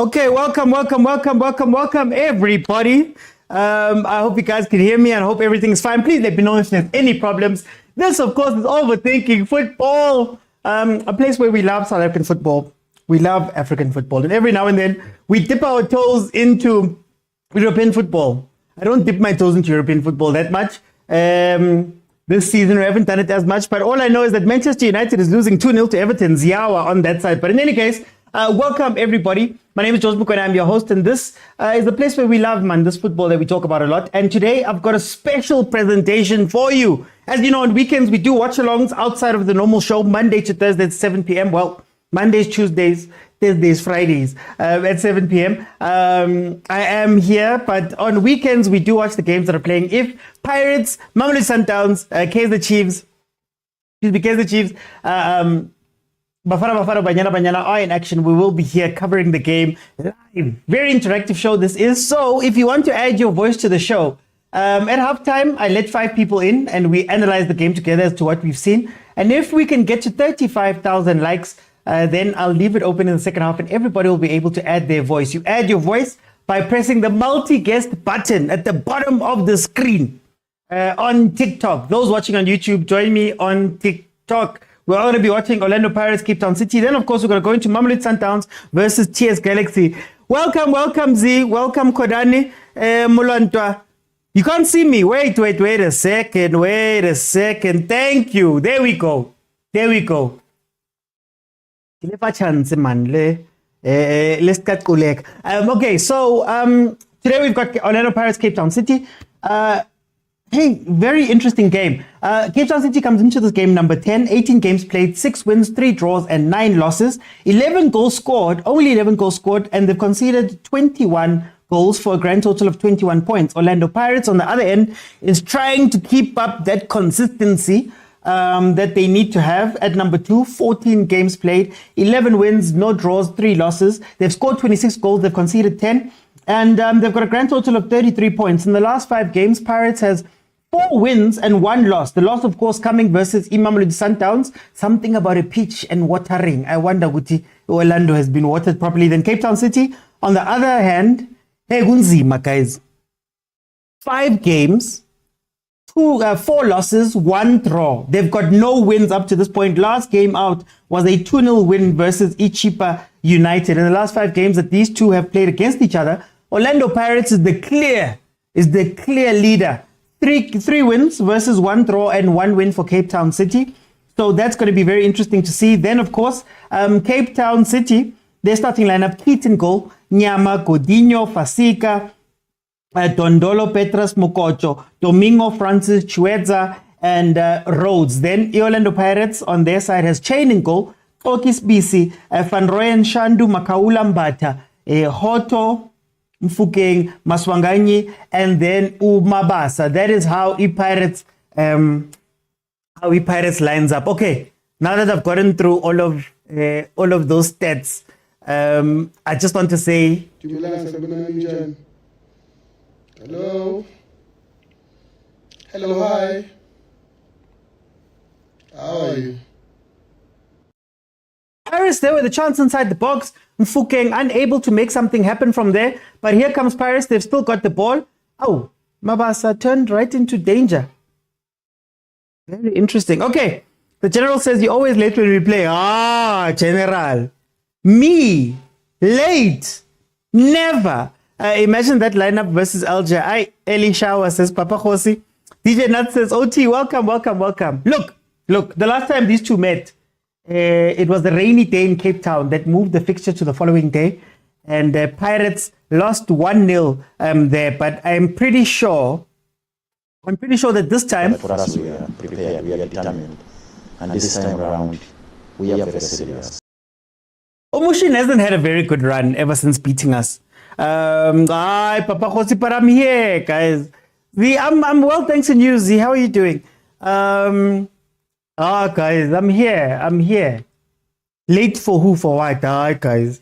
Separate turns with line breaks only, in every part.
Okay, welcome, everybody. I hope you guys can hear me and I hope everything's fine. Please let me know if there's any problems. This, of course, is Overthinking Football, a place where we love South African football. We love African football. And every now and then, we dip our toes into European football. I don't dip my toes into European football that much. This season, we haven't done it as much. But all I know is that Manchester United is losing 2-0 to Everton. Ziawa on that side. But in any case, welcome, everybody. My name is Mokwena. I'm your host, and this is the place where we love, this football that we talk about a lot. And today, I've got a special presentation for you. As you know, on weekends, we do watch-alongs outside of the normal show, Monday to Thursday at 7 p.m. Well, Mondays, Tuesdays, Thursdays, Fridays at 7 p.m. I am here, but on weekends, we do watch the games that are playing. If Pirates, Mamelodi Sundowns, Kaizer Chiefs, Bafana Banyana are in action, we will be here covering the game live. Very interactive show this is. So if you want to add your voice to the show, at halftime, I let 5 people in and we analyze the game together as to what we've seen. And if we can get to 35,000 likes, then I'll leave it open in the second half and everybody will be able to add their voice. You add your voice by pressing the multi-guest button at the bottom of the screen on TikTok. Those watching on YouTube, join me on TikTok. We're going to be watching Orlando Pirates, Cape Town City. Then, of course, we're going to go into Mamelodi Sundowns versus TS Galaxy. Welcome, Z. Welcome, Kodani. Mulantwa. You can't see me. Wait a second. Thank you. There we go. Okay, so today we've got Orlando Pirates, Cape Town City. Hey, very interesting game. Cape Town City comes into this game number 10, 18 games played, 6 wins, 3 draws, and 9 losses. 11 goals scored, only 11 goals scored, and they've conceded 21 goals for a grand total of 21 points. Orlando Pirates, on the other end, is trying to keep up that consistency that they need to have at number 2, 14 games played, 11 wins, no draws, 3 losses. They've scored 26 goals, they've conceded 10, and they've got a grand total of 33 points. In the last 5 games, Pirates has 4 wins and 1 loss. The loss, of course, coming versus Mamelodi Sundowns. Something about a pitch and watering. I wonder if Orlando has been watered properly. Then Cape Town City, on the other hand, hey, gunzima, guys. 5 games, 4 losses, 1 draw. They've got no wins up to this point. Last game out was a 2-0 win versus Ichipa United. In the last 5 games that these two have played against each other, Orlando Pirates is the clear leader. 3 wins versus 1 draw and 1 win for Cape Town City. So that's going to be very interesting to see. Then, of course, Cape Town City, their starting lineup: Keaton goal, Nyama, Godinho, Fasika, Dondolo, Petras, Mokocho, Domingo, Francis, Chueza, and Rhodes. Then Orlando Pirates on their side has Chain in goal, Okis BC, Van Rooyen, Shandu, Makaula Mbata, Hoto, Mfukeng, Maswanganyi, and then Umabasa. That is how Pirates lines up. Okay, now that I've gotten through all of those stats, I just want to say hello, hi, how are you? Pirates there with a chance inside the box. Mfukeng unable to make something happen from there. But here comes Pirates. They've still got the ball. Oh, Mabasa turned right into danger. Very interesting. Okay. The general says you're always late when we play. General. Me. Late. Never. Imagine that lineup versus Alger. Eli Shawa says Papa Khosi. DJ Nat says OT, welcome. Look. The last time these two met, it was the rainy day in Cape Town that moved the fixture to the following day, and Pirates lost 1-0 there. But I'm pretty sure that this time,
for us, we are prepared, we are determined, and this time around, we are very serious.
Omushin hasn't had a very good run ever since beating us. Papa Khosi, but I'm here, guys. I'm well, thanks to you, Z. How are you doing? Guys, I'm here. Late for who, for what? Guys.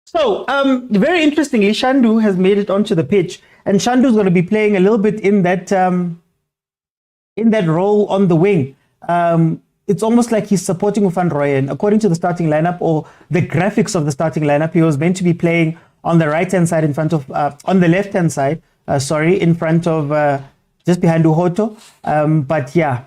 So, very interestingly, Shandu has made it onto the pitch, and Shandu's going to be playing a little bit in that role on the wing. it's almost like he's supporting Van Rooyen. According to the starting lineup or the graphics of the starting lineup, he was meant to be playing on the right-hand side in front of, on the left-hand side, in front of, just behind Uhoto. But yeah,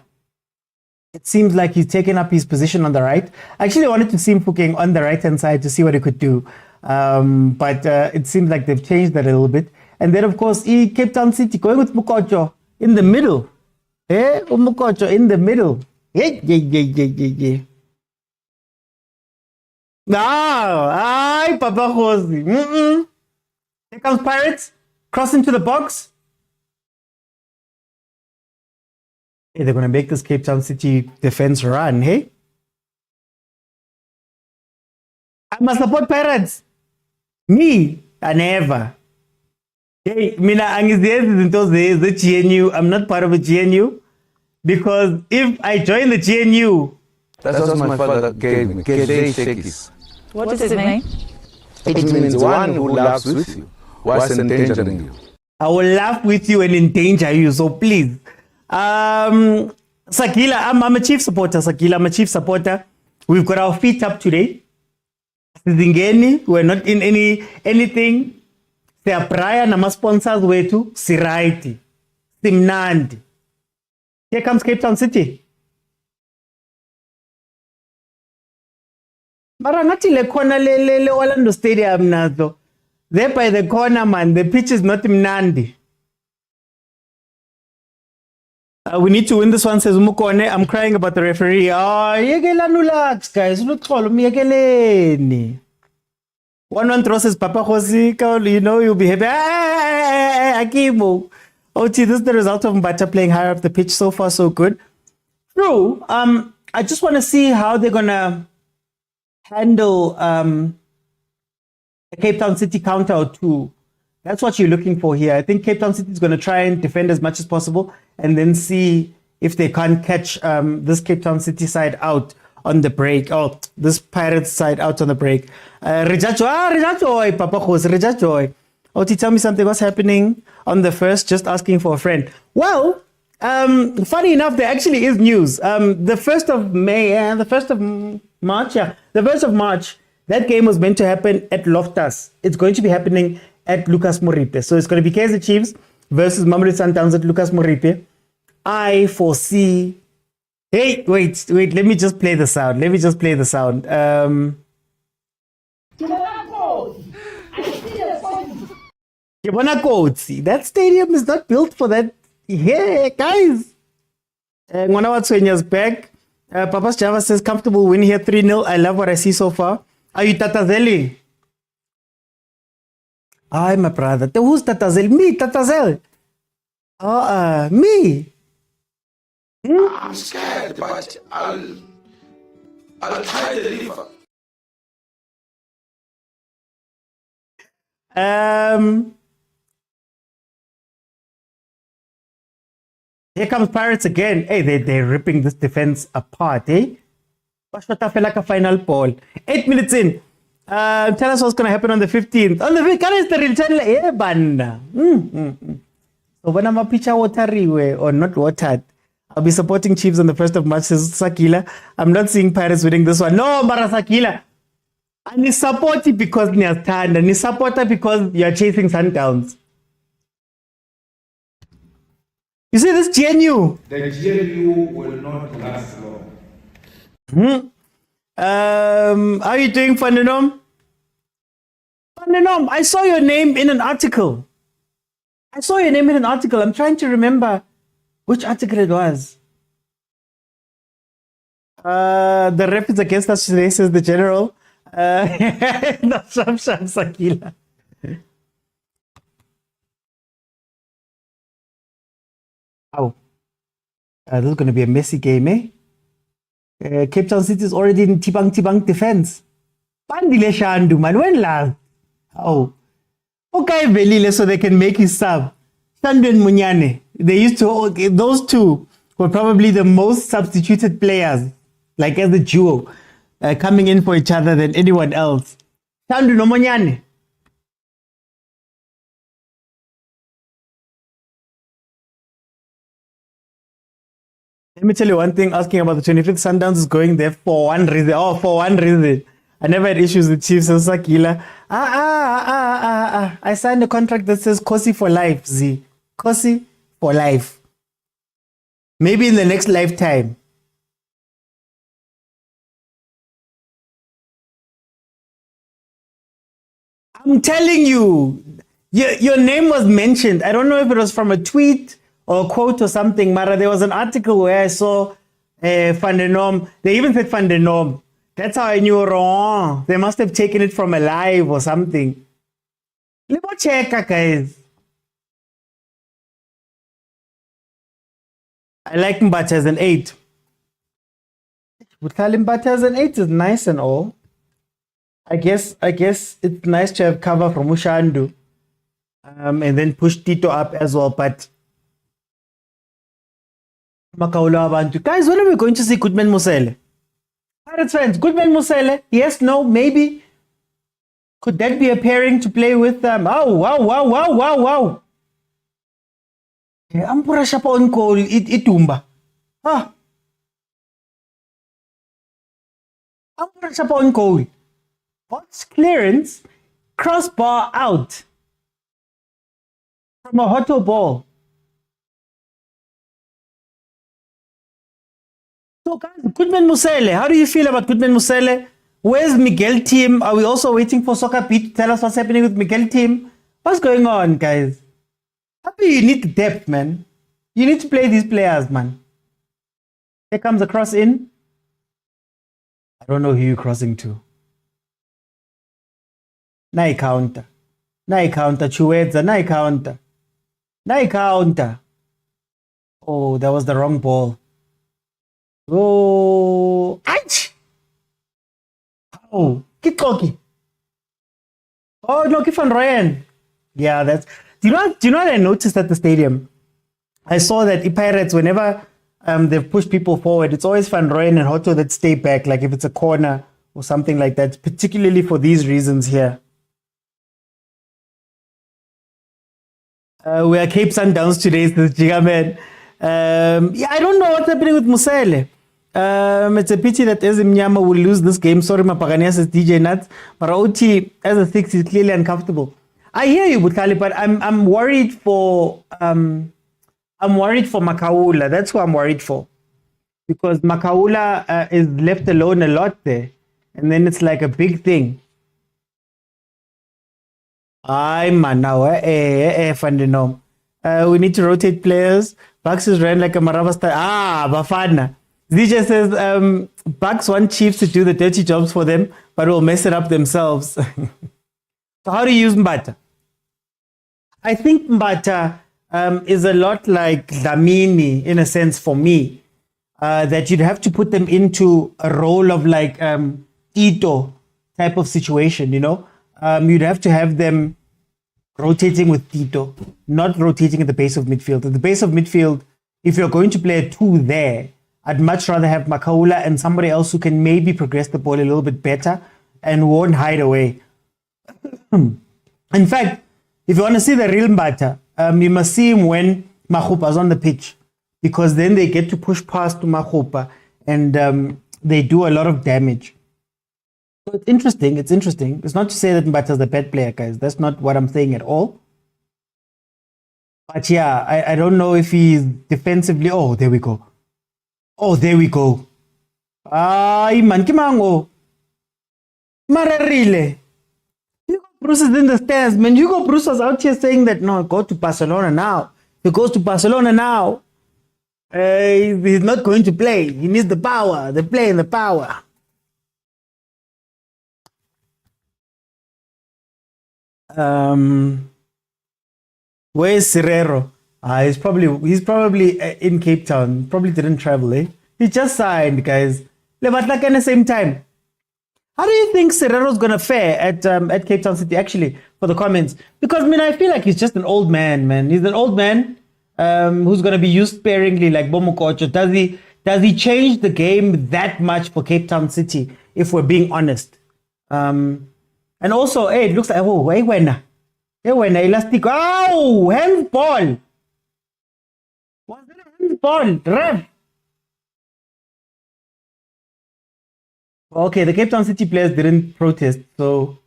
it seems like he's taken up his position on the right. I actually wanted to see him cooking on the right-hand side to see what he could do. But it seems like they've changed that a little bit. And then, of course, Cape Town City going with Mukocho in the middle. Mukocho in the middle. Yeah. Ay, Papa Jose. Here comes Pirates. Cross into the box. Hey, they're going to make this Cape Town City defense run, hey? I must support Pirates. Me, I never. Hey, mina the GNU. I'm not part of a GNU because if I join the GNU,
that's what my father gave me.
What does it mean?
It means one who laughs with you whilst endangering you.
I will laugh with you and endanger you, so please. Sakila, I'm a Chief supporter. Sakila, I'm a Chief supporter. We've got our feet up today. We're not in anything. Siya prior nama sponsors wetu siraiti simnandi. Here comes Cape Town City. Mara ngati le corner le Orlando Stadium nazo. There by the corner, man, the pitch is not mnandi. We need to win this one, says Umukone. I'm crying about the referee. Yekela nulax, guys. Yekeleni. 1-1 throw says Papa Jose, you know, you'll be happy. Akimo. Oti, this is the result of Mbata playing higher up the pitch. So far, so good. True. I just want to see how they're going to handle a Cape Town City counter or two. That's what you're looking for here. I think Cape Town City is going to try and defend as much as possible and then see if they can't catch this Cape Town City side out on the break. Oh, this Pirates side out on the break. Rejajoy, Papa Jose, Rejajoy. Oh, tell me something. What's happening on the first? Just asking for a friend. Well, funny enough, there actually is news. The 1st of May and the 1st of March, yeah. The 1st of March, that game was meant to happen at Loftus. It's going to be happening at Lucas Moripe. So it's going to be Kaizer Chiefs versus Mamelodi Sundowns at Lucas Moripe. I foresee... Hey, wait, let me just play the sound. That stadium is not built for that. Yeah, guys. Ngwana back. Papa's Java says, comfortable win here, 3-0. I love what I see so far. Are you Tatazeli? Hi, my brother. Who's Tatazel? Me, Tatazel. Me.
I'm scared, but I'll try to deliver.
Here comes Pirates again. Hey, they're ripping this defense apart, eh? Bashota felt like a final ball. 8 minutes in. Tell us what's going to happen on the 15th. On the 15th, is the real channel. Eh, banda. So when I'm a pitcher wateriwe or not watered, I'll be supporting Chiefs on the 1st of March, says Sakila. I'm not seeing Pirates winning this one. No, Mara Sakila. And you support it because you are stand, and you support it because you are chasing Sundowns. You see this GNU?
The GNU will not last long.
How are you doing, Fandenom? Fandenom, I saw your name in an article. I'm trying to remember which article it was. The ref is against us today, says the general. Not Sham Sakila. Oh, this is going to be a messy game, eh? Cape Town City is already in Tibang defense. Pandile Shandu, man, when last? Oh, okay, Velile, so they can make his sub. Shandu and Munyane, they used to, those two were probably the most substituted players, like as a duo, coming in for each other than anyone else. Shandu no Munyane. Let me tell you one thing, asking about the 25th Sundowns is going there for one reason. Oh, for one reason. I never had issues with Chiefs and Sakila. I signed a contract that says Kosi for life, Z. Kosi for life. Maybe in the next lifetime. I'm telling you, your name was mentioned. I don't know if it was from a tweet or a quote or something, Mara. There was an article where I saw Van der Norm. They even said Van der Norm. That's how I knew wrong. They must have taken it from a live or something. Let me check, guys. I like Mbata as an 8. But Mbata as an 8 is nice and all. I guess it's nice to have cover from Ushandu. And then push Tito up as well. But Makaula Abantu. Guys, when are we going to see Goodman Mosele? Pirates fans, Goodman Mosele? Yes, no, maybe. Could that be a pairing to play with them? Oh, wow. Ampura Shapa on goal, Itumba. Ah. Ampura Shapa on goal. Box clearance, crossbar out. From a hoto ball. So guys, Goodman Mosele, how do you feel about Goodman Mosele? Where's Miguel team? Are we also waiting for Soccer Beat to tell us what's happening with Miguel team? What's going on, guys? Happy you need the depth, man. You need to play these players, man. Here comes a cross in. I don't know who you're crossing to. Nai counter. Chuedza, nai counter. Oh, that was the wrong ball. Oh, ouch! Oh, Kikoki. Oh no, Kifan Ryan. Yeah, that's. Do you know what I noticed at the stadium? I saw that Pirates, whenever they've pushed people forward, it's always Van Rooyen and Hoto that stay back, like if it's a corner or something like that, particularly for these reasons here. We are Cape Sundowns today, says Jigaman. Yeah, I don't know what's happening with Mosele. It's a pity that Ezimnyama will lose this game. Sorry, Mapagania says DJ Nuts. But Oti, as a 6, is clearly uncomfortable. I hear you, Butkali, but I'm worried for Makaula. That's who I'm worried for, because Makaula is left alone a lot there, and then it's like a big thing. Ay man, now we need to rotate players. Bucks is ran like a marawa style. Bafana. DJ says Bucks want Chiefs to do the dirty jobs for them, but will mess it up themselves. So how do you use Mbata? I think Mbata is a lot like Dlamini in a sense for me, that you'd have to put them into a role of like Tito type of situation, you know? You'd have to have them rotating with Tito, not rotating at the base of midfield. At the base of midfield, if you're going to play a 2 there, I'd much rather have Makaula and somebody else who can maybe progress the ball a little bit better and won't hide away. In fact, if you want to see the real Mbata, you must see him when Makhupa's on the pitch, because then they get to push past Makhupa and they do a lot of damage. So it's interesting. It's not to say that Mbata's a bad player, guys. That's not what I'm saying at all. But yeah, I don't know if he's defensively. Oh, there we go. Ay, man, kimango. Mararile. Hugo Bruce is in the stands, man. Hugo Bruce was out here saying that, no, go to Barcelona now. He goes to Barcelona now. He's not going to play. He needs the power. The play and the power. Where's Serrero? He's probably in Cape Town. Probably didn't travel, eh? He just signed, guys. But like at the same time, how do you think Serrero's gonna fare at Cape Town City? Actually, for the comments, because I feel like he's just an old man, man. He's an old man who's gonna be used sparingly, like Bomokocho. Does he change the game that much for Cape Town City? If we're being honest, and also, hey, it looks like elastic. Oh, handball. Was it a handball? Rev. Okay, the Cape Town City players didn't protest, so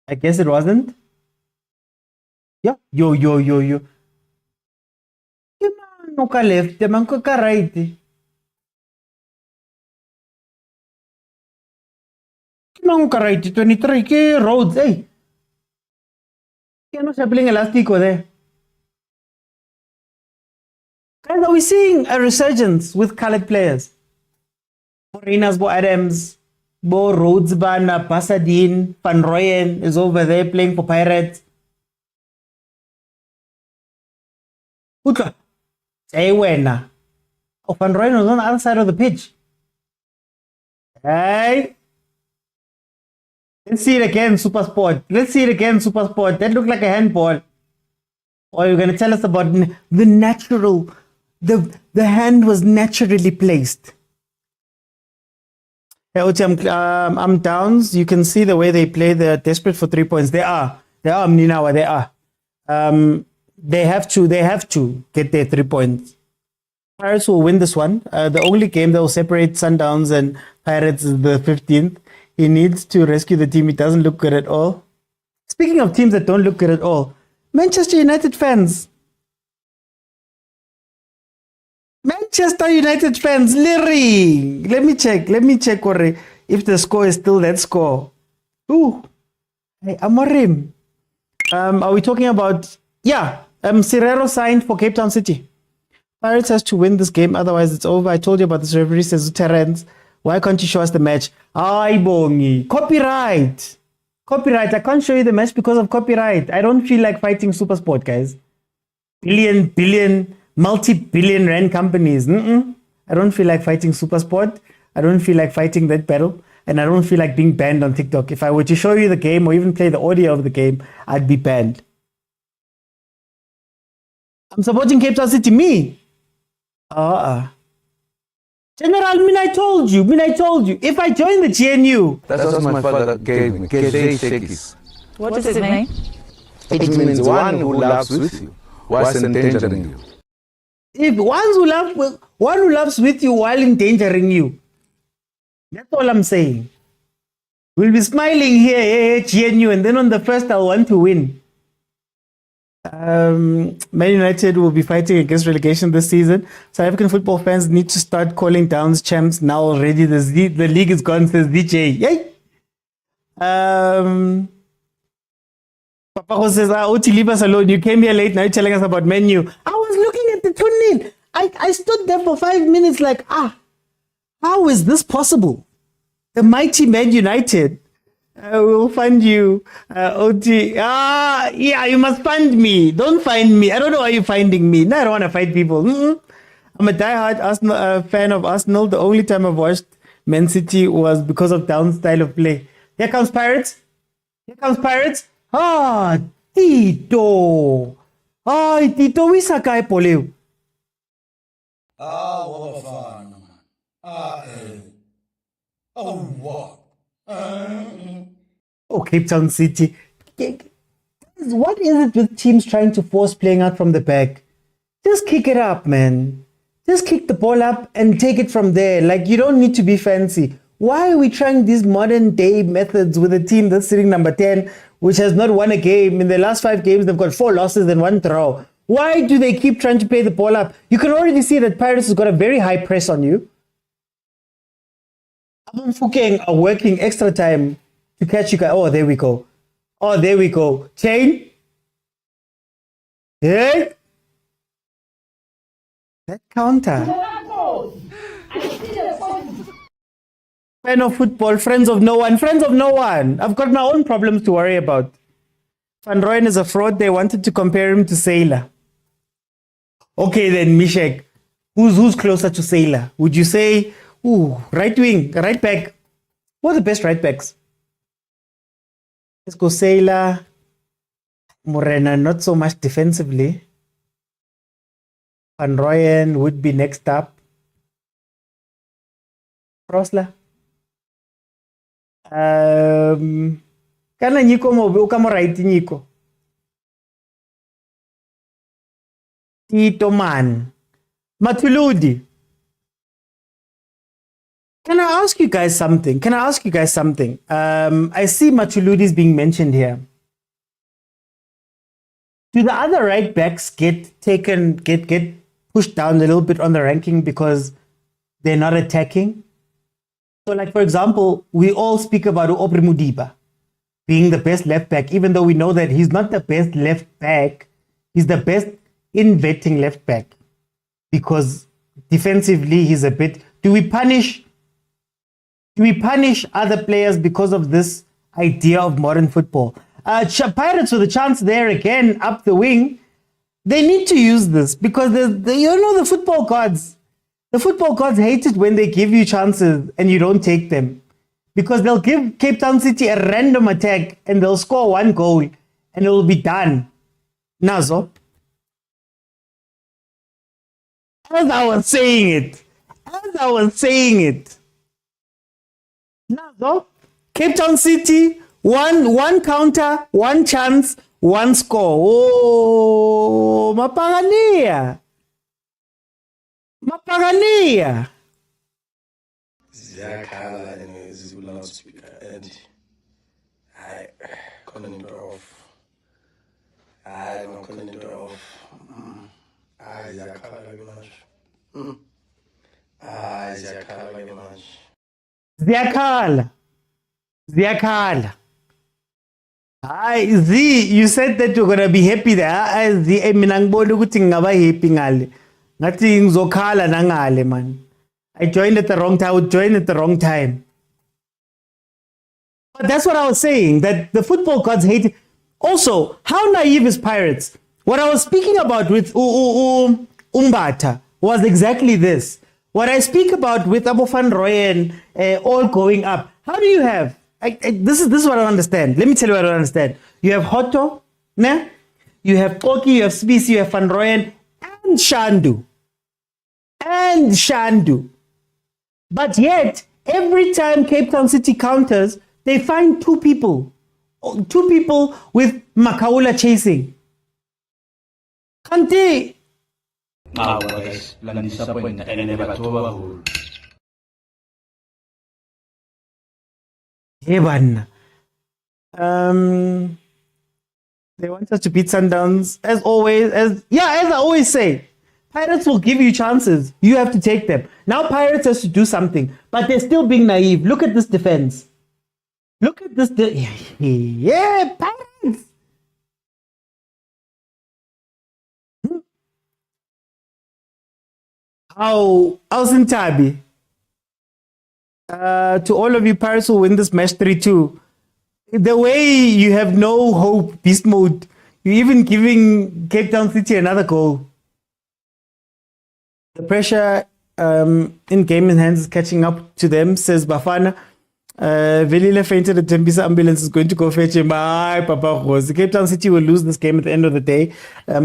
I guess it wasn't. Yeah, yo. Kemang ka left, kemang ka right. Kemang ka right, 23, ke roads, hey. Kaya happening elastico there. Guys, are we seeing a resurgence with colored players? Marinas, Bo Adams, Bo Rhodes, Bana, Pasadine, Van Rooyen is over there playing for Pirates. Utla. Hey, wena. Oh, Van Rooyen was on the other side of the pitch. Hey. Let's see it again, Supersport. Let's see it again, Supersport. That looked like a handball. Or you're going to tell us about the natural, the hand was naturally placed. Hey, Uti, I'm Downs. You can see the way they play. They're desperate for 3 points. They are, Mninawa, they are. They have to get their 3 points. Pirates will win this one. The only game that will separate Sundowns and Pirates is the 15th. He needs to rescue the team. It doesn't look good at all. Speaking of teams that don't look good at all, Manchester United fans. Larry. Let me check, Corey, if the score is still that score. Ooh. Hey, Amorim. Are we talking about, Serrero signed for Cape Town City. Pirates has to win this game, otherwise it's over. I told you about this referee, says Terrence. Why can't you show us the match? Ay, bongi. Copyright. I can't show you the match because of copyright. I don't feel like fighting Supersport, guys. Billion, multi-billion rand companies. I don't feel like fighting Supersport. I don't feel like fighting that battle. And I don't feel like being banned on TikTok. If I were to show you the game or even play the audio of the game, I'd be banned. I'm supporting Cape Town City. Me? General, I told you. If I join the GNU.
That's what my father gave me.
What does it mean?
It means one who loves with you whilst endangering you.
If one who loves with you while endangering you. That's all I'm saying. We'll be smiling here, GNU, and then on the first I'll want to win. Man United will be fighting against relegation this season. South African football fans need to start calling Downs champs now already. The league is gone, says DJ. Yay! Papa says, Oti, leave us alone. You came here late, now you're telling us about menu. I was looking at the 2-0. I stood there for 5 minutes like, how is this possible? The mighty Man United. We'll fund you, OT. You must fund me. Don't find me. I don't know why you're finding me. No, I don't want to fight people. I'm a diehard Arsenal fan of Arsenal. The only time I've watched Man City was because of Down's style of play. Here comes Pirates. Tito. Tito, we sakai poleu.
Bafana. What?
Cape Town City. What is it with teams trying to force playing out from the back? Just kick it up, man. Just kick the ball up and take it from there. Like, you don't need to be fancy. Why are we trying these modern day methods with a team that's sitting number 10, which has not won a game? In the last 5 games, they've got 4 losses and 1 draw. Why do they keep trying to play the ball up? You can already see that Pirates has got a very high press on you. Fukeng are working extra time to catch you guys. There we go. Chain. Hey. That counter. Fan of football, friends of no one. I've got my own problems to worry about. Van Rooyen is a fraud. They wanted to compare him to Sailor. Okay then, Mishek. Who's closer to Sailor? Would you say, right wing, right back? What are the best right backs? Let's go Sailor. Morena, not so much defensively. Van Rooyen would be next up. Rosla. Kana Nico mo kamo right Nico. Tito man. Matuludi. Can I ask you guys something? I see Machuludi is being mentioned here. Do the other right backs get pushed down a little bit on the ranking because they're not attacking? So, like, for example, we all speak about Aubrey Mudiba being the best left back, even though we know that he's not the best left back. He's the best inverting left back because defensively he's a bit. Do we punish other players because of this idea of modern football? Pirates with a chance there again up the wing. They need to use this because the football gods. The football gods hate it when they give you chances and you don't take them, because they'll give Cape Town City a random attack and they'll score one goal and it will be done. Nazo. As I was saying it. Nazo. Cape Town City, one counter, one chance, one score. Oh, Mapagania.
Ziyakhala loudspeaker and I couldn't into off. I don't couldn't into off. Ziyakhala very much. Ziyakhala very much.
Ziyakhala. Hi, Z, you said that you're gonna be happy there. Z, mina ngibona ukuthi ngaba happy ngale. Ngathi ngizokhala nangale man. I joined at the wrong time. I would join at the wrong time. But that's what I was saying, that the football gods hate it. Also, how naive is Pirates? What I was speaking about with Umbata was exactly this. What I speak about with Abu Van Rooyen all going up. How do you have? This is what I don't understand. Let me tell you what I don't understand. You have Hotto, né? You have Koki, you have Spisi, you have Van Rooyen, and Shandu. But yet, every time Cape Town City counters, they find two people with Makaula chasing. Kante.
Guys, lang disappoint and never to
Evan. They want us to beat Sundowns as always. As I always say, Pirates will give you chances. You have to take them. Now Pirates has to do something, but they're still being naive. Look at this defense. Look at this. Yeah, Pirates. Sintabi. To all of you Pirates who win this match 3-2. The way you have no hope, beast mode. You're even giving Cape Town City another goal. The pressure in Gaming Hands is catching up to them, says Bafana. Velile fainted, the Tembisa ambulance is going to go fetch him. Bye, Papa Rose. Cape Town City will lose this game at the end of the day,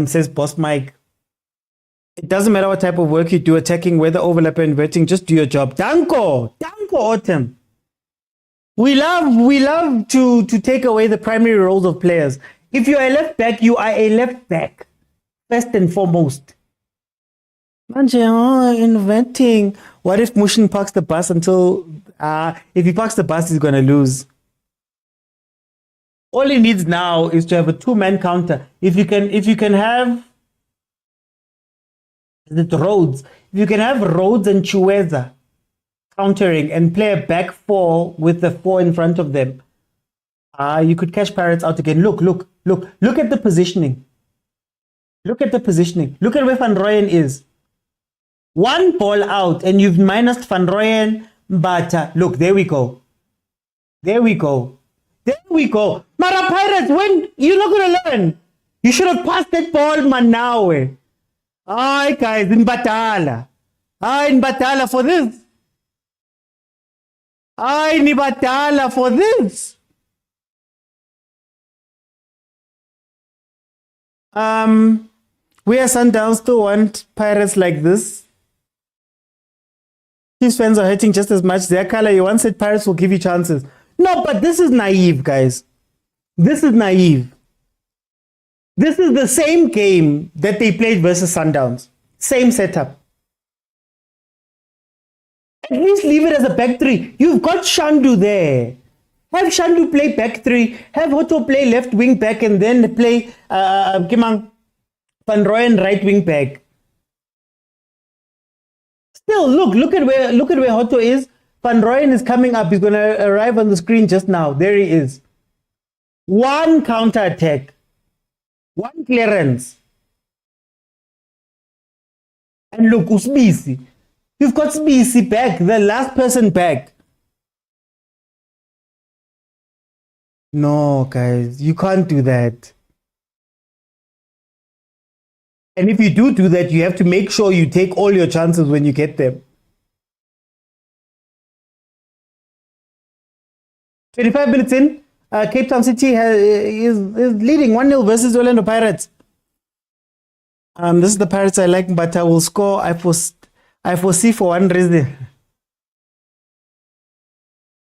says Boss Mike. It doesn't matter what type of work you do, attacking, whether overlap or inverting, just do your job. Danko, Autumn. We love to take away the primary roles of players. If you're a left back, you are a left back, first and foremost. Manje, inventing. What if Mushin parks the bus until if he parks the bus, he's gonna lose. All he needs now is to have a two-man counter. If you can have Rhodes, if you can have Rhodes and Chueza countering and play a back four with the four in front of them, you could catch Pirates out again. Look at the positioning. Look at where Van Rooyen is. One ball out and you've minused Van Rooyen, but look, there we go. Mara Pirates, when you're not gonna learn, you should have passed that ball, Manawe. Aye, guys, in Batala for this. We are Sundowns still want Pirates like this. Chiefs fans are hurting just as much. Ziyakhala, you once said Pirates will give you chances. No, but this is naive, guys. This is naive. This is the same game that they played versus Sundowns. Same setup. At least leave it as a back three. You've got Shandu there. Have Shandu play back three. Have Hoto play left wing back, and then play Kimang Van Rooyen right wing back. Still, look at where Hoto is. Van Rooyen is coming up. He's going to arrive on the screen just now. There he is. One counter attack. One clearance. And look, Usbisi. You've got Sbisi back, the last person back. No, guys, you can't do that. And if you do that, you have to make sure you take all your chances when you get them. 25 minutes in, Cape Town City is leading 1-0 versus Orlando Pirates. This is the Pirates I like, but I will score. I foresee for one reason.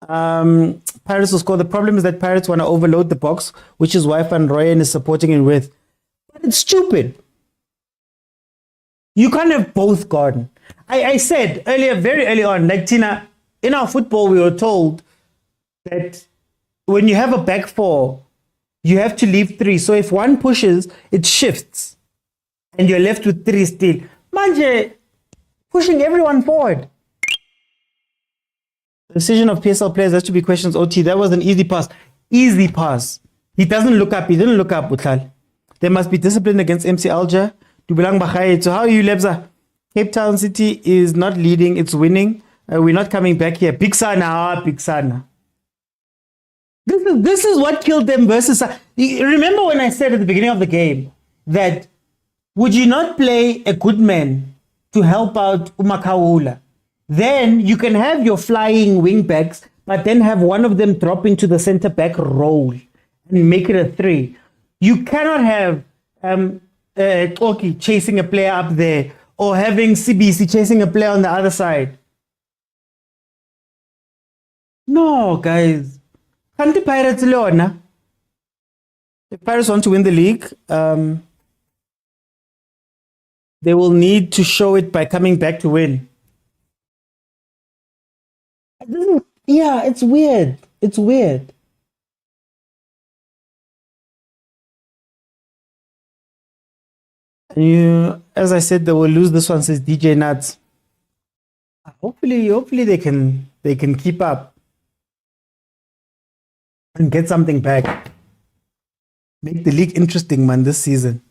Pirates will score. The problem is that Pirates want to overload the box, which is why Van Rooyen is supporting it with. But it's stupid. You can't have both, Gordon. I said earlier, very early on, like Tina, in our football, we were told that when you have a back four, you have to leave three. So if one pushes, it shifts. And you're left with three still. Manje, pushing everyone forward. The decision of PSL players has to be questions. OT, that was an easy pass. Easy pass. He doesn't look up. He didn't look up, Utlal. There must be discipline against MC Alger. Dubilang Bakhai. So how are you, Lebza? Cape Town City is not leading. It's winning. We're not coming back here. Big Sana. Big Sana. This is what killed them versus... Remember when I said at the beginning of the game that would you not play a good man to help out Umakawula? Then you can have your flying wing backs, but then have one of them drop into the center back role and make it a three. You cannot have Oki chasing a player up there or having CBC chasing a player on the other side. No, guys. Can't the Pirates learn? If Pirates want to win the league, they will need to show it by coming back to win. Yeah, it's weird. It's weird. As I said, they will lose this one, says DJ Nuts. Hopefully they can keep up and get something back. Make the league interesting, man, this season.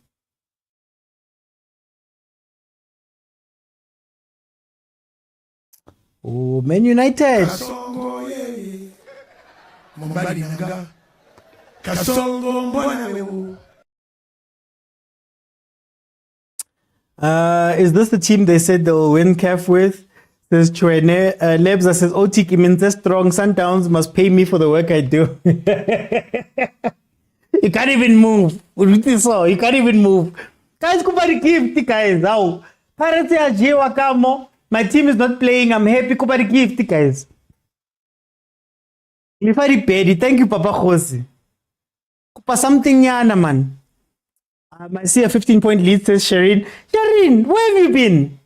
Oh, Man United. Is this the team they said they'll win CAF with? Says Chwene. Lebza says, Otik means strong. Sundowns must pay me for the work I do. You can't even move. You can't even move. Guys, kupari gift, guys. How? Pirates are Wakamo. My team is not playing. I'm happy. Kupari gift, guys. Lifari Pedi. Thank you, Papa Khosi. Kupa something yana, man. I see a 15-point lead, says Shireen. Shireen, where have you been?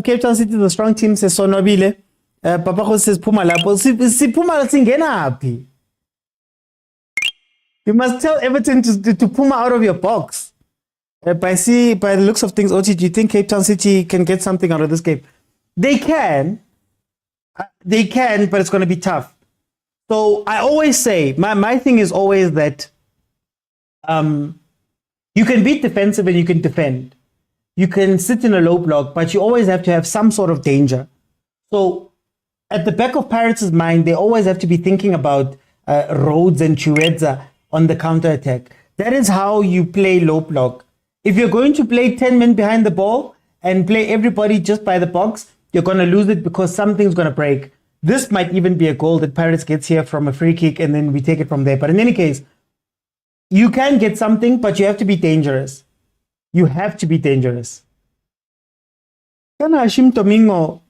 Cape Town City is a strong team, says Sonobile. Papa Khosi says Puma Lapo. Si Puma singena happy. You must tell Everton to Puma out of your box. By the looks of things, OT, do you think Cape Town City can get something out of this game? They can, but it's going to be tough. So I always say, my thing is always that you can be defensive and you can defend. You can sit in a low block, but you always have to have some sort of danger. So at the back of Pirates' mind, they always have to be thinking about Rhodes and Chiwedza on the counter attack. That is how you play low block. If you're going to play 10 men behind the ball and play everybody just by the box, you're going to lose it because something's going to break. This might even be a goal that Pirates gets here from a free kick and then we take it from there. But in any case, you can get something, but you have to be dangerous. You have to be dangerous. Kana Hashim Tomingo,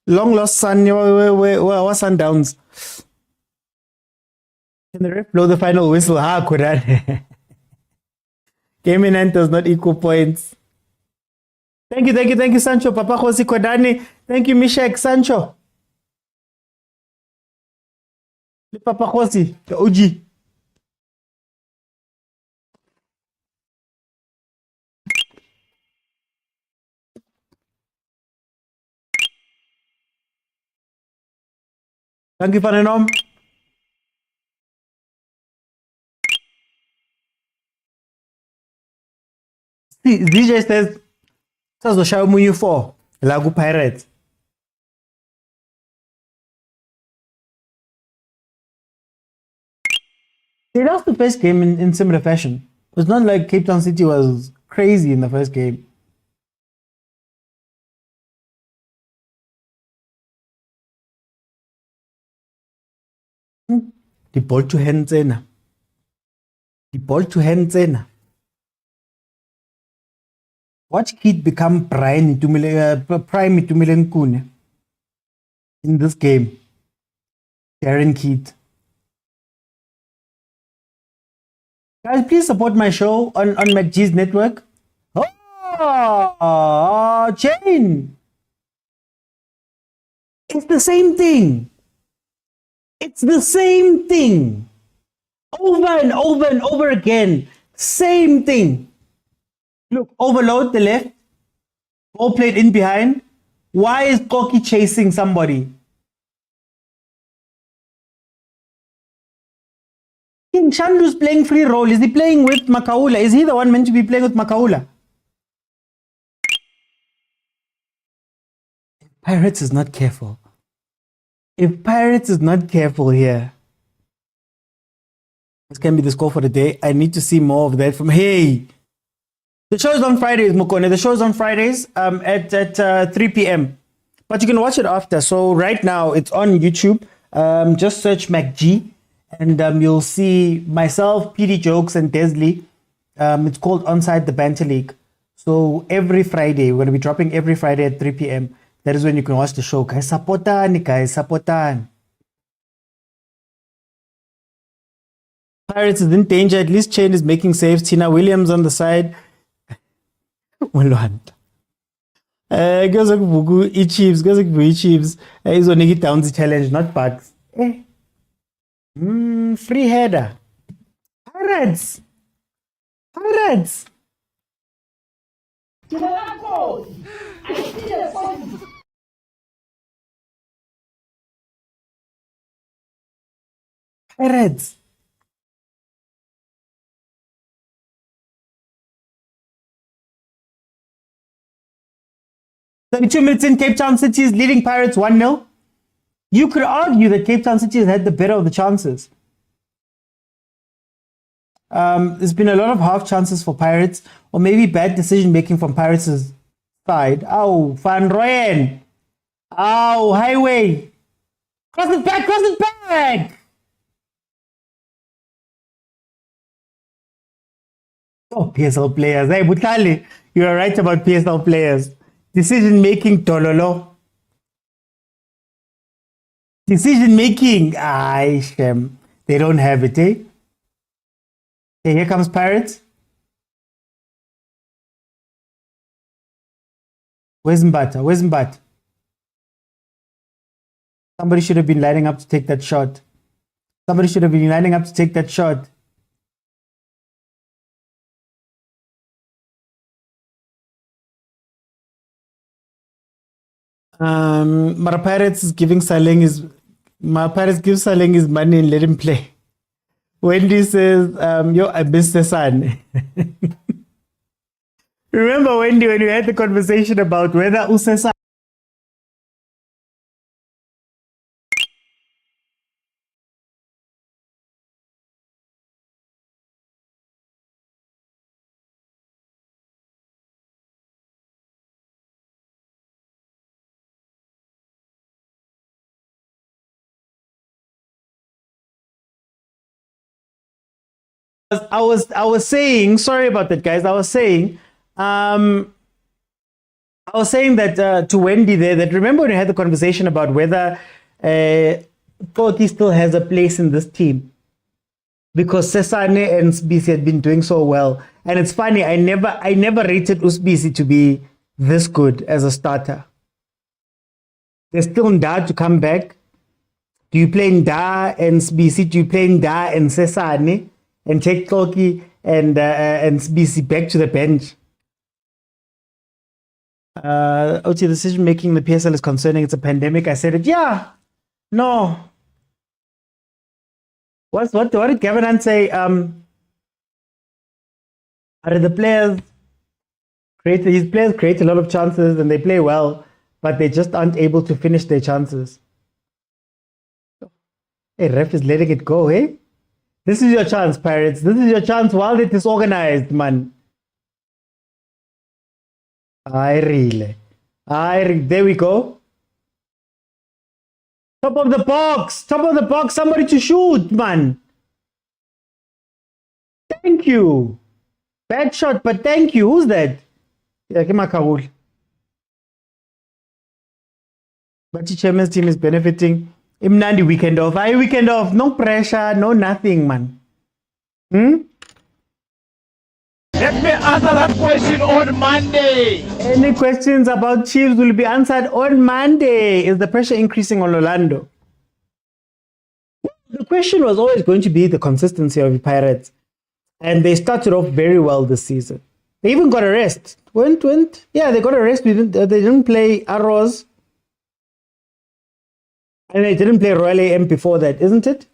long lost son, was Sundowns. Can the ref blow the final whistle? Kuran. Game in hand does not equal points. Thank you, Sancho. Papa Khosi Kodani. Thank you, Mishek, Sancho. Papa Khosi, the OG. Thank you, Panenom. DJ says, Sazo Munyu 4, Lagu Pirates. They lost the first game in similar fashion. It's not like Cape Town City was crazy in the first game. The ball to hands in. The ball to hands in. Watch Keith become prime Itumeleng Kune in this game. Darren Keith. Guys, please support my show on MacG's network. Oh, Jane. It's the same thing. It's the same thing. Over and over and over again. Same thing. Look, overload the left. Ball played in behind. Why is Koki chasing somebody? King Shandu's playing free role. Is he playing with Makaula? Is he the one meant to be playing with Makaula? Pirates is not careful. If Pirates is not careful here, this can be the score for the day. I need to see more of that from... Hey! The show is on Fridays, Mokone. The show is on Fridays at 3 p.m. But you can watch it after. So right now, it's on YouTube. Just search MacG. And you'll see myself, PD Jokes, and Desley. It's called Onside the Banter League. So every Friday, we're going to be dropping every Friday at 3 p.m. That is when you can watch the show. Guys, sapotan, guys, sapotan. Pirates is in danger. At least Chain is making saves. Tina Williams on the side. Chiefs. Chiefs. Is on Niki Towns challenge, not Bugs. Free header. Pirates. Pirates. Pirates. 32 minutes in, Cape Town City is leading Pirates 1-0. You could argue that Cape Town City has had the better of the chances. There's been a lot of half chances for Pirates, or maybe bad decision making from Pirates' side. Oh, Van Rooyen. Oh, Highway. Cross it back, cross it back. Oh, PSL players. Hey, Butali, you are right about PSL players. Decision making, Tololo. Decision making, Shem. They don't have it, eh? Hey, here comes Pirates. Where's Mbata? Where's Mbata? Somebody should have been lining up to take that shot. Somebody should have been lining up to take that shot. Pirates is giving Saleng Pirates gives Saleng his money and let him play. Wendy says, yo, I miss the sun. Remember, Wendy, when we had the conversation about whether Usesa I was saying, sorry about that, guys. I was saying that to Wendy there, that remember when we had the conversation about whether Koki still has a place in this team because Sesane and Usbisi had been doing so well. And it's funny, I never rated Usbisi to be this good as a starter? There's still Nda to come back. Do you play Nda and Sbisi? Do you play Nda and Sesane and take Toki and Sbisi back to the bench? OT decision making in the PSL is concerning. It's a pandemic. I said it. Yeah. No. What did Gavin say? Are the players create a lot of chances and they play well, but they just aren't able to finish their chances. Hey, ref is letting it go, eh? This is your chance, Pirates. This is your chance while they're disorganized, man. There we go. Top of the box. Somebody to shoot, man. Thank you. Bad shot, but thank you. Who's that? Yeah, Kaul. But the chairman's team is benefiting. Imnandi weekend off. Weekend off. No pressure, no nothing, man.
Let me answer that question on Monday.
Any questions about Chiefs will be answered on Monday. Is the pressure increasing on Orlando? The question was always going to be the consistency of the Pirates. And they started off very well this season. They even got a rest. Yeah, they got a rest. They didn't play Arrows. And they didn't play Royal AM before that, isn't it?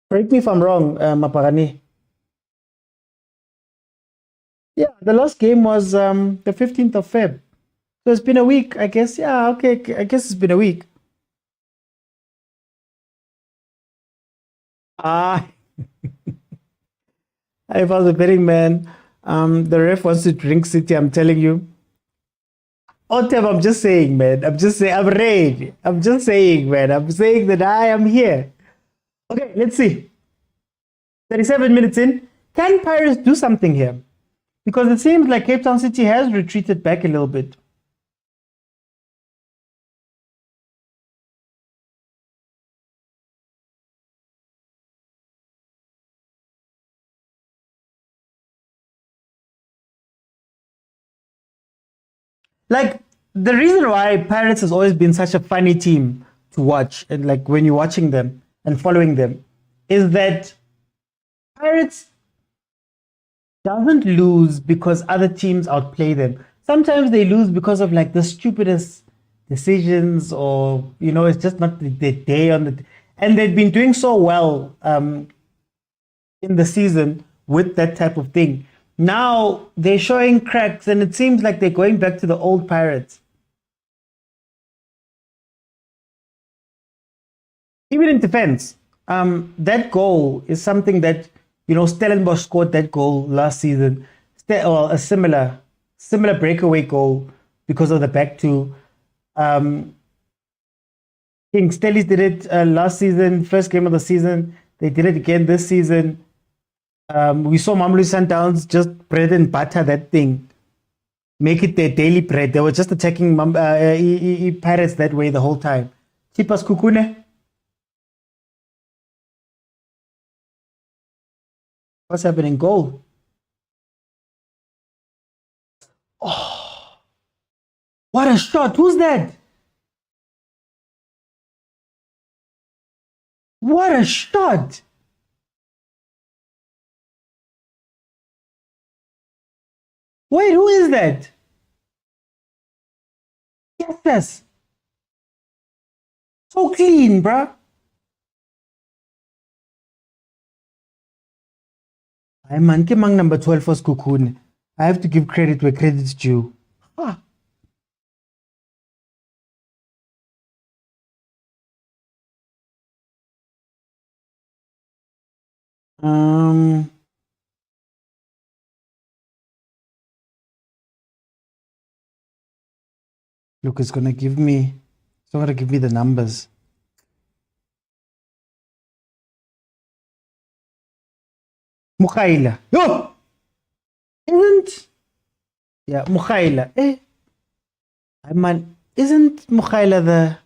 Correct me if I'm wrong, Mapagani. Yeah, the last game was the 15th of Feb. So it's been a week, I guess. Yeah, okay. I guess it's been a week. If I was a betting man, the ref wants to drink City, I'm telling you. Otev, I'm just saying, man. I'm ready. I'm just saying, man. I'm saying that I am here. Okay, let's see. 37 minutes in. Can Pirates do something here? Because it seems like Cape Town City has retreated back a little bit. Like, the reason why Pirates has always been such a funny team to watch, and like when you're watching them and following them, is that Pirates doesn't lose because other teams outplay them. Sometimes they lose because of like the stupidest decisions, or it's just not the day on the. And they've been doing so well in the season with that type of thing. Now they're showing cracks, and it seems like they're going back to the old Pirates. Even in defense, that goal is something that, Stellenbosch scored that goal last season. A similar breakaway goal because of the back two. King Stellies did it last season, first game of the season. They did it again this season. We saw Mamelodi Sundowns just bread and butter that thing. Make it their daily bread. They were just attacking Pirates that way the whole time. Chipas Kukune. What's happening? Goal. Oh, what a shot. Who's that? What a shot. Wait, who is that? Yes. So clean, bruh. I'm man number 12 was Kukun. I have to give credit where credit's due. Look, it's not gonna give me the numbers. Mukhaila. Yo! Mukhaila. Isn't Mukhaila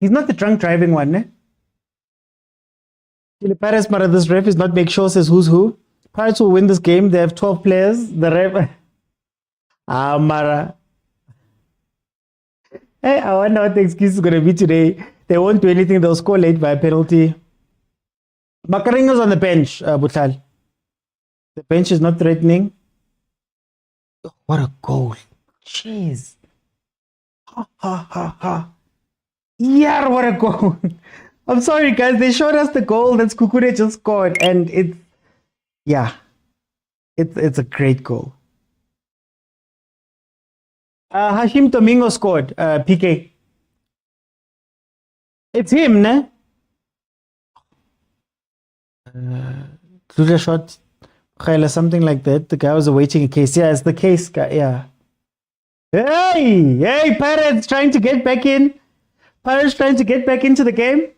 he's not the drunk driving one, eh? Paris, this ref is not make sure says who's who. Pirates will win this game. They have 12 players. The ref Mara. Hey, I wonder what the excuse is going to be today. They won't do anything. They'll score late by a penalty. Bakaringo's on the bench, Butal. The bench is not threatening. What a goal. Jeez. Ha, ha, ha, ha. Yeah, what a goal. I'm sorry, guys. They showed us the goal that Kukure just scored. And it's a great goal. Hashim Domingo scored, PK. It's him, ne? Luda shot, something like that. The guy was awaiting a case. Yeah, it's the case guy, yeah. Hey, Pirates trying to get back in. Pirates trying to get back into the game.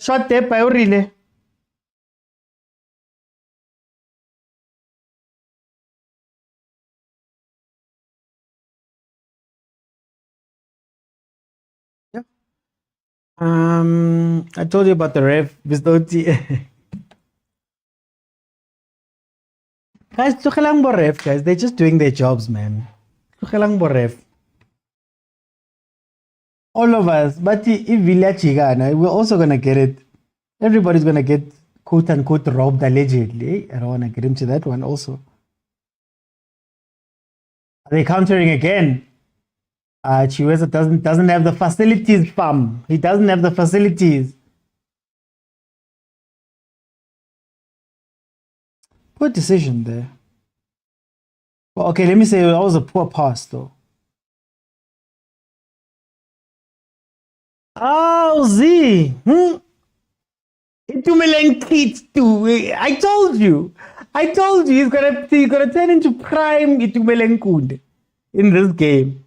Shot there by Urile. I told you about the ref. Guys, they're just doing their jobs, man. All of us, but if village, we're also gonna get it. Everybody's gonna get quote unquote robbed allegedly. I don't wanna get into that one also. Are they countering again? Chiweza doesn't have the facilities, fam. He doesn't have the facilities. Poor decision there. Well, okay, let me say that was a poor pass though. Oh, Z. I told you he's gonna turn into prime Itumelenkud in this game.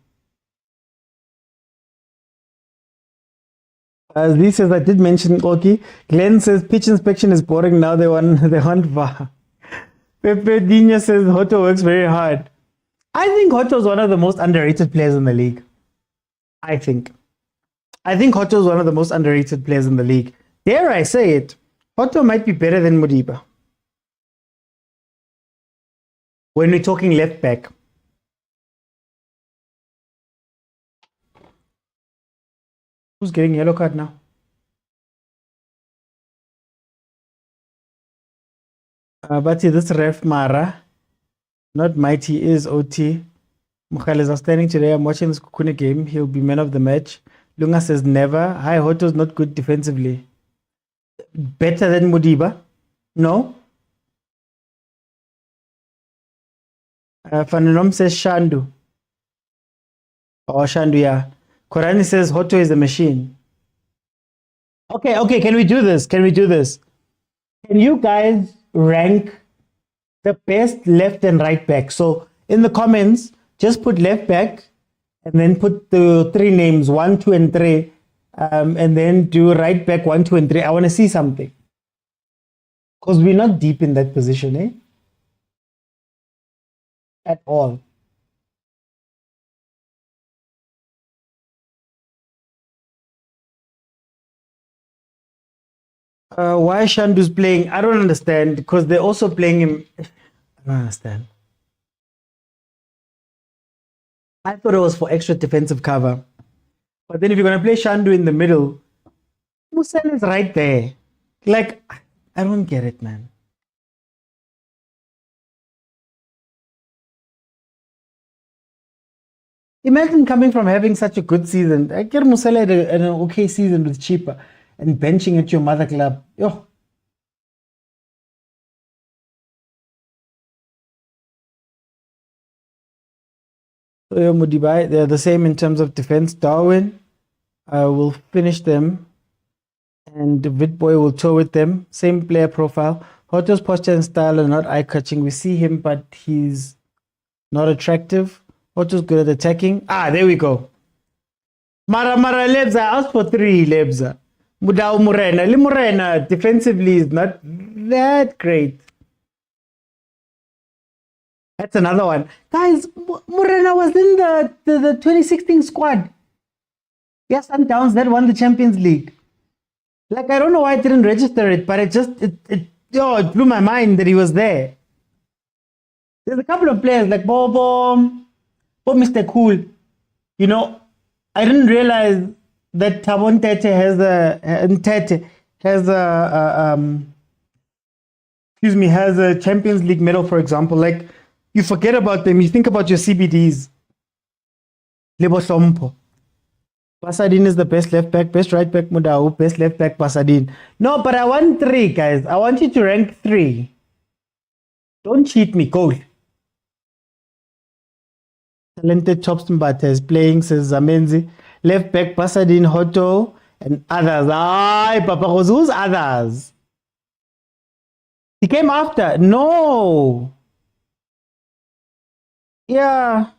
As Lee says, I did mention Oki. Glenn says pitch inspection is boring now. They want VAR. Pepe Dina says Hoto works very hard. I think Hoto is one of the most underrated players in the league. I think Hoto is one of the most underrated players in the league. Dare I say it, Hoto might be better than Modiba. When we're talking left back. Who's getting yellow card now? But see, this ref Mara, not mighty, is OT. Mukhale is outstanding today. I'm watching this Kukune game. He'll be man of the match. Lunga says never. Hi, Hoto's not good defensively. Better than Modiba? No. Fananom says Shandu. Oh, Shandu, yeah. Korani says Hoto is a machine. Okay, can we do this? Can you guys rank the best left and right back? So in the comments, just put left back and then put the three names, 1, 2, and 3, and then do right back 1, 2, and 3. I want to see something. Because we're not deep in that position, eh? At all. Why Shandu's playing? I don't understand, because they're also playing him. I don't understand. I thought it was for extra defensive cover. But then if you're going to play Shandu in the middle, Musel is right there. Like, I don't get it, man. Imagine coming from having such a good season. I get Musel had an okay season with cheaper. And benching at your mother club. Yo. So Modiba, they're the same in terms of defense. Darwin will finish them. And Vitboy will tow with them. Same player profile. Hoto's posture and style are not eye-catching. We see him, but he's not attractive. Hoto's good at attacking. There we go. Mara Lebza. I asked for 3 Lebza. Mudau Murena defensively is not that great. That's another one. Guys, Murena was in the 2016 squad. Yes, Sundowns that won the Champions League. Like, I don't know why I didn't register it, but it blew my mind that he was there. There's a couple of players like Bobo, Mr. Cool. You know, I didn't realize that Tabon Tete has a Champions League medal, for example. Like, you forget about them. You think about your CBDs. Lebo Sompo. Pasadine is the best left back, best right back Mudau, best left back Pasadine. No, but I want 3, guys. I want you to rank 3. Don't cheat me, goal. Talented Chops Mbata is playing, says Zamenzi. Left back Pasadine, Hoto, and others. Ay, Papa who's others? He came after. No. Yeah,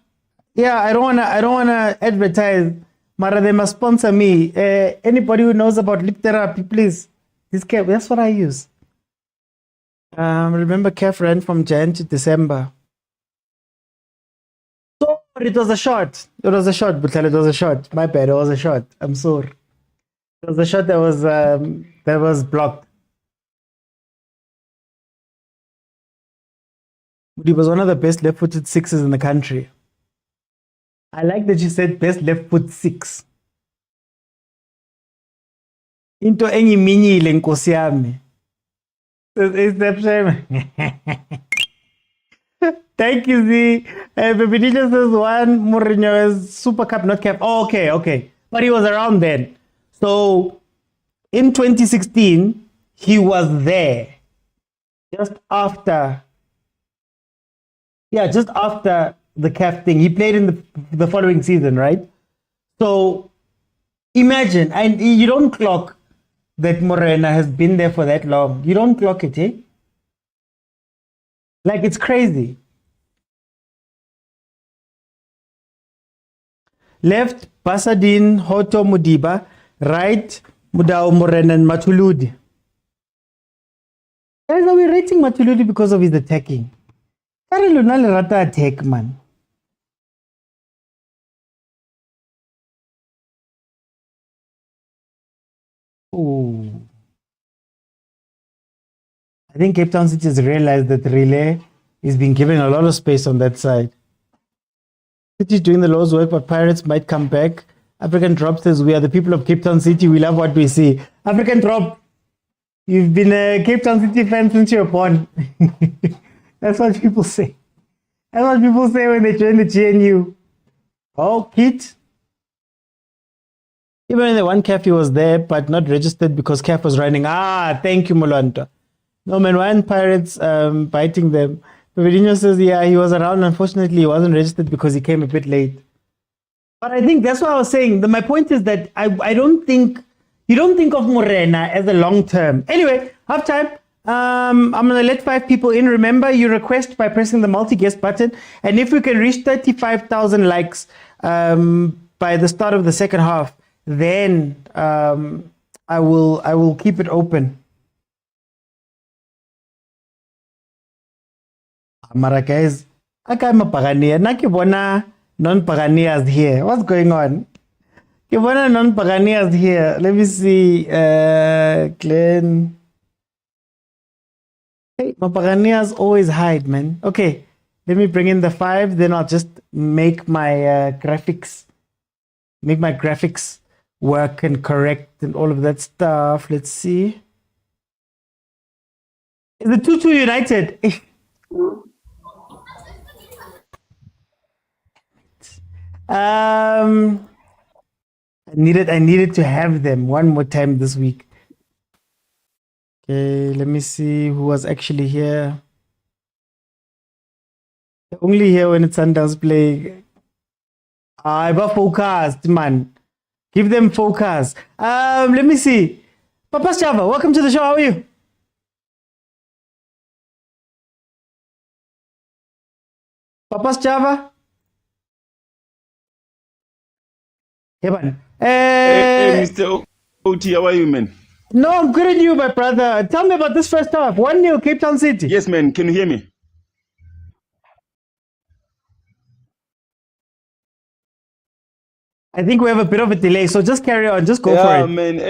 I don't wanna advertise. Mara, they must sponsor me. Anybody who knows about lip therapy, please. That's what I use. Remember, CAF ran from Jan to December. So it was a shot. It was a shot, Butlal. It was a shot. My bad. It was a shot. I'm sorry. It was a shot that was blocked. He was one of the best left-footed sixes in the country. I like that you said best left-foot 6. Into any mini lenkosi yami. Thank you, Z. Pepinillo says 1. Mourinho is Super Cup, not CAF. Oh, okay. But he was around then. So, in 2016, he was there. Just after the CAF thing. He played in the following season, right? So, imagine, and you don't clock that Morena has been there for that long. You don't clock it, eh? Like, it's crazy. Left, Pasadine, Hoto, Mudiba. Right, Mudao, Morena, and Matuludi. Guys, are we rating Matuludi because of his attacking? Kare Lunale Rata attack, man. Ooh. I think Cape Town City has realized that Relay is being given a lot of space on that side. City doing the Lord's work, but Pirates might come back. African Drop says, we are the people of Cape Town City. We love what we see. African Drop, you've been a Cape Town City fan since you were born. That's what people say. That's what people say when they join the GNU. Oh, Kit. Even in the one CAF, he was there, but not registered because CAF was running. Thank you, Molanta. No, man, why aren't Pirates biting them? Pavadinho says, yeah, he was around. Unfortunately, he wasn't registered because he came a bit late. But I think that's what I was saying. My point is that I don't think, you don't think of Morena as a long term. Anyway, half time. I'm going to let 5 people in. Remember, you request by pressing the multi-guest button. And if we can reach 35,000 likes by the start of the second half, then I will keep it open. Mara guys, I'm a Pagania. Nakibona non-Paganias here. What's going on? Kibona non-Paganias here. Let me see. Glenn. Hey, my Paganias always hide, man. Okay, let me bring in the 5. Then I'll just make my graphics work and correct and all of that stuff. Let's see. Is the 2-2 United? I needed to have them one more time this week. Okay, let me see who was actually here. They're only here when it's Sundowns play. I'm focused, man. Give them focus. Let me see. Papa Java, welcome to the show. How are you? Papa Java? Hey, man.
Hey, Mr. OT, how are you, man?
No, I'm good at you, my brother. Tell me about this first half. 1-0 Cape Town City.
Yes, man. Can you hear me?
I think we have a bit of a delay, so just carry on. Just go for it.
Yeah, man.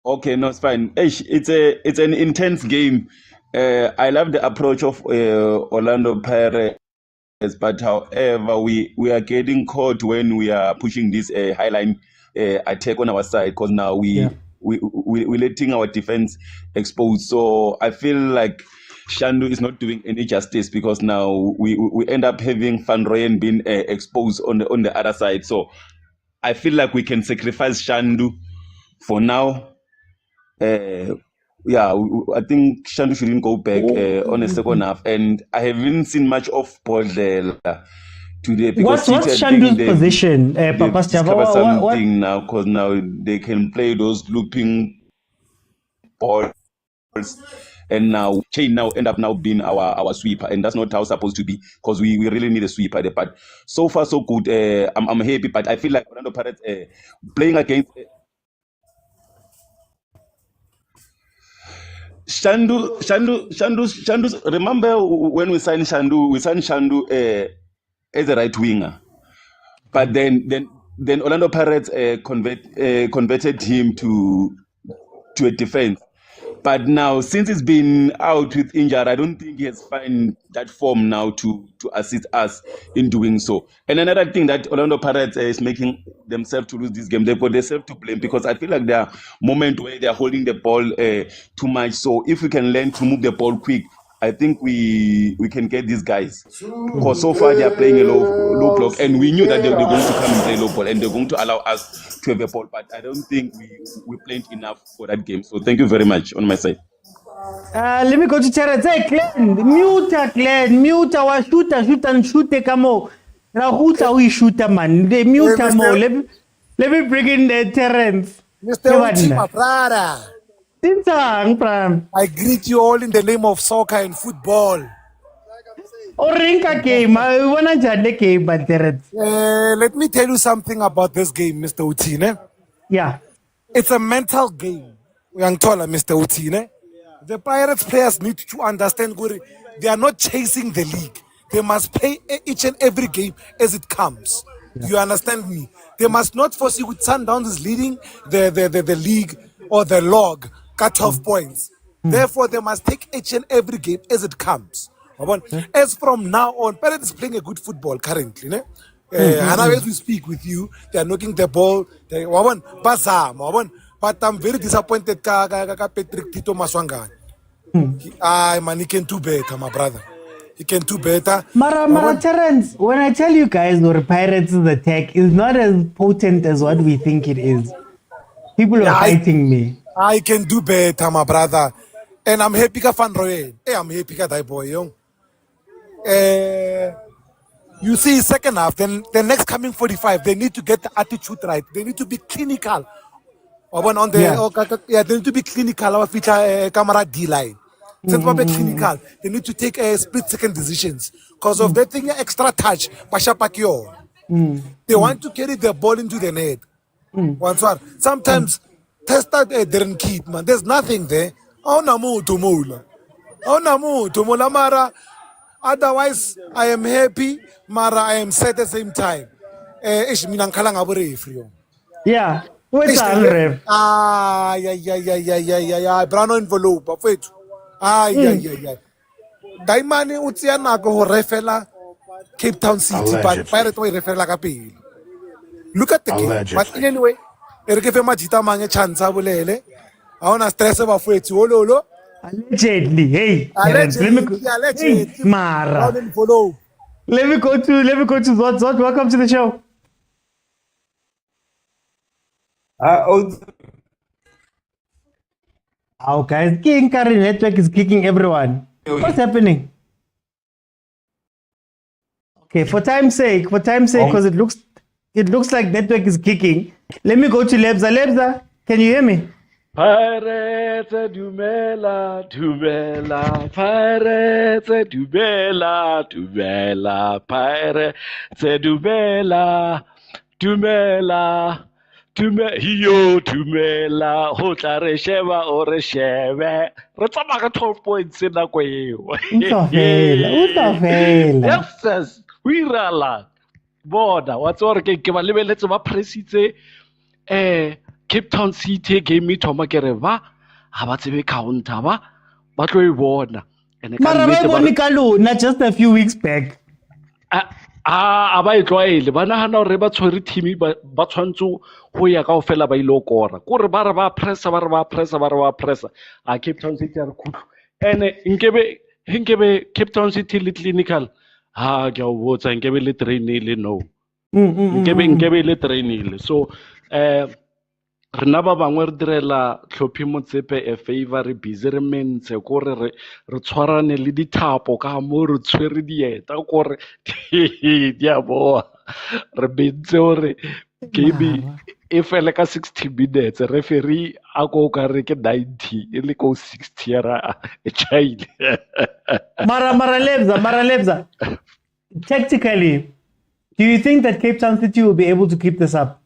Okay, no, it's fine. It's an intense game. I love the approach of Orlando Pirates, but however, we are getting caught when we are pushing this highline attack on our side, because now we're letting our defense exposed. So I feel like Shandu is not doing any justice, because now we end up having Van Rooyen being exposed on the other side. So I feel like we can sacrifice Shandu for now. I think Shandu shouldn't go back on the second half, and I haven't seen much of Bodlela today. Because
What's Shandu's position, Papa
discovered something now, because now they can play those looping balls, and now Chain now end up now being our sweeper, and that's not how it's supposed to be, because we really need a sweeper there. But so far so good. I'm happy, but I feel like Orlando Pirates playing against. Shandu. Remember when we signed Shandu? We signed Shandu as a right winger, but then Orlando Pirates converted him to a defense. But now, since he's been out with injury, I don't think he has found that form now to assist us in doing so. And another thing that Orlando Pirates is making themselves to lose this game, they've got themselves to blame, because I feel like there are moments where they are holding the ball too much. So if we can learn to move the ball quick, I think we can get these guys. Because so far they are playing a low block, and we knew that they're going to come and play low ball, and they're going to allow us to have a ball. But I don't think we played enough for that game. So thank you very much on my side.
Let me go to Terence. Hey, Glenn, mute our shoot kamo. Rahuta we shooter man. They mute mo. Let me bring in the Terence.
Mr. Uchi, my brother. I greet you all in the name of soccer and football.
Orinka game, I wanna judge game, but
let me tell you something about this game, Mr. Utine.
Yeah.
It's a mental game. Young taller, Mr. Utine. The Pirates players need to understand they are not chasing the league. They must play each and every game as it comes. Yeah. You understand me? They must not foresee with Sundowns is leading the league or the log. Cut off points. Therefore, they must take each and every game as it comes. As from now on, Pirates is playing a good football currently. And now as we speak with you, they are knocking the ball. But I'm very disappointed. Patrick Tito Maswanga. He can do better, my brother. He can do better.
Mara Terence, when I tell you guys the Pirates' attack is not as potent as what we think it is. People are fighting me.
I can do better, my brother. And I'm happy ka Van Rooyen. I'm happy ka that boy, young. You see, second half, then the next coming 45, they need to get the attitude right. They need to be clinical. They need to be clinical. Our feature camera D line. Since we're clinical, they need to take split-second decisions. Because of that thing, extra touch, they want to carry the ball into the net. Sometimes Testa didn't keep, man. There's nothing there. Mara. Otherwise, I am happy, Mara. I am sad at the same time.
Yeah. What's that, Rev?
Brano envelope. Wait. Daimani Utiana go refela Cape Town City, but Pirate way refela kapil. Look at the game. But anyway, Erkefe Majita Mange Chansa Bulele. I want to stress about it.
Allegedly, hey.
Allegedly.
Mara. Let me go to Zot. Welcome to the show. Oh, guys, King Curry Network is kicking everyone. What's happening? Okay, for time's sake, because it looks like network is kicking. Let me go to Lebza. Can you hear me?
Pirates dumela, Pirates dumela, Pirates dumela. Hiyo tumela ho tla re sheba o re shebe re tsama ka 12 points na go eo yes we rala bona wa tsore ke ba lebeletse ba presitse Cape Town City game thoma ke re ba ha ba tsebe counter ba ba tlo e bona. And
Mara ba bone ka lona just a few weeks back.
a ba e tlwaele ba nagana gore ba tshwere team ba tshwantse go ya ka ofela ba ile kora kore ba re ba pressa a Cape Town City a re khutlo ene nkebe Cape Town City le clinical ke a botsa nkebe le trainile no nkebe le trainile so rena ba bangwe re direla Tlhophi Motsepe a favor re busy re mentse kore re tshwarane le dithapo ka mo re tshwere dieta kore di a boa re bentse gore game e fele ka 60 minutes referee a go ka re ke 90 e le ko 60 era e chaile
mara lebza tactically do you think that Cape Town City will be able to keep this up?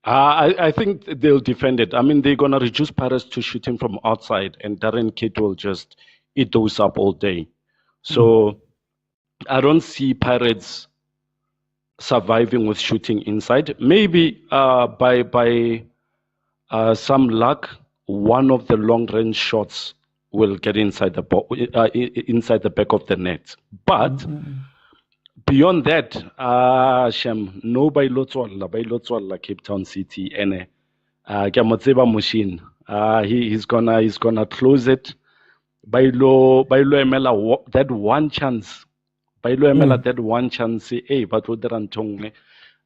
I think they'll defend it. I mean, they're going to reduce Paris to shooting from outside, and Darren Kidd will just eat those up all day. So I don't see Pirates surviving with shooting inside. Maybe by some luck, one of the long-range shots will get inside the back of the net. But beyond that, Shem, no by lotswalla Cape Town City and Motseba machine. He's gonna close it. By lo emela that one chance. By lo emela that one chance. But what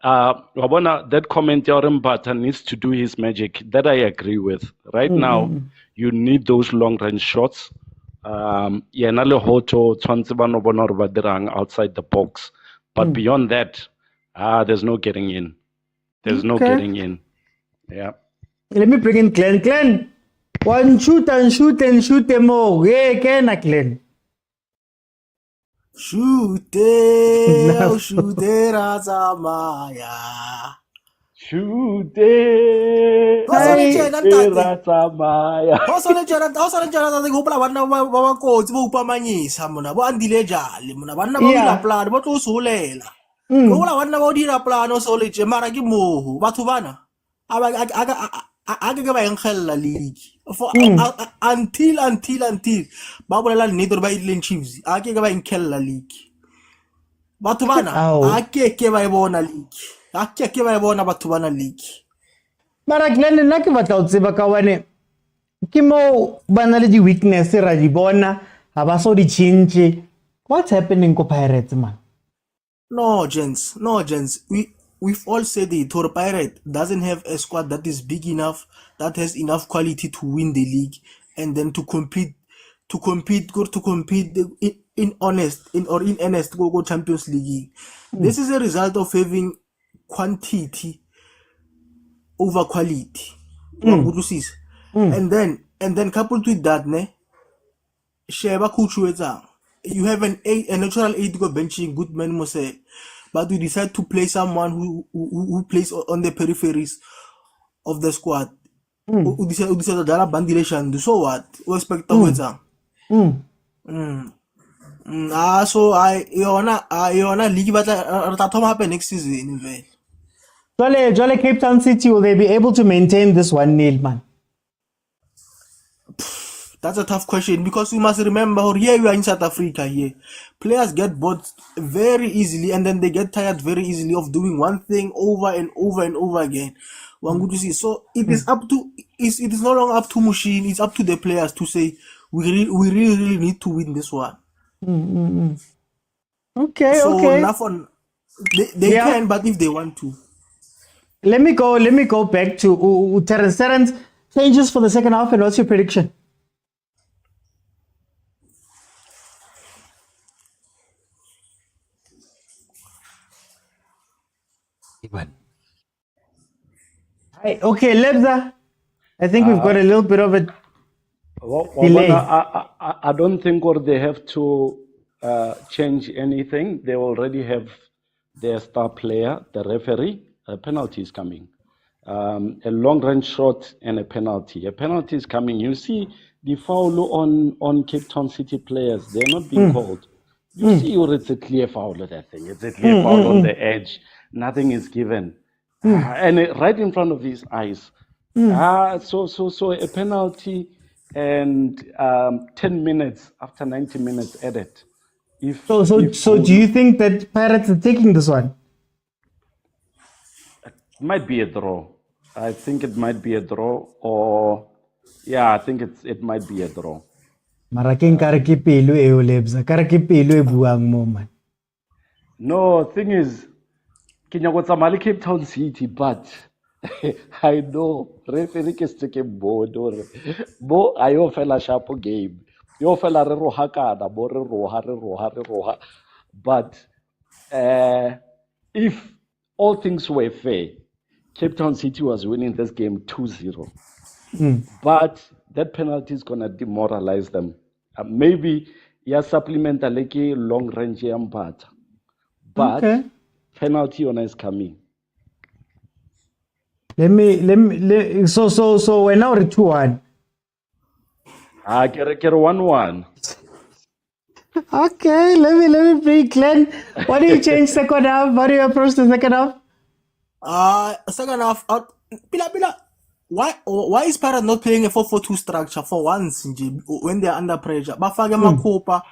Wabona that comment Bata needs to do his magic. That I agree with. Right now, you need those long range shots. Outside the box, but beyond that, there's no getting in. There's no getting in. Yeah.
Let me bring in Glenn. Glenn, one shoot them more. Yeah, Glenn.
Shoot Razamaya.
Shoot
until ba bolela nnete ba ile Chiefs a ke ba inkella league batho bana a ke ba e bona league a ke ba e bona batho bana league
mara Glenn nna ke batla o tseba ka wane ke mo bana le di weakness ra di bona ha ba so di change. What's happening ko Pirates man?
No gents, we've all said it. Tor Pirate doesn't have a squad that is big enough, that has enough quality to win the league, and then to compete in earnest go Champions League. This is a result of having quantity over quality. And then coupled with that, Sheba Kuchueta, you have a natural 8 go benching good man Mose. But we decide to play someone who plays on the peripheries of the squad. We decide that bandilation. So what? We expect to so I league but happen next season.
Jolly Cape Town City, will they be able to maintain this 1-0 man?
That's a tough question because we must remember here we are in South Africa here. Players get bored very easily and then they get tired very easily of doing one thing over and over and over again. So it is up to it is no longer up to machine, it's up to the players to say we really need to win this one.
Okay.
They can, but if they want to.
Let me go back to Terence. Changes for the second half, and what's your prediction? Okay, Lebza. I think we've got a little bit of a delay.
I don't think they have to change anything. They already have their star player, the referee. A penalty is coming. A long-range shot and a penalty. A penalty is coming. You see the foul on Cape Town City players. They're not being called. You see, it's a clear foul of that thing. It's a clear foul on the edge. Nothing is given. And right in front of his eyes. So a penalty and 10 minutes after 90 minutes added.
So do you think that Pirates are taking this one?
It might be a draw. I think it might be a draw, or yeah, I think it might be a draw.
Mara ke nkare ke pelo e o lebza, kare ke pelo e buang mo man.
No, thing is, Kenya got Zamalek Cape Town City, but I know referee is taking board or bo ayo fella sharp game. Yo fella re roha kana, bo re roha. But if all things were fair, Cape Town City was winning this game 2-0. But that penalty is gonna demoralize them. Maybe supplement a long range but
Okay.
penalty on is coming.
Let me so we're now at 2-1.
Get 1-1.
Okay, let me bring Glenn. What do you change second half? What do you approach the second half?
Second half, Bila. Why is Pirates not playing a 4-4-2 structure for once when they're under pressure? Bafage makopa,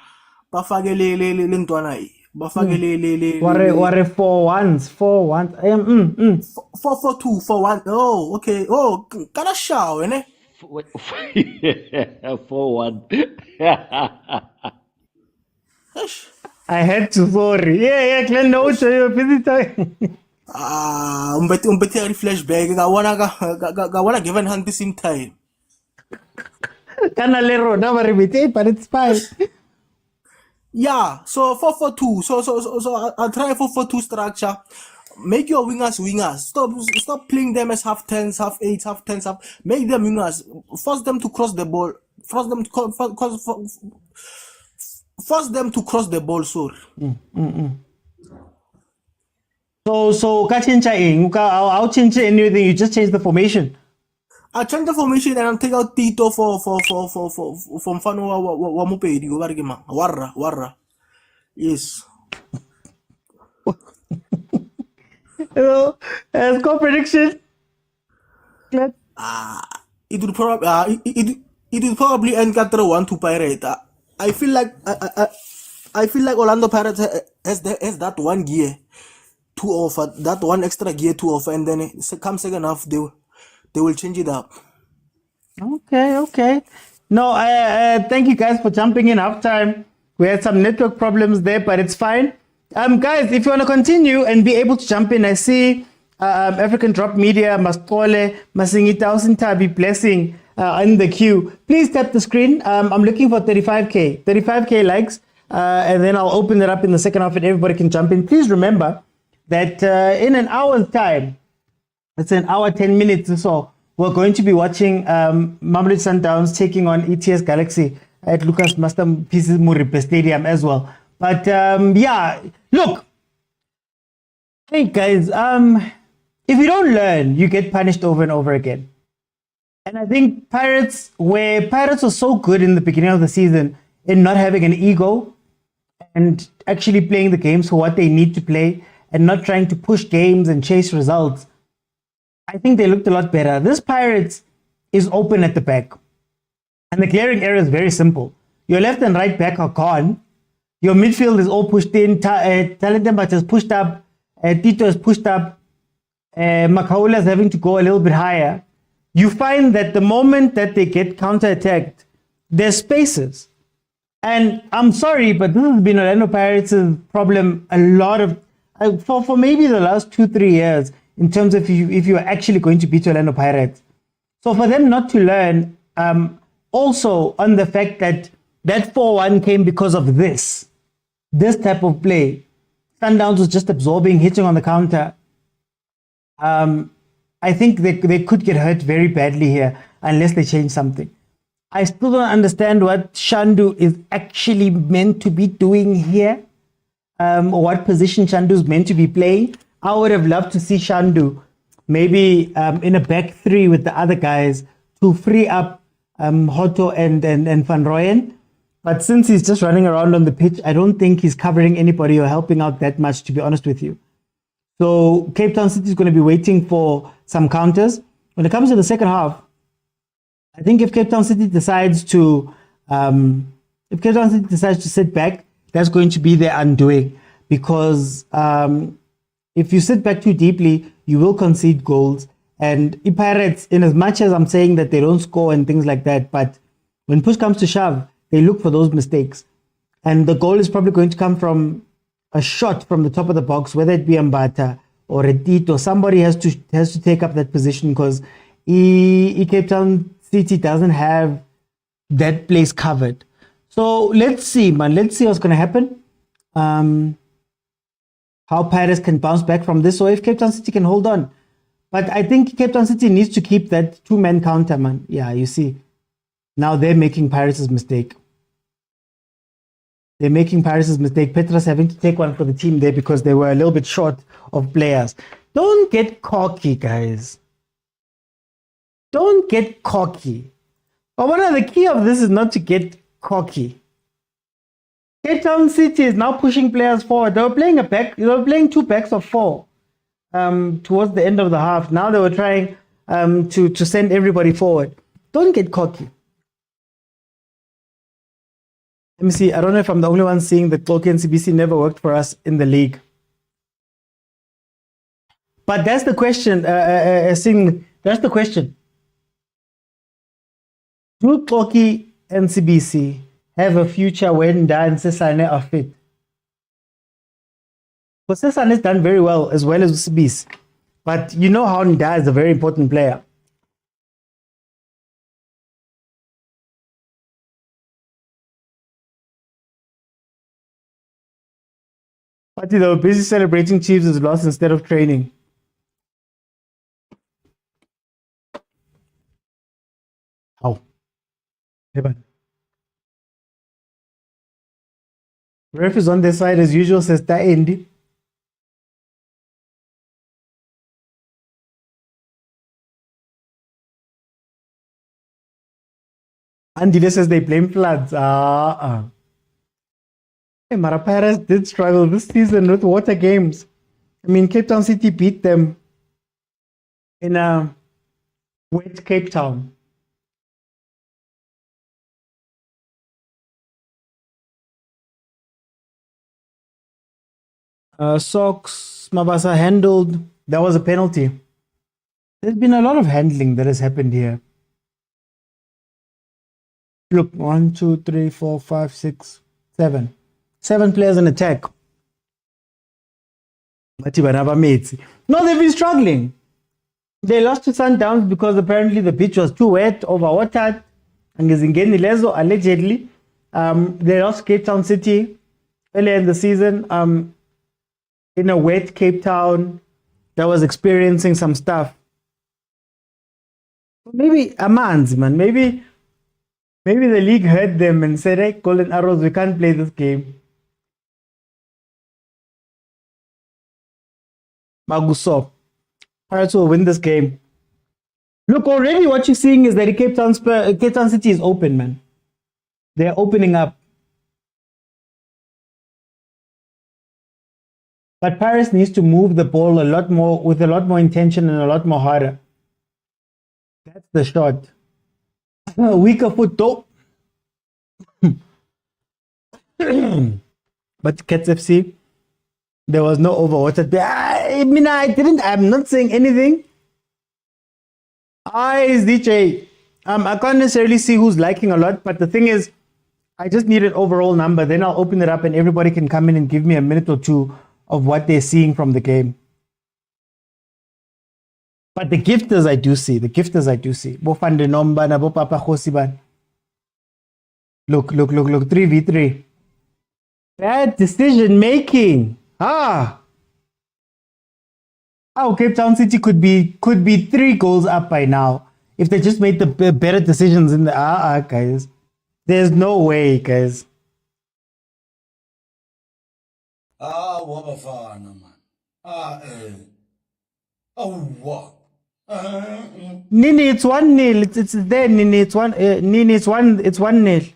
bafage le ntwana e. Bafage le
Ware 4-1s.
4-4-2 for one. Oh, okay. Oh, kana shaw, ne?
4-1.
I had to, sorry. Yeah, Glenn, no, you're busy time.
Umbeti flashback. I wanna give an hand the same time.
Kana lero na repeat, but it's fine.
Yeah, so 4-4-2. So I'll try 4-4-2 structure. Make your wingers. Stop playing them as half 10s, half 8s, half 10s. Make them wingers. Force them to cross the ball. Force them to cross the ball. Sorry.
So ka change I'll change anything. You just change the formation.
I change the formation and I'll take out Tito for Mfano wa Mopedi. Warra. Yes.
Score prediction.
It would probably end 1-2 Pirate. I feel like Orlando Pirates has that one gear to offer, that one extra gear to offer, and then come second half they will change it up.
Okay. No, thank you guys for jumping in halftime. We had some network problems there, but it's fine. Guys, if you want to continue and be able to jump in, I see African Drop Media, Mastole, Masingita, Osintabi, Blessing in the queue. Please tap the screen. I'm looking for 35K likes, and then I'll open it up in the second half and everybody can jump in. Please remember that in an hour's time, it's an hour, 10 minutes or so, we're going to be watching Mamelodi Sundowns taking on ETS Galaxy at Lucas Master Pieces Muripe Stadium as well. But yeah, look, hey guys, if you don't learn, you get punished over and over again. And I think Pirates were so good in the beginning of the season in not having an ego and actually playing the games for what they need to play and not trying to push games and chase results, I think they looked a lot better. This Pirates is open at the back. And the glaring error is very simple. Your left and right back are gone. Your midfield is all pushed in. Talentembat is pushed up. Tito is pushed up. Makaula is having to go a little bit higher. You find that the moment that they get counter-attacked, there's spaces. And I'm sorry, but this has been Orlando Pirates' problem a lot of, for maybe the last 2-3 years, in terms of if you're actually going to beat Orlando Pirates. So for them not to learn, also on the fact that 4-1 came because of this type of play. Sundowns was just absorbing, hitting on the counter. I think they could get hurt very badly here unless they change something. I still don't understand what Shandu is actually meant to be doing here, or what position Shandu is meant to be playing. I would have loved to see Shandu maybe in a back three with the other guys to free up Hoto and Van Rooyen. But since he's just running around on the pitch, I don't think he's covering anybody or helping out that much, to be honest with you. So Cape Town City is going to be waiting for some counters. When it comes to the second half, I think if Cape Town City decides to sit back, that's going to be their undoing, because if you sit back too deeply, you will concede goals. And the Pirates, in as much as I'm saying that they don't score and things like that, but when push comes to shove, they look for those mistakes. And the goal is probably going to come from a shot from the top of the box, whether it be Mbata or Retito. Somebody has to take up that position, because Cape Town City doesn't have that place covered. So let's see, man. Let's see what's going to happen. How Pirates can bounce back from this, or if Cape Town City can hold on. But I think Cape Town City needs to keep that two-man counter, man. Yeah, you see. Now they're making Pirates' mistake. They're making Pirates' mistake. Petrus having to take one for the team there because they were a little bit short of players. Don't get cocky, guys. Don't get cocky. But one of the key of this is not to get cocky. Cape Town City is now pushing players forward. They were playing two backs of four towards the end of the half. Now they were trying to send everybody forward. Don't get cocky. Let me see. I don't know if I'm the only one seeing that Tolkien CBC never worked for us in the league. But that's the question. That's the question. Do Tolkien and CBC have a future when Da and Sesane are fit? But Sesane has done very well as CBC. But you know how Nda is a very important player. But they were busy celebrating Chiefs' loss instead of training. How? Ref is on their side as usual, says Ta Andy. Andy says they blame floods. Hey, Maraparas did struggle this season with water games. I mean, Cape Town City beat them in a wet Cape Town. Socks, Mabasa handled. That was a penalty. There's been a lot of handling that has happened here. Look, 1, 2, 3, 4, 5, 6, 7. 7 players in attack. No, they've been struggling. They lost to Sundowns because apparently the pitch was too wet, overwatered. And allegedly, they lost Cape Town City earlier in the season in a wet Cape Town that was experiencing some stuff. Maybe Amans, man. Maybe the league heard them and said, hey, Golden Arrows, we can't play this game. Maguso. Pirates will win this game. Look, already what you're seeing is that Cape Town City is open, man. They're opening up. But Paris needs to move the ball a lot more, with a lot more intention and a lot more harder. That's the shot. Weaker foot though. But Cats FC, there was no overwater. I'm not saying anything. It's DJ. I can't necessarily see who's liking a lot, but the thing is, I just need an overall number. Then I'll open it up and everybody can come in and give me a minute or two of what they're seeing from the game. But the gifters I do see. Bofande Nomba na Bopapa Khosiban. Look. 3v3. Bad decision making. Cape Town City could be 3 goals up by now if they just made the better decisions in the guys. There's no way, guys.
Bafana, man. What?
Nini, it's 1-0. It's there, Nini. It's 1-0.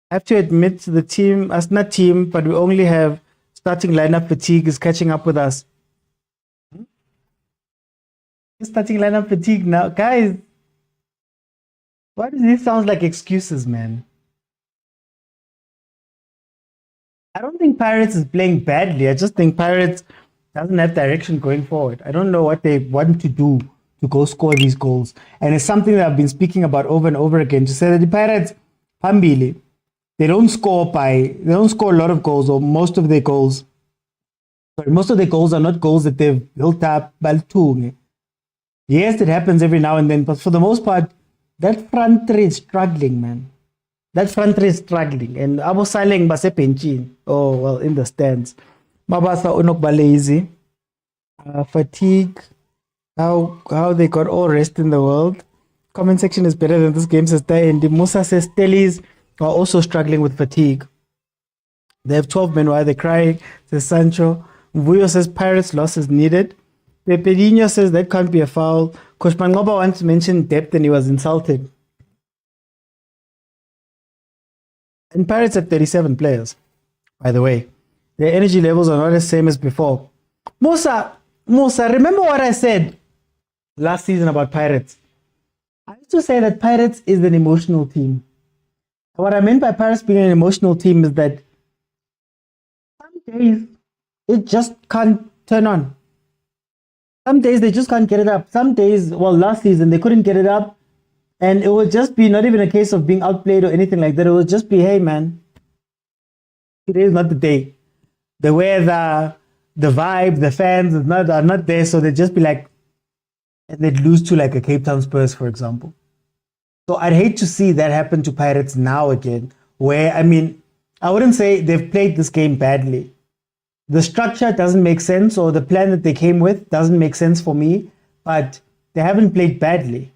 I have to admit the team, us not team, but we only have starting lineup fatigue is catching up with us. Starting lineup fatigue now, guys. Why does this sound like excuses, man? I don't think Pirates is playing badly. I just think Pirates doesn't have direction going forward. I don't know what they want to do to go score these goals. And it's something that I've been speaking about over and over again to say that the Pirates, Pambili, they don't score a lot of goals, or most of their goals. Sorry, most of their goals are not goals that they've built up. Yes, it happens every now and then, but for the most part, that front three is struggling, man. That front three is struggling. And Abo Saleng Basepenchin. Oh, well, in the stands. Mabasa Unok lazy. Fatigue. How they got all rest in the world. Comment section is better than this game, says Tay. And Musa says Stellies are also struggling with fatigue. They have 12 men. Why are they crying? Says Sancho. Vuyo says Pirates loss is needed. Pepedinho says that can't be a foul. Coach Mangoba once mentioned depth and he was insulted. And Pirates have 37 players, by the way. Their energy levels are not the same as before. Musa, remember what I said last season about Pirates? I used to say that Pirates is an emotional team. And what I meant by Pirates being an emotional team is that some days it just can't turn on. Some days they just can't get it up. Some days, well, last season they couldn't get it up. And it would just be not even a case of being outplayed or anything like that. It would just be, hey, man, today is not the day. The weather, the vibe, the fans are not there. So they'd just be like, and they'd lose to like a Cape Town Spurs, for example. So I'd hate to see that happen to Pirates now again, where, I mean, I wouldn't say they've played this game badly. The structure doesn't make sense, or the plan that they came with doesn't make sense for me, but they haven't played badly.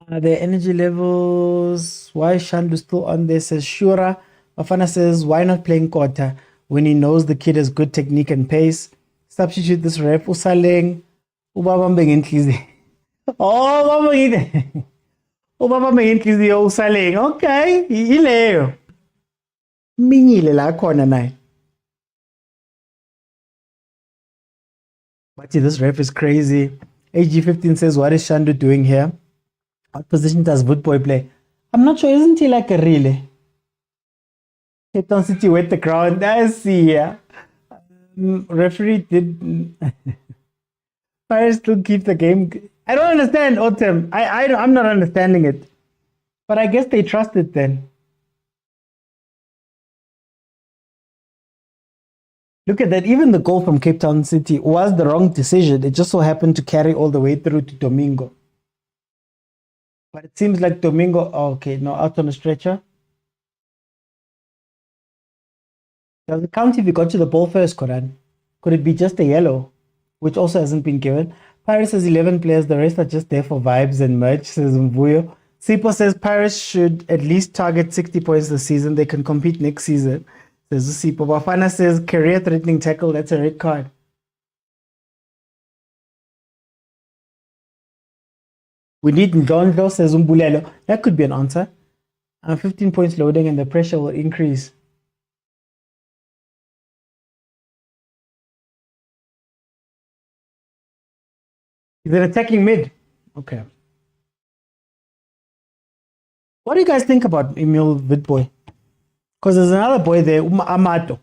Their energy levels. Why is Shandu still on there? Says Shura. Bafana says, why not playing Kota when he knows the kid has good technique and pace? Substitute this rep. Usaleng. Ubabambeng Intlizi. Oh, Ubabambeng Intlizi. Usaleng. Okay. Ileo. Minyile la khona naye. But this ref is crazy. AG15 says, what is Shandu doing here? What position does Woodboy play? I'm not sure. Isn't he like a relay? Cape Town City wet the ground. I see. Yeah. Referee did. Pirates still keep the game. I don't understand, Autumn. I'm not understanding it. But I guess they trust it then. Look at that. Even the goal from Cape Town City was the wrong decision. It just so happened to carry all the way through to Domingo. But it seems like Domingo, okay, no, out on a stretcher. Does it count if you got to the ball first, Koran? Could it be just a yellow, which also hasn't been given? Pirates has 11 players, the rest are just there for vibes and merch, says Mvuyo. Sipo says Pirates should at least target 60 points this season. They can compete next season, says Sipo. Bafana says career-threatening tackle, that's a red card. We need Ndondlo, says Umbulelo. That could be an answer. 15 points loading and the pressure will increase. He's an attacking mid. Okay. What do you guys think about Emil Vidboy? Because there's another boy there, Amato,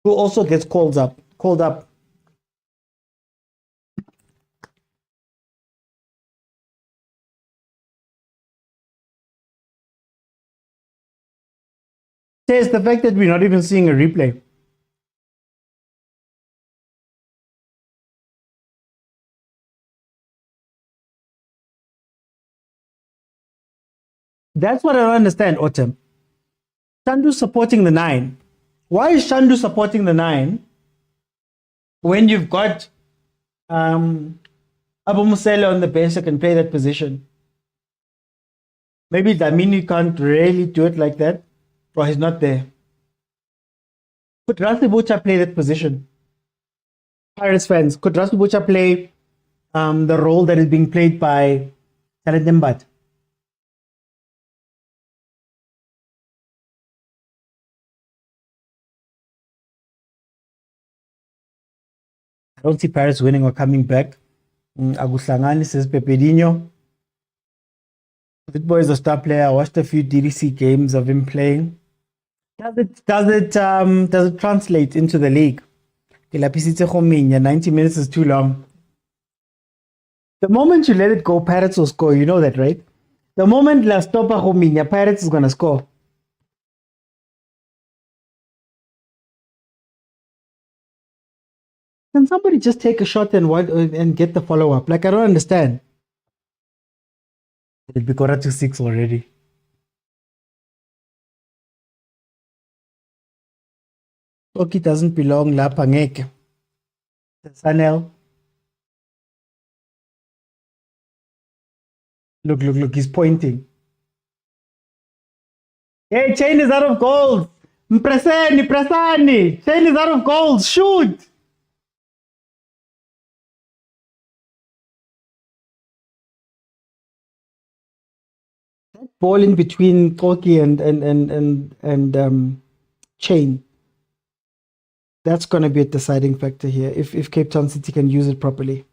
who also gets called up. Says the fact that we're not even seeing a replay. That's what I don't understand, Autumn. Shandu supporting the 9. Why is Shandu supporting the 9 when you've got Abu Musele on the bench that can play that position? Maybe Damini can't really do it like that, or he's not there. Could Rasli Bucha play that position? Pirates fans, could Rasli Bucha play the role that is being played by Talentembat? I don't see Paris winning or coming back. Aguslangani says Pepedinho. That boy is a star player. I watched a few DDC games of him playing. Does it translate into the league? 90 minutes is too long. The moment you let it go, Pirates will score. You know that, right? The moment La Stopa Hominya, Pirates is gonna score. Can somebody just take a shot and get the follow up? Like, I don't understand. It'll be 4:45 already. Oki doesn't belong. La Pangeke. Sanel. Look, he's pointing. Hey, chain is out of goals. Presani. Chain is out of goals. Shoot. That ball in between Koki and Chain. That's going to be a deciding factor here if Cape Town City can use it properly.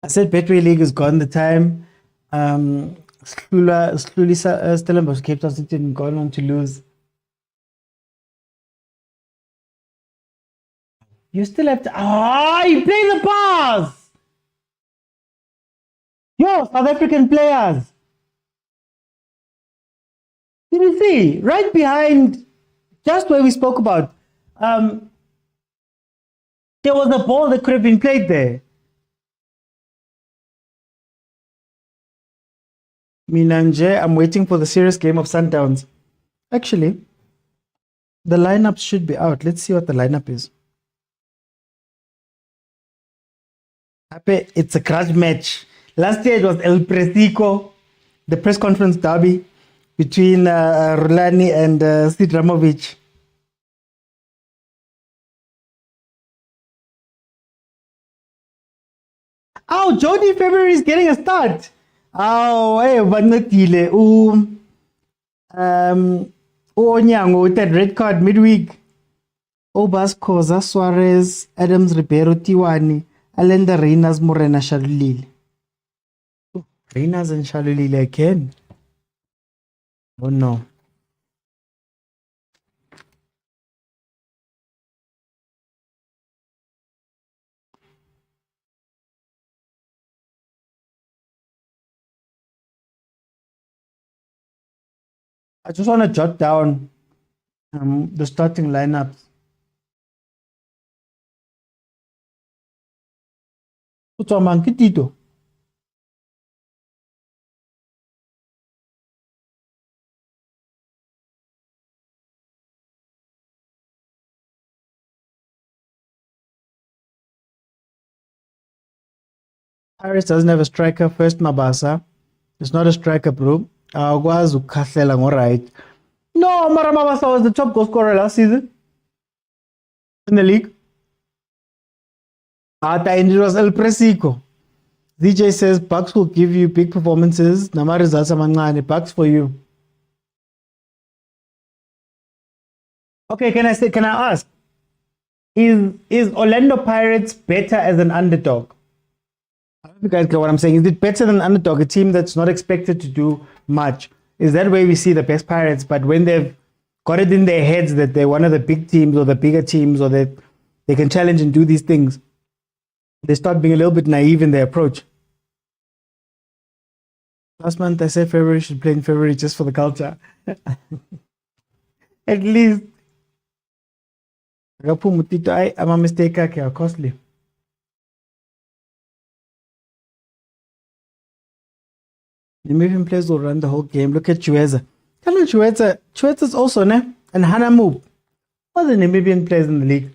I said Betway League is gone the time. Stellenbosch, Cape Town City didn't go on to lose. You still have to. You play the pass! Yo, South African players. Did you see? Right behind, just where we spoke about, there was a ball that could have been played there. Minanje, I'm waiting for the serious game of Sundowns. Actually, the lineup should be out. Let's see what the lineup is. It's a grudge match. Last year it was El Presico, the press conference derby between Rulani and Sidramovic. Oh, Jody February is getting a start. Oh, hey, Vanatile. Onyango with that red card midweek. Obas Khoza, Suarez, Adams, Ribeiro, Tiwani, Alenda, Reynas, Morena, Shalulile. Reynas and Shalulile again. Oh no. I just want to jot down the starting lineups. Paris doesn't have a striker. First Mabasa. It's not a striker, bro. Right. No, Mabasa was the top goal scorer last season in the league. It was El Presico. DJ says Bucks will give you big performances. Nama results are Bucks for you. Okay, can I ask? Is Orlando Pirates better as an underdog? I don't know if you guys get what I'm saying. Is it better than an underdog, a team that's not expected to do much? Is that where we see the best Pirates? But when they've got it in their heads that they're one of the big teams or the bigger teams or that they can challenge and do these things, they start being a little bit naive in their approach. Last month I said February should play in February just for the culture. At least. I'm a mistake, costly. The Namibian players will run the whole game. Look at Chueza. Chueza's also, ne? And Hannah Moop. All the Namibian players in the league.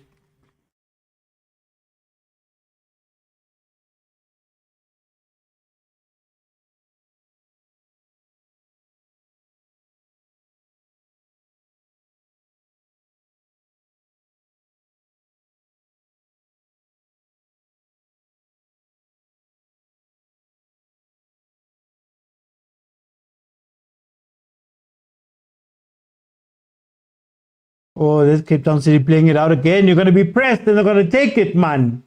Oh, this Cape Town City playing it out again. You're going to be pressed and they're going to take it, man.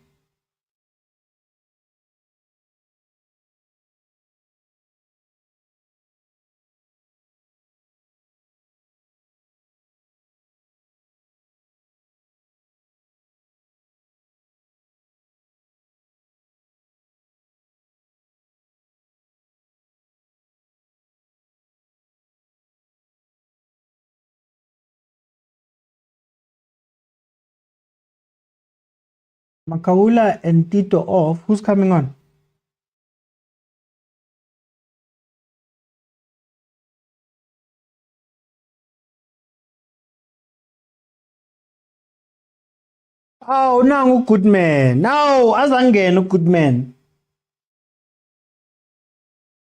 Makaula and Tito off. Who's coming on? Oh, no, good man. No, Azangen, good man.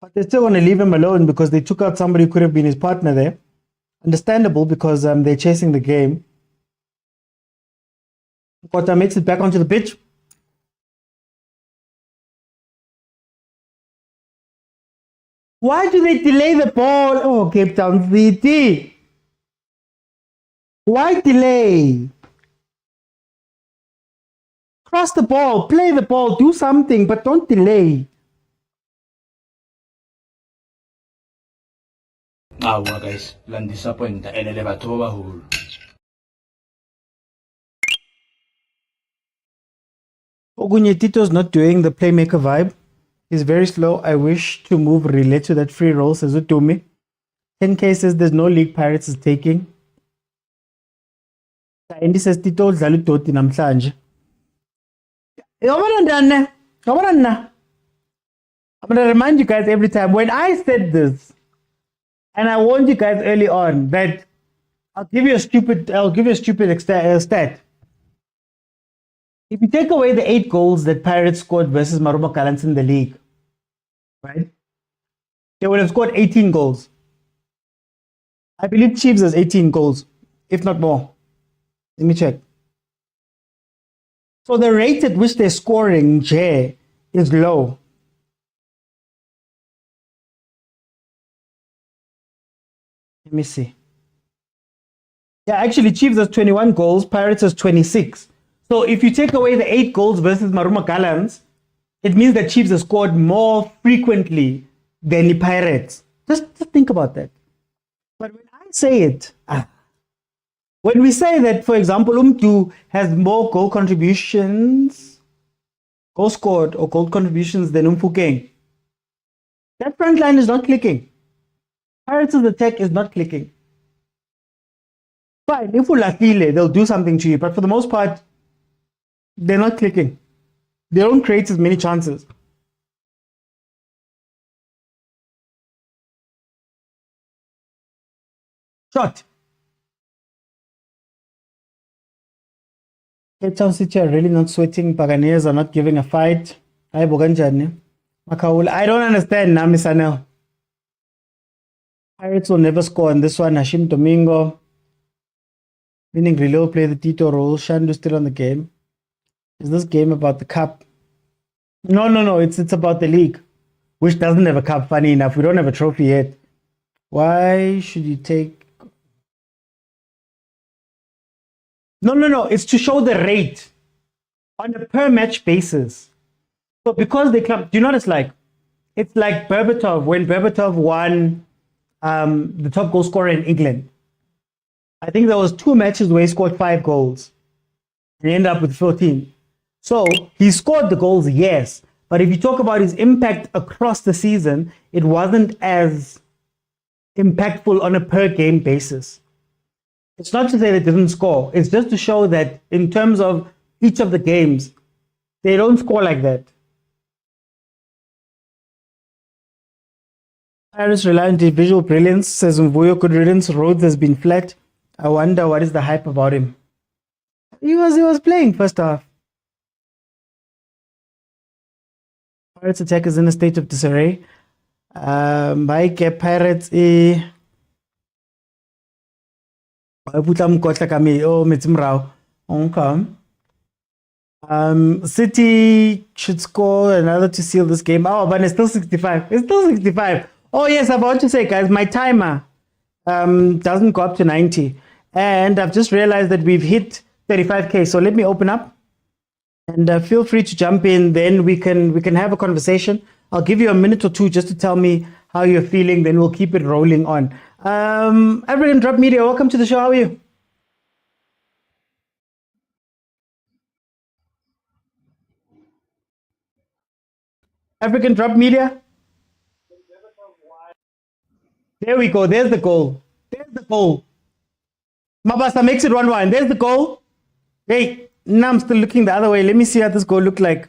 But they're still going to leave him alone because they took out somebody who could have been his partner there. Understandable because they're chasing the game. Kota makes it back onto the pitch. Why do they delay the ball? Oh, Cape Town City. Why delay? Cross the ball, play the ball, do something, but don't delay.
Awa guys, lang disappoint and elevator bahul.
Ogunye Tito's not doing the playmaker vibe. He's very slow. I wish to move relay to that free roll, says Utumi. 10 cases, there's no league Pirates is taking. Andy says Tito dlala udoti namhlanje. I'm going to remind you guys every time when I said this, and I warned you guys early on that I'll give you a stupid stat. If you take away the 8 goals that Pirates scored versus Maruma Gallants in the league, right? They would have scored 18 goals. I believe Chiefs has 18 goals, if not more. Let me check. So the rate at which they're scoring, Jay, is low. Let me see. Yeah, actually, Chiefs has 21 goals, Pirates has 26. So if you take away the 8 goals versus Maruma Gallants, it means that Chiefs have scored more frequently than the Pirates. Just think about that. But when I say it, when we say that, for example, Umtu has more goal contributions, goal scored or goal contributions than Umfukeng, that front line is not clicking. Pirates' attack is not clicking. Fine, if Ulafile, they'll do something to you, but for the most part, they're not clicking. They don't create as many chances. Shot. Cape Town City are really not sweating. Paganeers are not giving a fight. I don't understand now, Miss Anel. Pirates will never score on this one. Hashim Domingo. Meaning Relay will play the Tito role. Shandu still on the game. Is this game about the cup? No. It's about the league, which doesn't have a cup, funny enough. We don't have a trophy yet. Why should you take... No. It's to show the rate on a per match basis. So because they club, do you know what it's like? It's like Berbatov, when Berbatov won the top goal scorer in England. I think there was 2 matches where he scored 5 goals. And he ended up with 14. So he scored the goals, yes. But if you talk about his impact across the season, it wasn't as impactful on a per game basis. It's not to say they didn't score. It's just to show that in terms of each of the games, they don't score like that. Paris rely on individual brilliance, says Mvuyo. Good riddance. Rhodes has been flat. I wonder what is the hype about him. He was playing first half. Pirates attack is in a state of disarray. Mike Pirates City should score another to seal this game. Oh, but it's still 65. It's still 65. Oh yes, I want to say, guys, my timer doesn't go up to 90. And I've just realized that we've hit 35K. So let me open up, and feel free to jump in. Then we can have a conversation. I'll give you a minute or two just to tell me how you're feeling. Then we'll keep it rolling on. African Drop Media, welcome to the show. How are you? African Drop Media. There we go. There's the goal. There's the goal. Mabasa makes it 1-1. There's the goal. Hey, now I'm still looking the other way. Let me see how this goal looked like.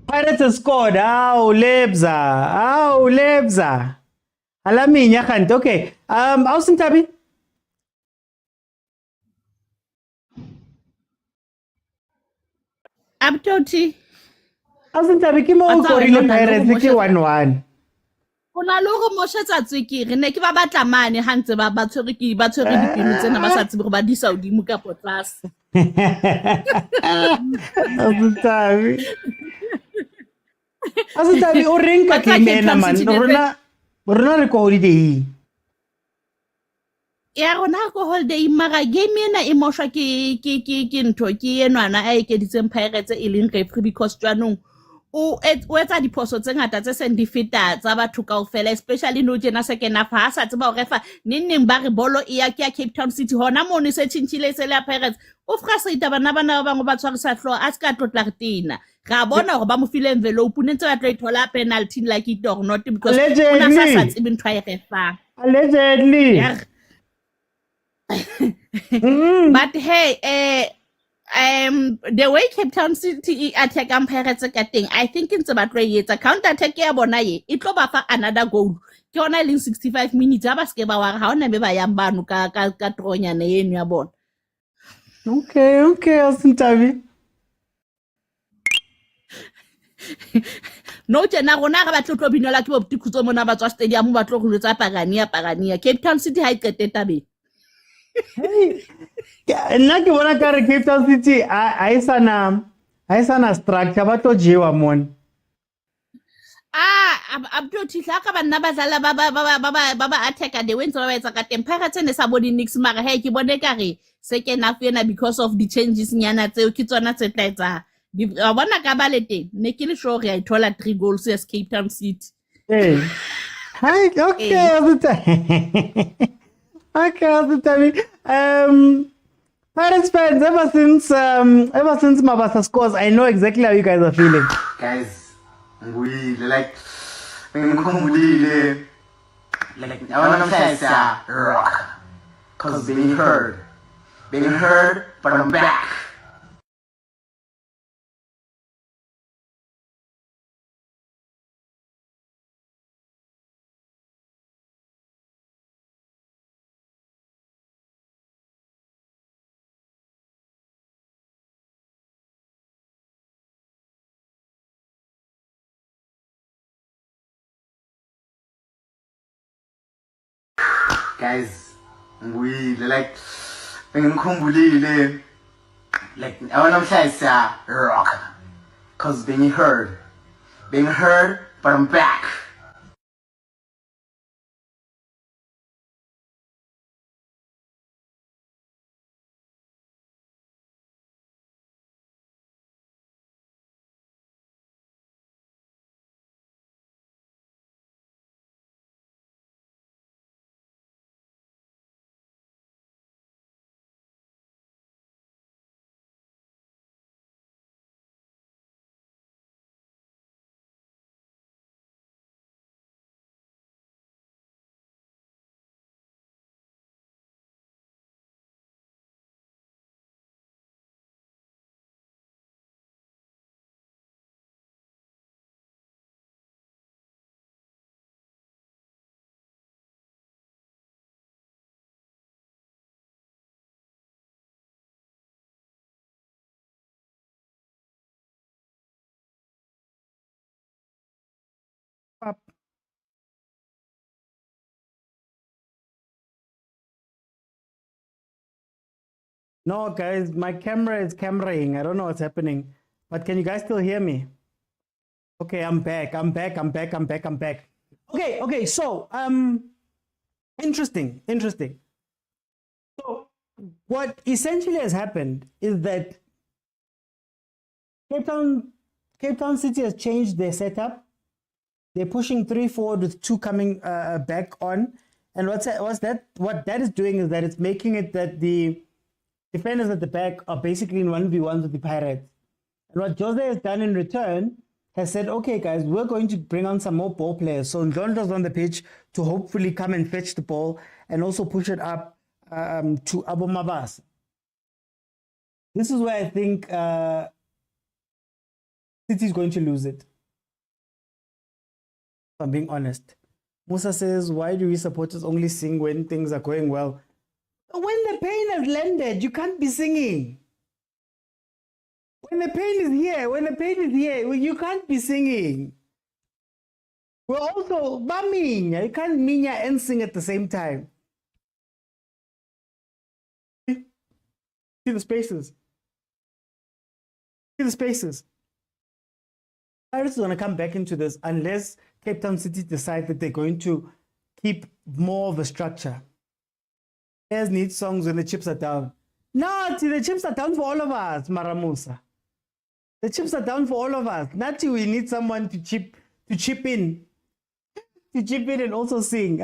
Pirates have scored. Ow, Lebza. Ow, Lebza. Alami Nyakant. Okay. Austin Tabi.
Abtoti.
Austin Tabi, ke mo o korile Pirates ke 1-1.
Ona lo go moshetsa tswekere ne ke ba batla mane ha ntse ba tshwere dipelo tsena ba sa tsebe go ba di Saudi mo ka potlase.
Austin Tabi. Austin Tabi o reng ka game ena man. Rona re ko holiday.
Ya rona ko holiday mara game ena e moshwa ke ntho ke enwana a ekeditseng Pirates e leng referee because jwanong o etsa diphoso tse ngata tse seng di feta tsa batho kaofela, especially no jena second half ha sa tseba o refa neng ba re bolo e ya ke Cape Town City hona mo ne se tshintshile se le Pirates o frustrate bana ba bangwe ba tshwarisa floor a ska tlotla retina ga bona gore ba mo file envelope ne ntse ba tlo ithola penalty like it or not because una sa tsebe ntho ya refa
allegedly.
But hey, the way Cape Town City attack Pirates ka teng, I think ntse ba tlo etsa counter attack ya bona ye e tlo ba fa another goal ke ona le 65 minutes ba ske ba wa ha ona be ba yang bano ka tronyane yenu ya bona.
Okay, Austin Tabi.
No tjena rona ga ba tlo binola ke botikutso mona ba tswa stadium ba tlo go letsa pagania Cape Town City ha e qete tabe.
Hey, nna ke bona ka re Cape Town City a isana structure ba tlo jewa mon.
Abdoti hlaka banna ba dlala ba attacker the wins ba etsa ka teng Pirates ne sa bone nix mara hey ke bone ka re second half ena because of the changes nyana tseo ke tsona tse tla etsa ba bona ka ba le teng ne ke le sure ya ithola 3 goals as Cape Town City.
Hey. Hi, okay. Okay, Austin Tabi. Pirates fans, ever since Mabasa scores, I know exactly how you guys are feeling.
Guys, we like I want to say rock, cause being heard, but I'm back. Guys, we like I want to say rock, cause being heard, but I'm back.
No, guys, my camera is cameraing. I don't know what's happening. But can you guys still hear me? Okay, I'm back. Okay. So, interesting. So, what essentially has happened is that Cape Town City has changed their setup. They're pushing 3 forward with 2 coming back on. And what that is doing is that it's making it that the defenders at the back are basically in 1v1 with the Pirates. And what Jose has done in return has said, okay, guys, we're going to bring on some more ball players. So Ndondo's on the pitch to hopefully come and fetch the ball and also push it up to Abu Mabas. This is where I think City is going to lose it. If I'm being honest. Musa says, why do we supporters only sing when things are going well? When the pain has landed, you can't be singing. When the pain is here, you can't be singing. We're also bumming. You can't minya and sing at the same time. See the spaces. Pirates is going to come back into this unless Cape Town City decide that they're going to keep more of a structure. Players need songs when the chips are down. No, the chips are down for all of us, Maramusa. The chips are down for all of us. Nati, we need someone to chip in. To chip in and also sing.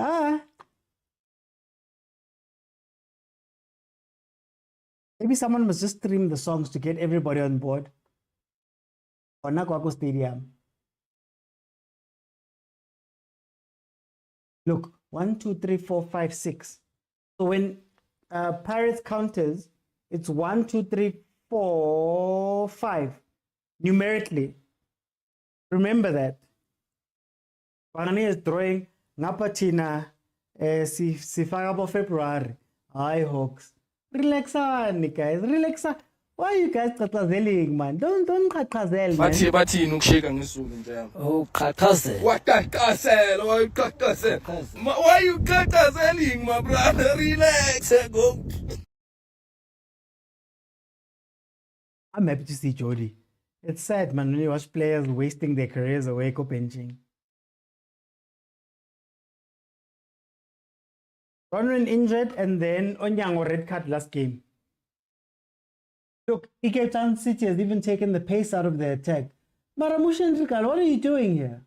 Maybe someone must just stream the songs to get everybody on board. Or Nakwako Stadium. Look, 1, 2, 3, 4, 5, 6. So when Pirates counters, it's 1, 2, 3, 4, 5. Numerically. Remember that. Bafana is drawing Napatina Sifagabo February. Hi, Hawks. Relax on, guys. Relax on. Why are you guys katazeling, man? Don't katazel, man.
Bathi nukushika ngesulu njalo.
Oh, katazel.
What katazel? Why katazel? Why you katazeling, my brother? Relax, go.
I'm happy to see Jody. It's sad, man, when you watch players wasting their careers away co-benching. Ronwen injured and then Onyango red card last game. Look, Cape Town City has even taken the pace out of their attack. Maramusha and Rikal, what are you doing here?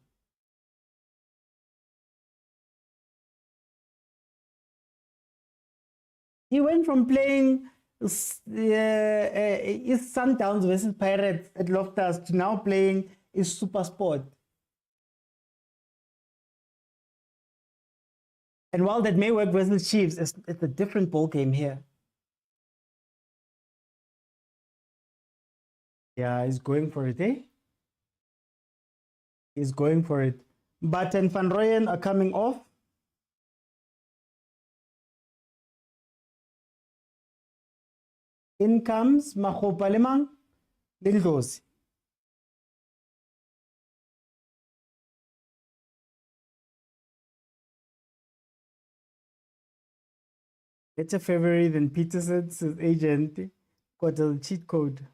He went from playing Sundowns versus Pirates at Loftus to now playing Super Sport. And while that may work versus Chiefs, it's a different ball game here. Yeah, he's going for it, eh? He's going for it. But and Van Rooyen are coming off. In comes Makgopa Lemang Lindlozi. Better February than Peterson's agent got a cheat code.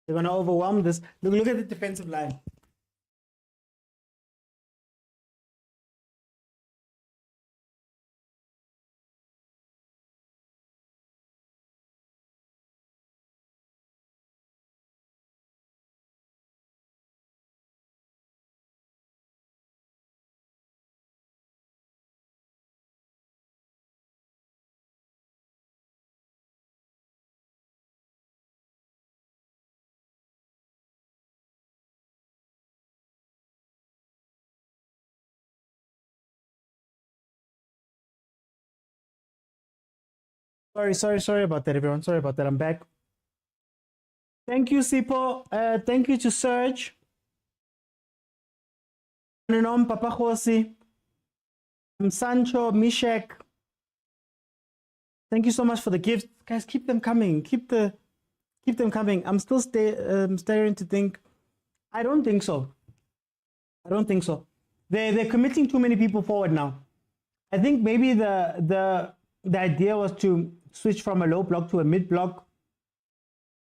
They're going to overwhelm this. Look at the defensive line. Sorry about that, everyone. Sorry about that. I'm back. Thank you, Sipo. Thank you to Serge. Papa Khosi. Sancho, Mishek. Thank you so much for the gifts. Guys, keep them coming. Keep them coming. I'm still staring to think. I don't think so. They're committing too many people forward now. I think maybe the idea was to switch from a low block to a mid block,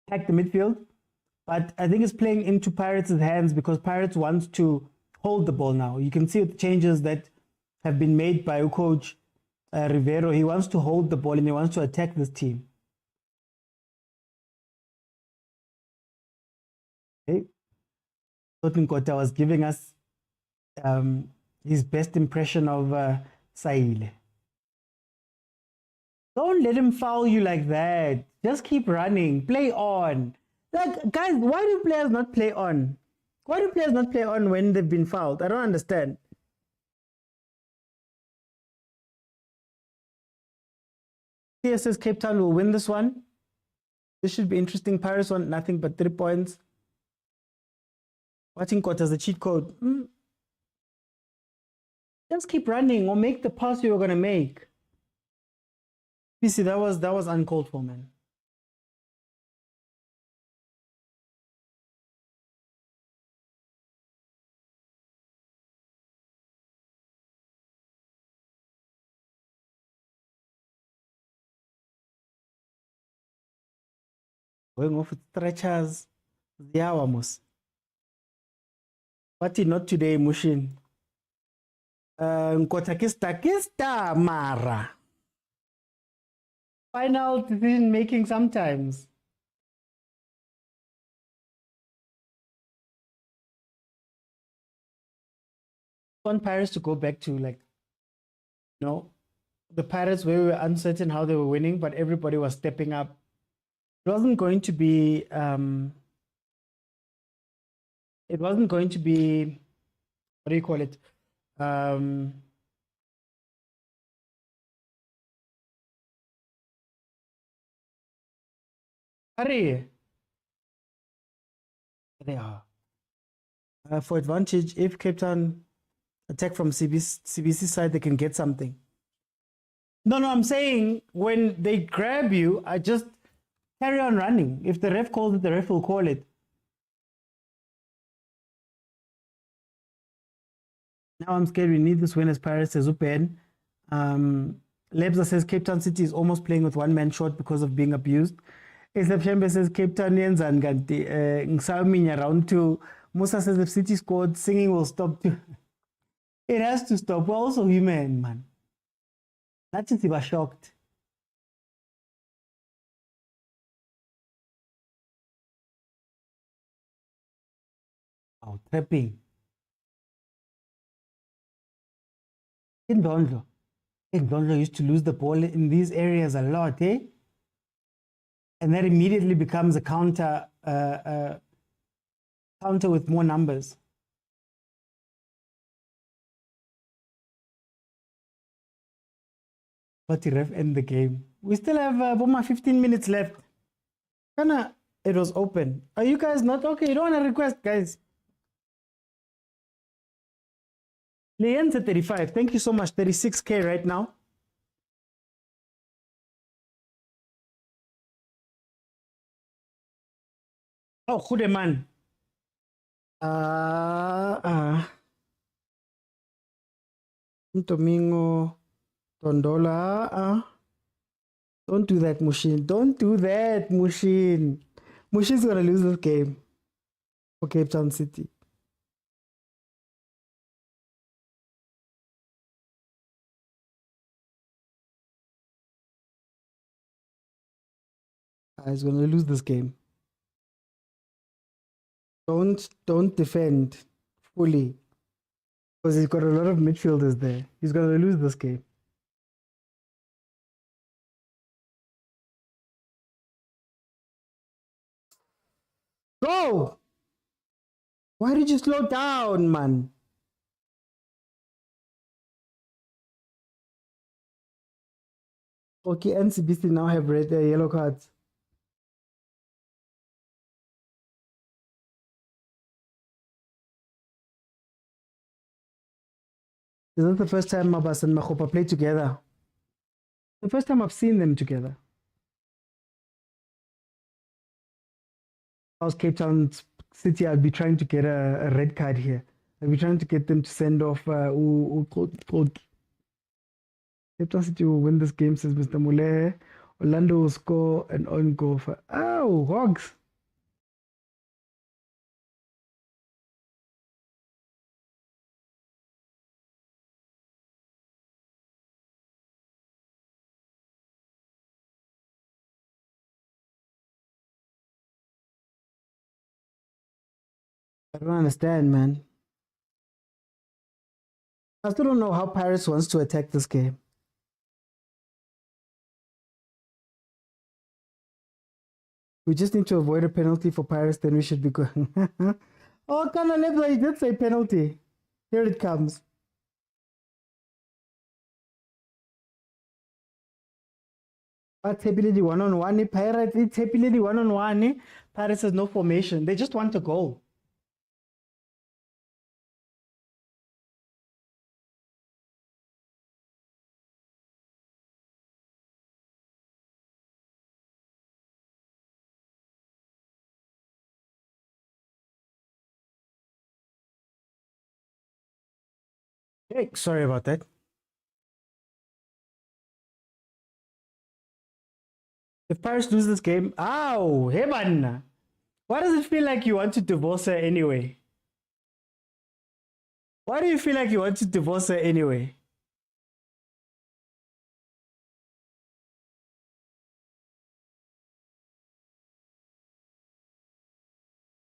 attack the midfield. But I think it's playing into Pirates' hands because Pirates wants to hold the ball now. You can see the changes that have been made by coach Rivero. He wants to hold the ball and he wants to attack this team. Okay. Totin Kota was giving us his best impression of Saile. Don't let him foul you like that. Just keep running. Play on. Like, guys, why do players not play on? Why do players not play on when they've been fouled? I don't understand. Here says Cape Town will win this one. This should be interesting. Paris want nothing but 3 points. Watching court as a cheat code. Just keep running or make the pass you were gonna make. You see, that was uncalled for, man. Going off with stretchers. Ziawamos. But not today, Mushin. Kista Mara. Final decision making sometimes. I want Pirates to go back to, like, you know, the Pirates where we were uncertain how they were winning, but everybody was stepping up. It wasn't going to be what do you call it? Hurry! They are. For advantage, if Cape Town attack from CBC side, they can get something. No, I'm saying when they grab you, I just carry on running. If the ref calls it, the ref will call it. Now I'm scared we need this win as Paris says Upen. Lebza says Cape Town City is almost playing with one man short because of being abused. Isabshembe says Cape Town and Ganti Ngsauminya round 2. Musa says if City scored, singing will stop too. It has to stop. We're also human, man. That's just was shocked. Oh, trapping. Ndondlo used to lose the ball in these areas a lot, eh? And that immediately becomes a counter with more numbers. But the ref end the game. We still have about 15 minutes left. It was open. Are you guys not okay? You don't want to request, guys. Leyen's at 35. Thank you so much. 36K right now. Oh, goede man. Domingo Tondola. Don't do that, Mushin. Don't do that, Mushin. Mushin's gonna lose this game for Cape Town City. He's going to lose this game. Don't defend fully because he's got a lot of midfielders there. He's going to lose this game. Go! Why did you slow down, man? Okay, NCBC now have red yellow cards. Is that the first time Mabas and Mahopa play together? The first time I've seen them together. I was Cape Town City, I'd be trying to get a red card here. I'd be trying to get them to send off Cape Town City will win this game, says Mr. Mule. Orlando will score an own goal for... Ow, Hogs! I don't understand, man. I still don't know how Pirates wants to attack this game. We just need to avoid a penalty for Pirates, then we should be good. Oh, Kanalebza, he did say penalty. Here it comes. But Tepilidi 1-on-1, Pirates, Tepilidi 1-on-1. Pirates has no formation. They just want a goal. Hey, sorry about that. If Pirates lose this game, ow, hey man, why does it feel like you want to divorce her anyway? Why do you feel like you want to divorce her anyway?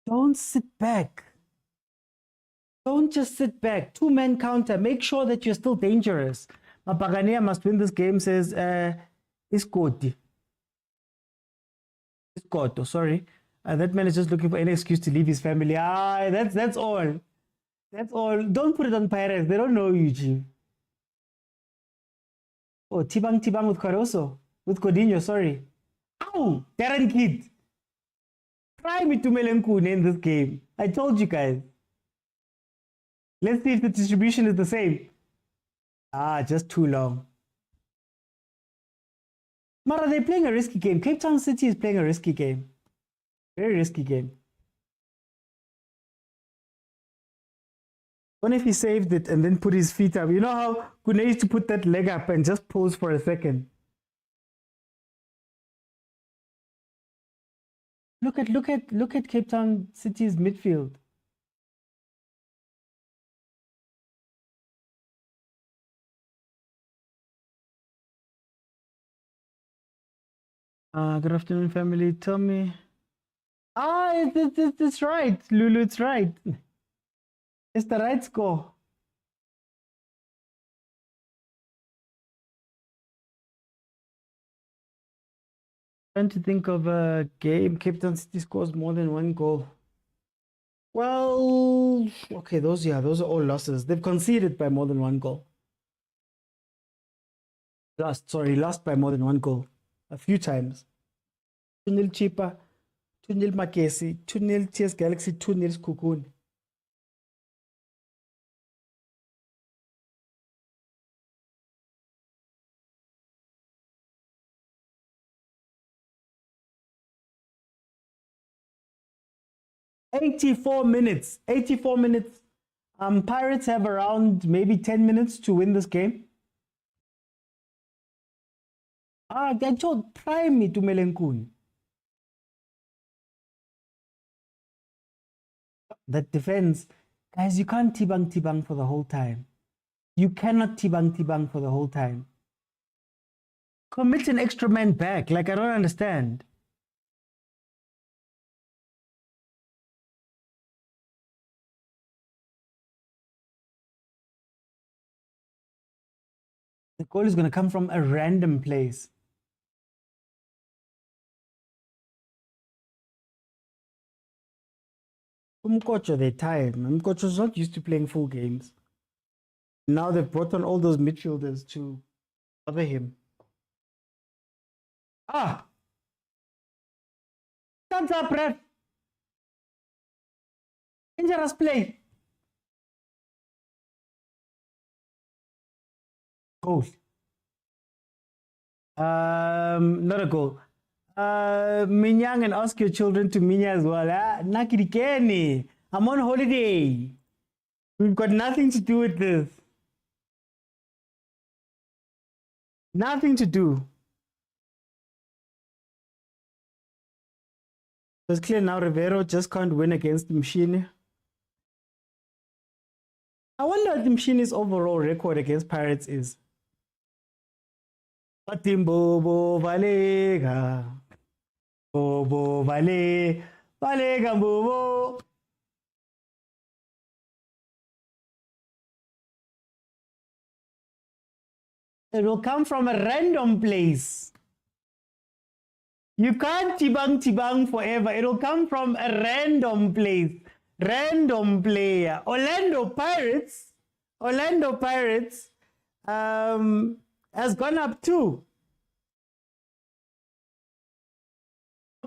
Don't sit back. Don't just sit back. Two-man counter. Make sure that you're still dangerous. Mapagania must win this game, says Iskoti. Iskoto, sorry. That man is just looking for any excuse to leave his family. That's all. That's all. Don't put it on Pirates. They don't know you, G. Oh, Tibang with Caruso. With Codinho, sorry. Ow! Darren Kidd. Try me to Melenkune in this game. I told you guys. Let's see if the distribution is the same. Just too long. Mara, they're playing a risky game. Cape Town City is playing a risky game. Very risky game. What if he saved it and then put his feet up? You know how Kune used to put that leg up and just pose for a second. Look at Cape Town City's midfield. Good afternoon, family. Tell me. It's right, Lulu. It's right. It's the right score. Trying to think of a game. Cape Town City scores more than one goal. Well, okay, those are all losses. They've conceded by more than one goal. Lost by more than one goal. A few times. 2-0 Chipa, 2-0 Makesi, 2-0 TS Galaxy, 2-0 Kukun. $84 minutes. 84 minutes. Pirates have around maybe 10 minutes to win this game. They told prime me to Melenkun. That defense, guys, you can't tibang for the whole time. You cannot tibang for the whole time. Commit an extra man back. Like, I don't understand. The goal is going to come from a random place. Umkocho, they're tired. Umkocho's not used to playing full games. Now they've brought on all those midfielders to bother him. Thumbs up, ref. Dangerous play. Goal. Not a goal. Minyang, and ask your children to minya as well. Nakirikeni. I'm on holiday. We've got nothing to do with this. Nothing to do. It's clear now Rivero just can't win against the machine. I wonder what the machine's overall record against Pirates is. Bobo Valega. Bobo Vale. Valega Bobo. It will come from a random place. You can't tibang forever. It'll come from a random place. Random player. Orlando Pirates has gone up too.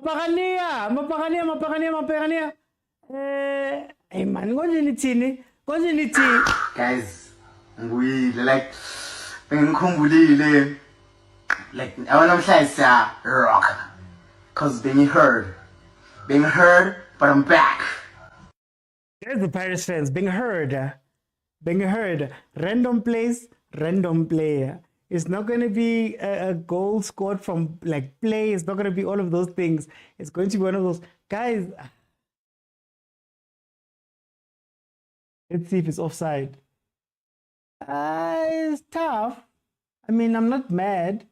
Mapagania. Hey man,
Guys, like like I wanna say rock. Cause being heard, but I'm back.
There's the Pirates fans being heard. Random place, random player. It's not going to be a goal scored from like play. It's not going to be all of those things. It's going to be one of those guys. Let's see if it's offside. It's tough. I mean, I'm not mad.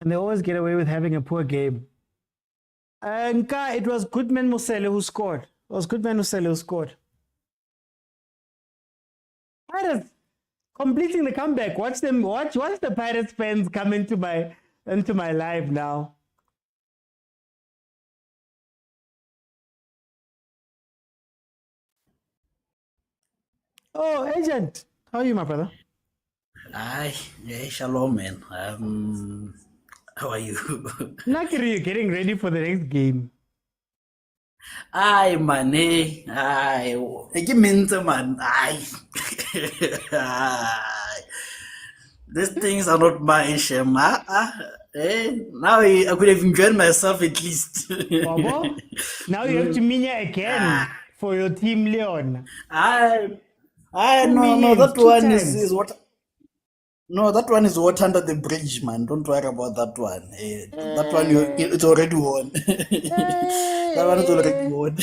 And they always get away with having a poor game. And it was Goodman Mosele who scored. Pirates completing the comeback. Watch the Pirates fans come into my live now. Oh, Agent, how are you, my brother?
Hi, shalom, man. How are you?
Luckily, you're getting ready for the next game.
Aye, man. Give me man. Aye. These things are not my shame. Now I could have enjoyed myself at least.
Baba, now you have to minya again for your team, Leon.
No, that one is what. No, that one is what under the bridge, man. Don't worry about that one. That one, it's already won. That one is already won.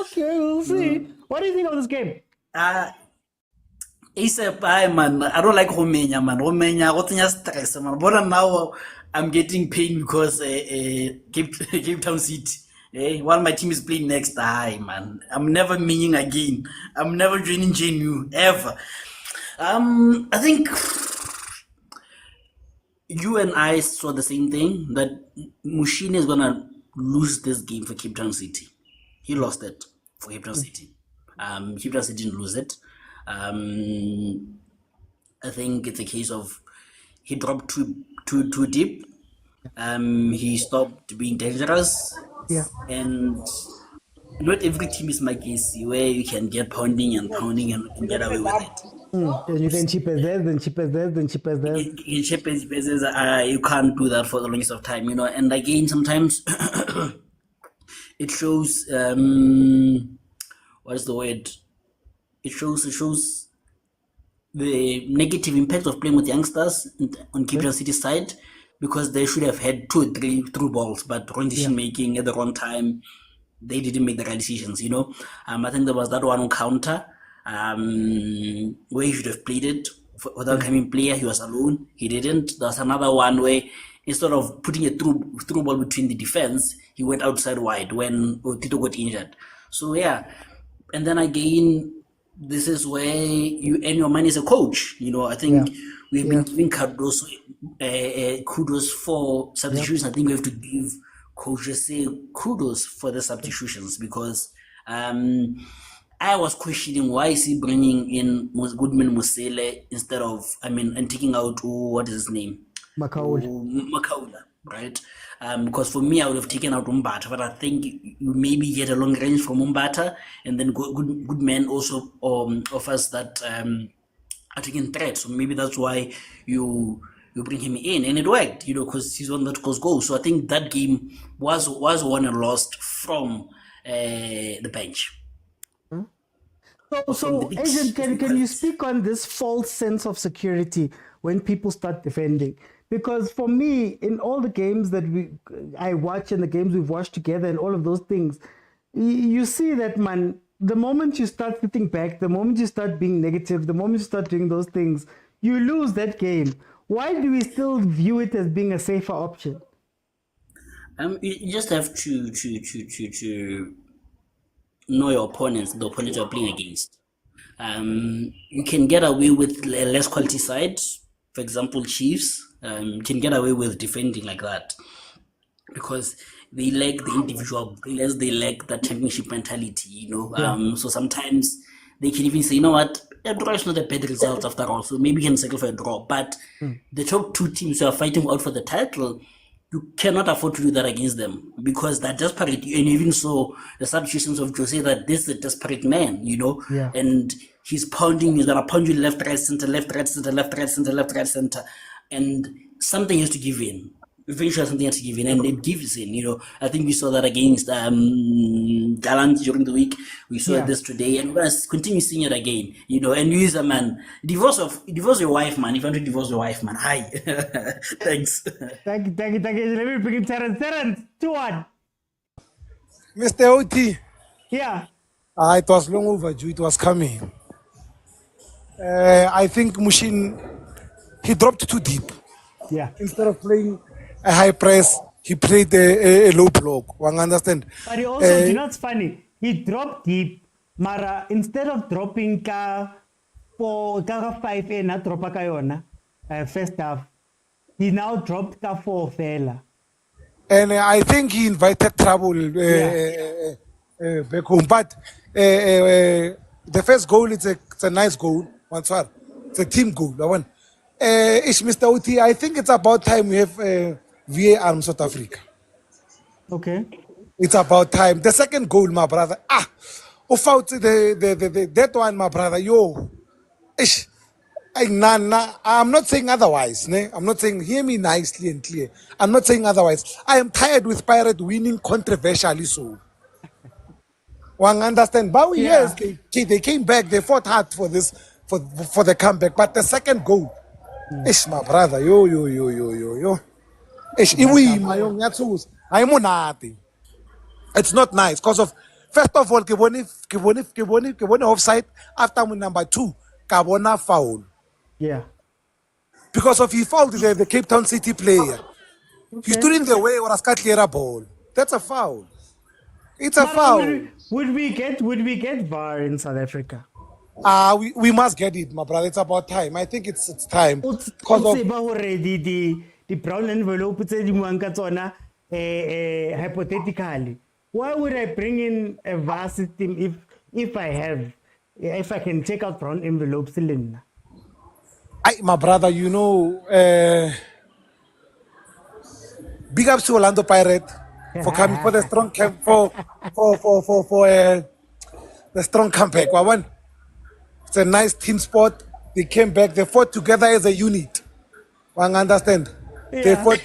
Okay, we'll see. What do you think of this game?
Man. I don't like Romania, man. Romania, what's stress, man. But now I'm getting pain because Cape Town City. While my team is playing next, man. I'm never meaning again. I'm never joining JNU ever. I think you and I saw the same thing, that Mushini is gonna lose this game for Cape Town City. He lost it for Cape Town City. Cape Town City didn't lose it. I think it's a case of he dropped too deep. He stopped being dangerous.
Yeah.
And not every team is like AC where you can get pounding and get away with it.
You can chip as this, then chip as this, then chip as this.
You can't do that for the longest of time, And again, sometimes it shows. What is the word? It shows the negative impact of playing with youngsters on Cape Town City side, because they should have had 2 or 3 through balls, but wrong decision making at the wrong time. They didn't make the right decisions, I think there was that one on counter. Where he should have played it without coming player, he was alone. He didn't. There's another one where instead of putting a through ball between the defense, he went outside wide when Tito got injured. So and then again, this is where you earn your money as a coach. I think we've been giving kudos for substitutions. I think we have to give coaches kudos for the substitutions, because I was questioning why is he bringing in Goodman Mosele instead of, and taking out, what is his name? Makaula, right? Because for me, I would have taken out Umbata, but I think you maybe get a long range from Umbata, and then Goodman also offers that attacking threat. So maybe that's why you bring him in, and it worked, because he's one that scores goals. So I think that game was won and lost from the bench.
So Agent, can you speak on this false sense of security when people start defending? Because for me, in all the games that I watch and the games we've watched together and all of those things, you see that, man, the moment you start sitting back, the moment you start being negative, the moment you start doing those things, you lose that game. Why do we still view it as being a safer option?
You just have to know your opponents, the opponents you're playing against. You can get away with a less quality side. For example, Chiefs. You can get away with defending like that because they lack the individual players. They lack the championship mentality. So sometimes they can even say, you know what, a draw is not a bad result after all. So maybe you can settle for a draw. But the top two teams who are fighting out for the title, you cannot afford to do that against them because they're desperate. And even so, the substitutions of Jose, that this is a desperate man, and he's pounding, he's gonna pound you left, right, center, left, right, center, left, right, center, left, right, center, and something has to give in. Eventually, something has to give in, and it gives in. I think we saw that against Gallant during the week. We saw this today, and we're gonna continue seeing it again. And you, a man, divorce your wife, man. If you want to divorce your wife, man, hi. Thanks.
Thank you. Let me bring in Terence. Terence, 2-1.
Mr. OT.
Yeah.
It was long overdue. It was coming. I think Mushin, he dropped too deep.
Yeah.
Instead of playing a high press, he played a low block. One understand?
But he also, it's funny. He dropped deep, Mara, instead of dropping ka 5 and not drop kayona, first half, he now dropped ka 4 fella.
And I think he invited trouble back home. But the first goal, it's a nice goal. It's a team goal. That one. Mr. Oti, I think it's about time we have VAR in South Africa.
Okay.
It's about time. The second goal, my brother. That one, my brother. I'm not saying otherwise. I'm not saying, hear me nicely and clear. I'm not saying otherwise. I am tired with Pirate winning controversially so. One understand? But yes, they came back. They fought hard for this, for the comeback. But the second goal, my brother, it's not nice because of, first of all, Kiboni offside. After number 2, Kabona foul.
Yeah.
Because of he fouled the Cape Town City player. He stood in the way or a clear ball. That's a foul. It's a foul.
Would we get VAR in South Africa?
We must get it, my brother. It's about time. I think it's time.
Because the brown envelope hypothetically. Why would I bring in a VAR system if I can take out brown envelopes?
My brother, big ups to Orlando Pirate for coming for the strong camp for the strong comeback. It's a nice team sport. They came back. They fought together as a unit. One understand? Yeah. They fought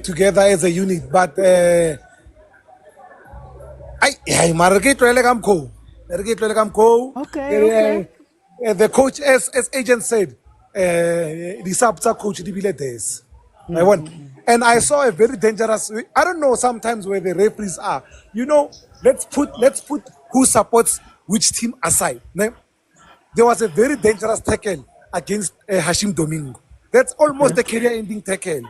together as a unit. But
okay.
The coach, as agent said, the sub coach this. And I saw a very dangerous. I don't know sometimes where the referees are. Let's put who supports which team aside. There was a very dangerous tackle against Hashim Domingo. That's almost a career-ending tackle.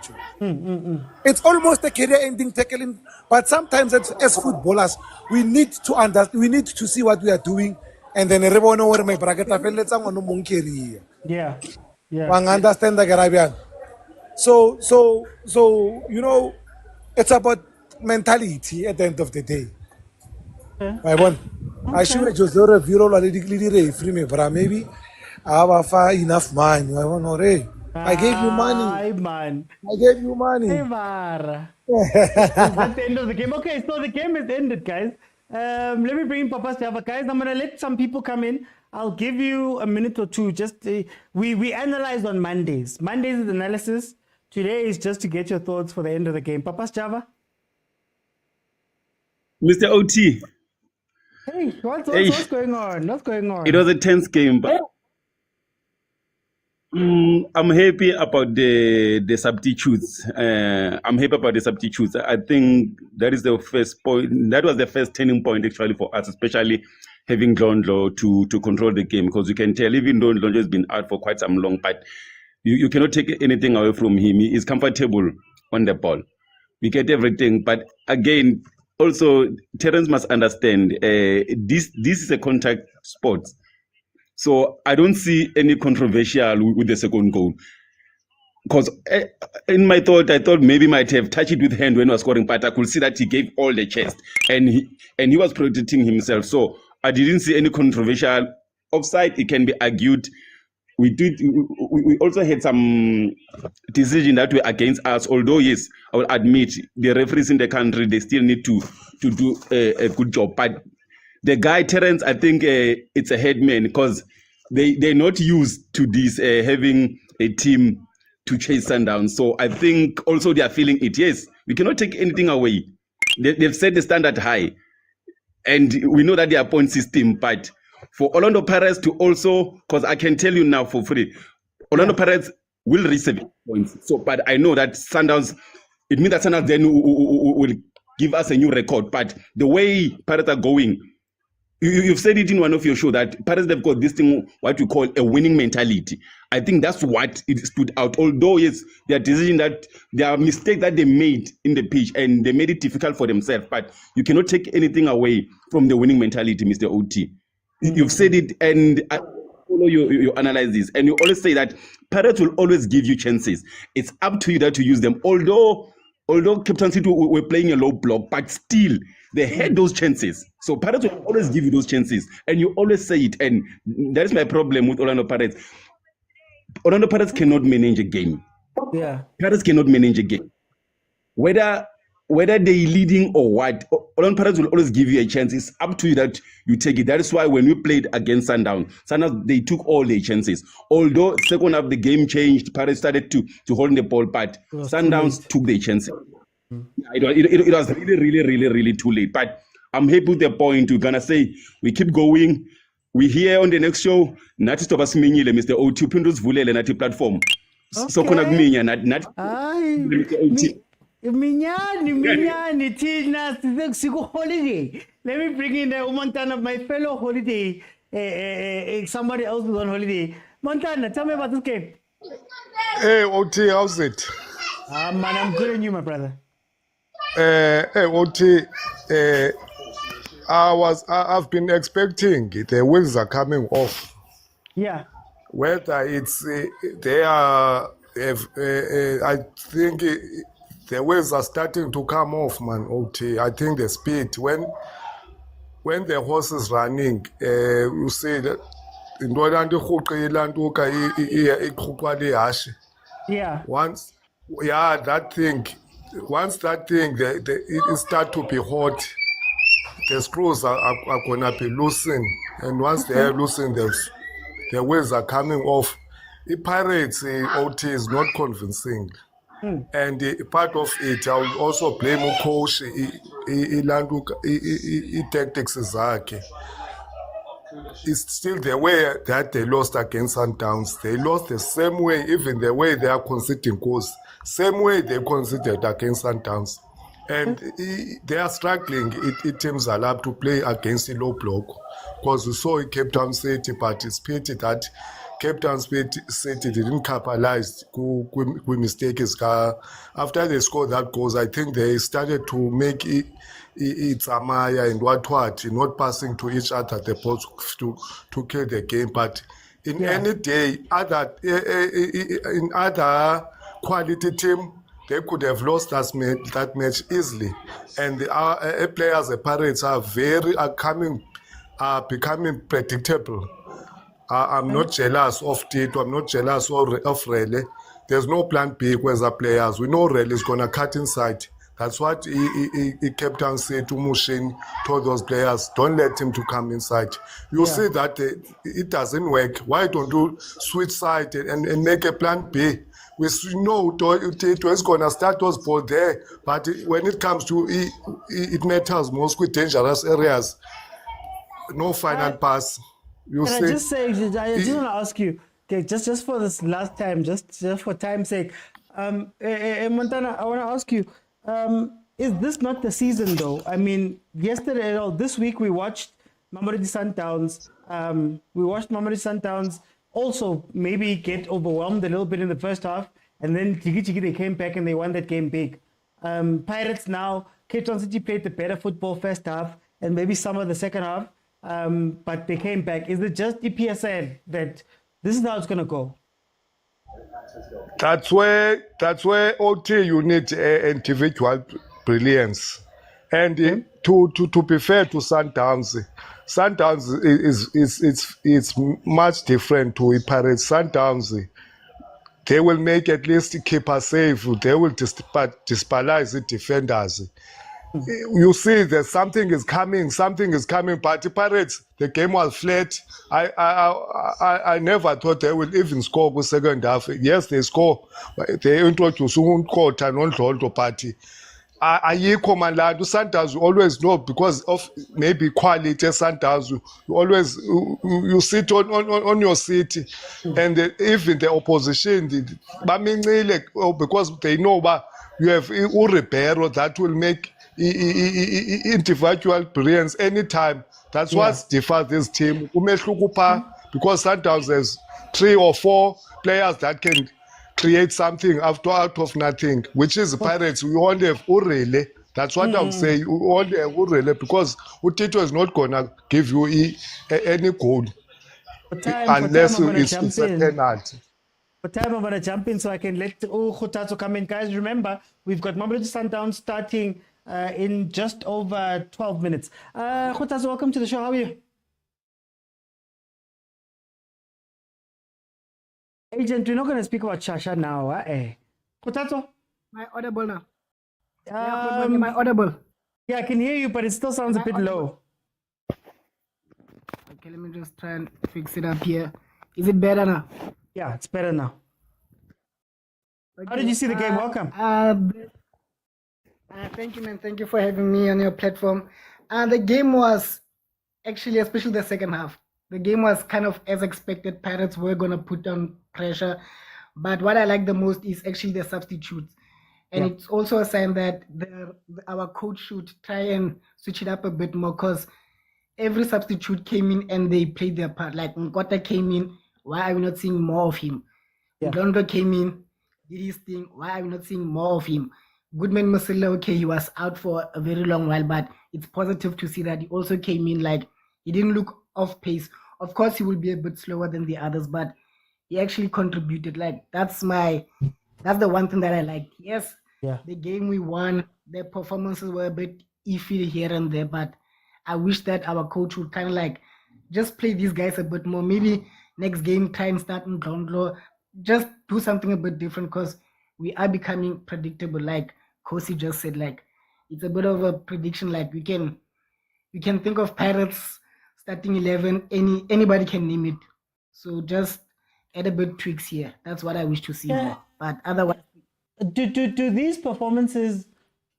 It's almost a career-ending tackle. But sometimes, as footballers, we need to understand. We need to see what we are doing, and then everyone know where my bracket is.
Yeah.
Understand the Caribbean. So it's about mentality at the end of the day. I should just do a viral free me, but maybe I have enough money. I gave you money. I gave you money.
That's the end of the game. Okay, so the game is ended, guys. Let me bring in Papa Stava, guys. I'm gonna let some people come in. I'll give you a minute or two. Just we analyzed on Mondays. Mondays is analysis. Today is just to get your thoughts for the end of the game. Papa Stava.
Mr. OT.
Hey, what's going on? What's going on?
It was a tense game, but I'm happy about the substitutes. I'm happy about the substitutes. I think that is the first point. That was the first turning point actually for us, especially having Ndlondlo to control the game, because you can tell even though Ndlondlo has been out for quite some long, but you cannot take anything away from him. He is comfortable on the ball. We get everything, but again, also Terence must understand this is a contact sport. So I don't see any controversial with the second goal. Because in my thought, I thought maybe might have touched it with hand when he was scoring, but I could see that he gave all the chest and he was protecting himself. So I didn't see any controversial offside. It can be argued. We also had some decision that were against us. Although yes, I will admit the referees in the country, they still need to do a good job. But the guy Terence, I think it's a headman because they're not used to this having a team to chase Sundowns. So I think also they are feeling it. Yes, we cannot take anything away. They've set the standard high. And we know that they are point system, but for Orlando Pirates to also, because I can tell you now for free, Orlando Pirates will receive points. So, but I know that Sundowns, it means that Sundowns then will give us a new record. But the way Pirates are going, you've said it in one of your shows that Pirates, they've got this thing, what you call a winning mentality. I think that's what it stood out. Although, yes, their decision that there are mistakes that they made in the pitch and they made it difficult for themselves. But you cannot take anything away from the winning mentality, Mr. OT. You've said it, and I follow your analysis. And you always say that Pirates will always give you chances. It's up to you that to use them. Although Captain City were playing a low block, but still they had those chances. So Pirates will always give you those chances, and you always say it. And that is my problem with Orlando Pirates. Orlando Pirates cannot manage a game.
Yeah.
Pirates cannot manage a game. Whether they're leading or what, Orlando Pirates will always give you a chance. It's up to you that you take it. That is why when we played against Sundowns, they took all their chances. Although second half the game changed, Pirates started to hold the ball, but Sundowns took their chances. It was really too late. But I'm happy with the point. We're gonna say we keep going. We here on the next show. Nathi stoba siminyile Mr. O2 Pindus vulele nathi platform. So khona kuminya nathi Mr. OT.
Minyani, Tina, Siku holiday. Let me bring in Montana, my fellow holiday. Somebody else who's on holiday. Montana, tell me about this game.
Hey, OT, how's it?
Man, I'm good on you, my brother.
Hey, OT, I've been expecting the wheels are coming off.
Yeah.
Whether it's they are, I think the wheels are starting to come off, man. OT, I think the speed when the horse is running, you see that
yeah.
Once that thing it start to be hot, the screws are gonna be loosened, and once they are loosened, the wheels are coming off. The Pirates OT is not convincing. And part of it, I will also blame coach tactics zakhe. It's still the way that they lost against Sundowns. They lost the same way, even the way they are conceding goals. Same way they conceded against Sundowns. And they are struggling. It teams are allowed to play against the low block. Because we saw Cape Town City participated that Cape Town City didn't capitalize with mistakes. After they scored that goals, I think they started to make it Amaya and what, not passing to each other the ball to kill the game. But in any day, in other quality team, they could have lost that match easily. And the players, the Pirates, are becoming predictable. I'm not jealous of Tito. I'm not jealous of Rele. There's no plan B with the players. We know Rele is going to cut inside. That's what he kept on saying to Mushin, to those players, don't let him to come inside. You see that it doesn't work. Why don't you switch side and make a plan B? We know Tito is going to start those balls there, but when it comes to it matters most with dangerous areas. No final pass.
Can I just say, I just want to ask you, okay, just for this last time, just for time's sake, Montana, I want to ask you, is this not the season though? I mean, this week we watched Mamelodi Sundowns. We watched Mamelodi Sundowns also maybe get overwhelmed a little bit in the first half, and then Chigi they came back and they won that game big. Pirates now, Cape Town City played the better football first half and maybe some of the second half. but they came back. Is it just the PSL that this is how it's going to go?
That's where OT you need individual brilliance, and to be fair to Sundowns is much different to Pirates. Sundowns, they will make at least keeper safe. They will dispatch the defenders. You see that something is coming, but the Pirates, the game was flat. I never thought they would even score the second half. Yes, they score. They introduce quarter non-Lotto party. Ayikho Manlando. Sundowns, you always know because of maybe quality. Sundowns, you always you sit on your seat, and even the opposition, because they know you have Ribeiro that will make individual brilliance anytime. That's what differs this team. Because Sundowns has 3 or 4 players that can create something out of nothing, which is Pirates. We only have Urele. That's what I'm saying. We only have Urele because Utito is not gonna give you any goal unless it's a penalty.
For time, I'm going to jump in so I can let Khotazo come in. Guys, remember, we've got Mamelodi Sundowns starting in just over 12 minutes. Khotazo, welcome to the show. How are you? Agent, we're not going to speak about Shasha now. Khotazo?
Am I audible now? Am I audible?
Yeah, I can hear you, but it still sounds a bit low.
Okay, let me just try and fix it up here. Is it better now?
Yeah, it's better now.
Okay.
How did you see the game? Welcome.
Thank you, man. Thank you for having me on your platform. The game was actually, especially the second half, the game was kind of as expected. Pirates were going to put on pressure. But what I like the most is actually the substitutes. And it's also a sign that our coach should try and switch it up a bit more because every substitute came in and they played their part. Like Nkota came in. Why are we not seeing more of him? Dondo came in, did his thing. Why are we not seeing more of him? Goodman Musila, okay, he was out for a very long while, but it's positive to see that he also came in. Like, he didn't look off pace. Of course, he will be a bit slower than the others, but he actually contributed. Like, that's the one thing that I like. Yes, the game we won, the performances were a bit iffy here and there, but I wish that our coach would kind of like just play these guys a bit more. Maybe next game, try and start in ground law. Just do something a bit different because we are becoming predictable. Like Kosi just said, like it's a bit of a prediction. Like we can think of Pirates starting 11. Anybody can name it. So just add a bit tweaks here. That's what I wish to see more. But otherwise,
do these performances?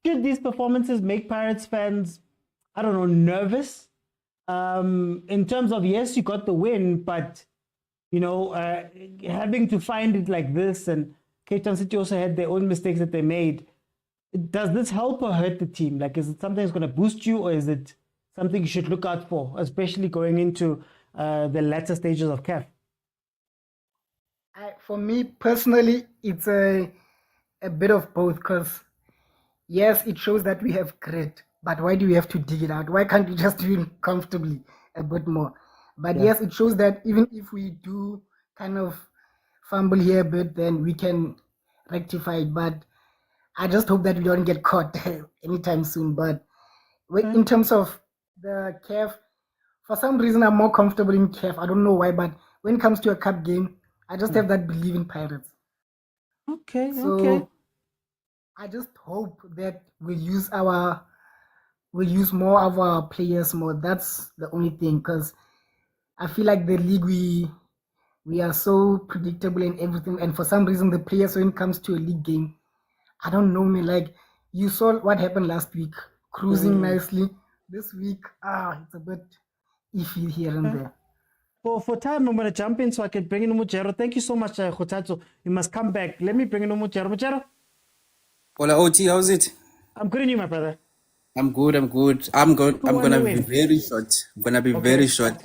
Should these performances make Pirates fans, I don't know, nervous? In terms of yes, you got the win, but you know, having to find it like this, and Cape Town City also had their own mistakes that they made. Does this help or hurt the team? Like, is it something that's going to boost you, or is it something you should look out for, especially going into the latter stages of CAF?
For me personally, it's a bit of both. Because yes, it shows that we have grit, but why do we have to dig it out? Why can't we just do it comfortably a bit more? But yes, it shows that even if we do kind of fumble here a bit, then we can rectify it. But I just hope that we don't get caught anytime soon. But in terms of the CAF, for some reason, I'm more comfortable in CAF. I don't know why, but when it comes to a cup game, I just have that belief in Pirates. So I just hope that we'll use more of our players more. That's the only thing, because I feel like the league, we are so predictable in everything. And for some reason, the players, when it comes to a league game, I don't know, man. Like, you saw what happened last week, cruising nicely. This week, it's a bit iffy here and there.
For time, I'm going to jump in so I can bring in Mujero. Thank you so much, Khotazo. You must come back. Let me bring in Mujero. Mujero?
Hola, OT, how's it?
I'm good, and you, my brother?
I'm good. I'm gonna be very short. Very short.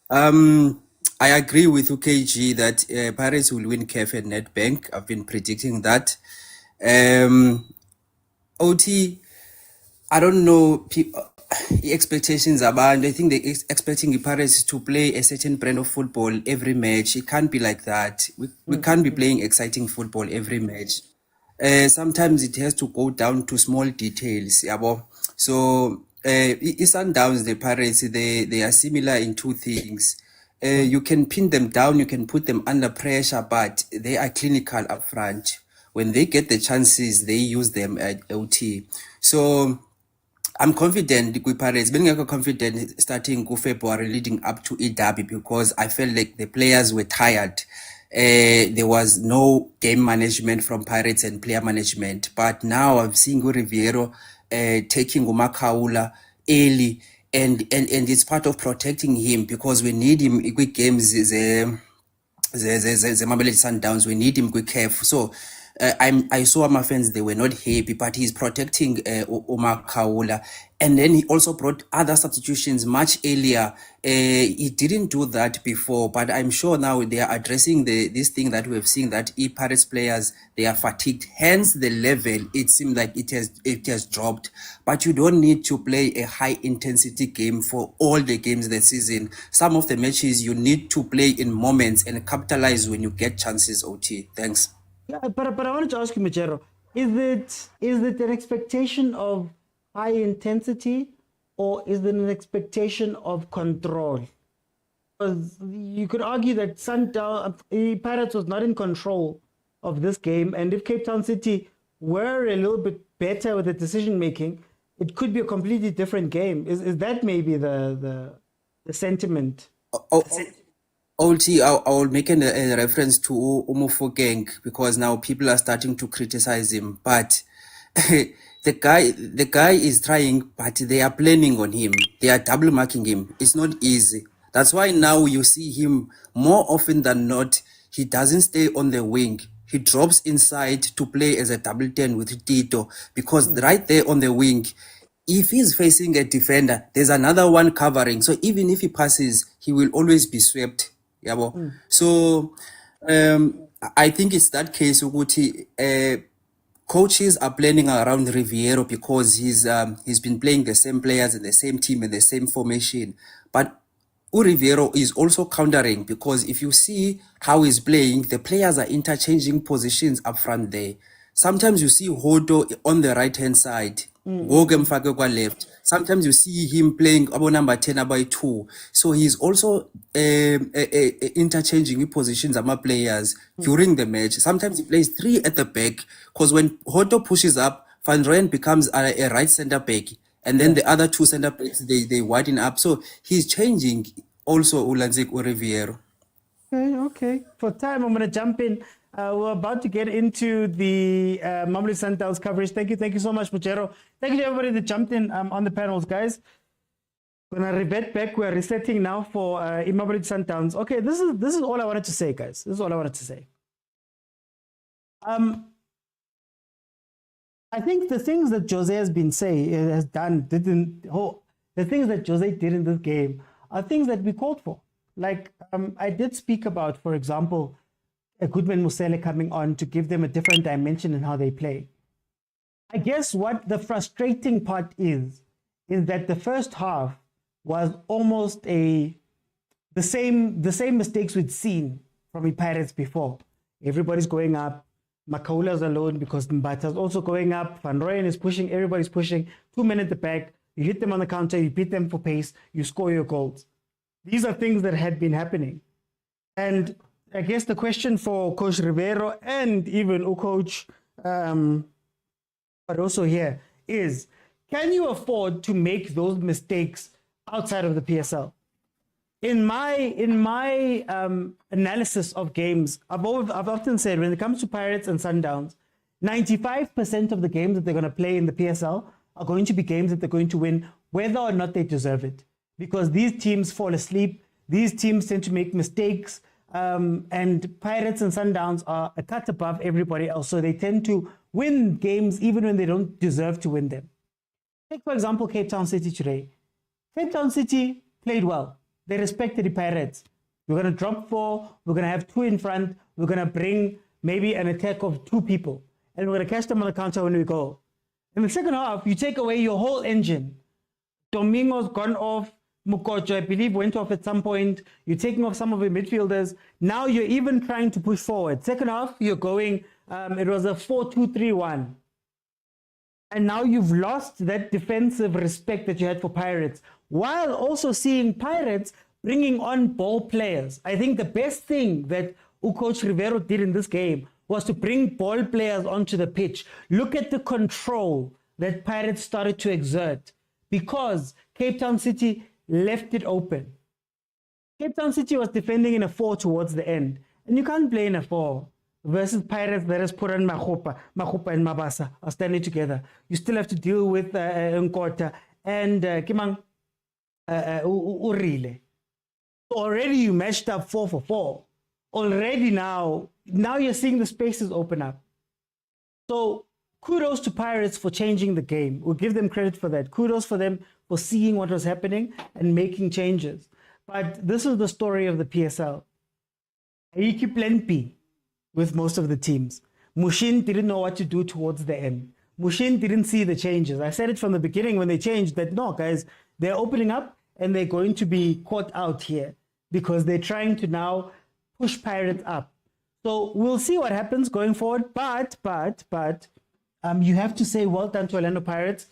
I agree with UKG that Pirates will win CAF and Nedbank. I've been predicting that. OT, I don't know. expectations abantu. I think they're expecting the Pirates to play a certain brand of football every match. It can't be like that. We can't be playing exciting football every match. Sometimes it has to go down to small details. Yabo. So Sundowns, the Pirates, they are similar in two things. You can pin them down, you can put them under pressure, but they are clinical up front. When they get the chances, they use them at OT. So I'm confident with Pirates, being confident starting February leading up to derby because I felt like the players were tired. There was no game management from Pirates and player management. But now I'm seeing Riviero taking Umakaula early, and it's part of protecting him because we need him in quick games. The Mamelodi Sundowns, we need him quick CAF. So I saw my fans, they were not happy, but he's protecting Omar Kaula. And then he also brought other substitutions much earlier. He didn't do that before, but I'm sure now they are addressing this thing that we've seen, that Pirates players, they are fatigued. Hence the level, it seems like it has dropped. But you don't need to play a high intensity game for all the games this season. Some of the matches you need to play in moments and capitalize when you get chances, OT. Thanks.
Yeah, but I wanted to ask you, Majero, is it an expectation of high intensity or is it an expectation of control? Because you could argue that Pirates was not in control of this game, and if Cape Town City were a little bit better with the decision making, it could be a completely different game. Is that maybe the sentiment?
OT, I will make a reference to Umufo because now people are starting to criticize him. But the guy is trying, but they are planning on him. They are double marking him. It's not easy. That's why now you see him more often than not. He doesn't stay on the wing. He drops inside to play as a double 10 with Tito because right there on the wing, if he's facing a defender, there's another one covering. So even if he passes, he will always be swept. So I think it's that case Uguti, coaches are planning around Riviero because he's been playing the same players in the same team in the same formation. But Riviero is also countering because if you see how he's playing, the players are interchanging positions up front there. Sometimes you see Hodo on the right hand side, Gogem Fagekwa left. Sometimes you see him playing number 10 by 2. So he's also interchanging positions among players during the match. Sometimes he plays 3 at the back because when Hodo pushes up, Van Rijn becomes a right center back. And then the other 2 center backs, they widen up. So he's changing also Ulanzik Riviero.
Okay. For time, I'm going to jump in. We're about to get into the Mamelodi Sundowns coverage. Thank you so much, Majero. Thank you to everybody that jumped in on the panels, guys. When I revert back, we're resetting now for Mamelodi Sundowns. Okay, this is all I wanted to say, guys. This is all I wanted to say. I think the things that Jose has been the things that Jose did in this game are things that we called for. Like I did speak about, for example, Goodman Musele coming on to give them a different dimension in how they play. I guess what the frustrating part is that the first half was almost the same mistakes we'd seen from the Pirates before. Everybody's going up. Makaula's alone because Mbata's also going up. Van Rooyen is pushing. Everybody's pushing. 2 men at the back. You hit them on the counter. You beat them for pace. You score your goals. These are things that had been happening. And I guess the question for Coach Ribeiro and even Coach but also here is, can you afford to make those mistakes outside of the PSL? In my analysis of games, I've often said when it comes to Pirates and Sundowns, 95% of the games that they're going to play in the PSL are going to be games that they're going to win, whether or not they deserve it. Because these teams fall asleep, these teams tend to make mistakes, and Pirates and Sundowns are a cut above everybody else, so they tend to win games even when they don't deserve to win them. Take, for example, Cape Town City today. Cape Town City played well. They respected the Pirates. We're going to drop 4, we're going to have 2 in front, we're going to bring maybe an attack of 2 people, and we're going to catch them on the counter when we go. In the second half, you take away your whole engine. Domingo's gone off. Mukocho, I believe, went off at some point. You're taking off some of your midfielders. Now you're even trying to push forward. Second half, you're going, it was a 4-2-3-1. And now you've lost that defensive respect that you had for Pirates, while also seeing Pirates bringing on ball players. I think the best thing that Coach Rivero did in this game was to bring ball players onto the pitch. Look at the control that Pirates started to exert because Cape Town City left it open. Cape Town City was defending in a 4 towards the end. And you can't play in a 4 versus Pirates that has put on Mahupa and Mabasa are standing together. You still have to deal with Nkota and Kimang Urile. Already you matched up 4-4. Already now you're seeing the spaces open up. So kudos to Pirates for changing the game. We'll give them credit for that. Kudos for them for seeing what was happening and making changes. But this is the story of the PSL. Aiki plan B with most of the teams. Mushin didn't know what to do towards the end. Mushin didn't see the changes. I said it from the beginning when they changed that, no, guys, they're opening up and they're going to be caught out here because they're trying to now push Pirates up. So we'll see what happens going forward. But you have to say well done to Orlando Pirates.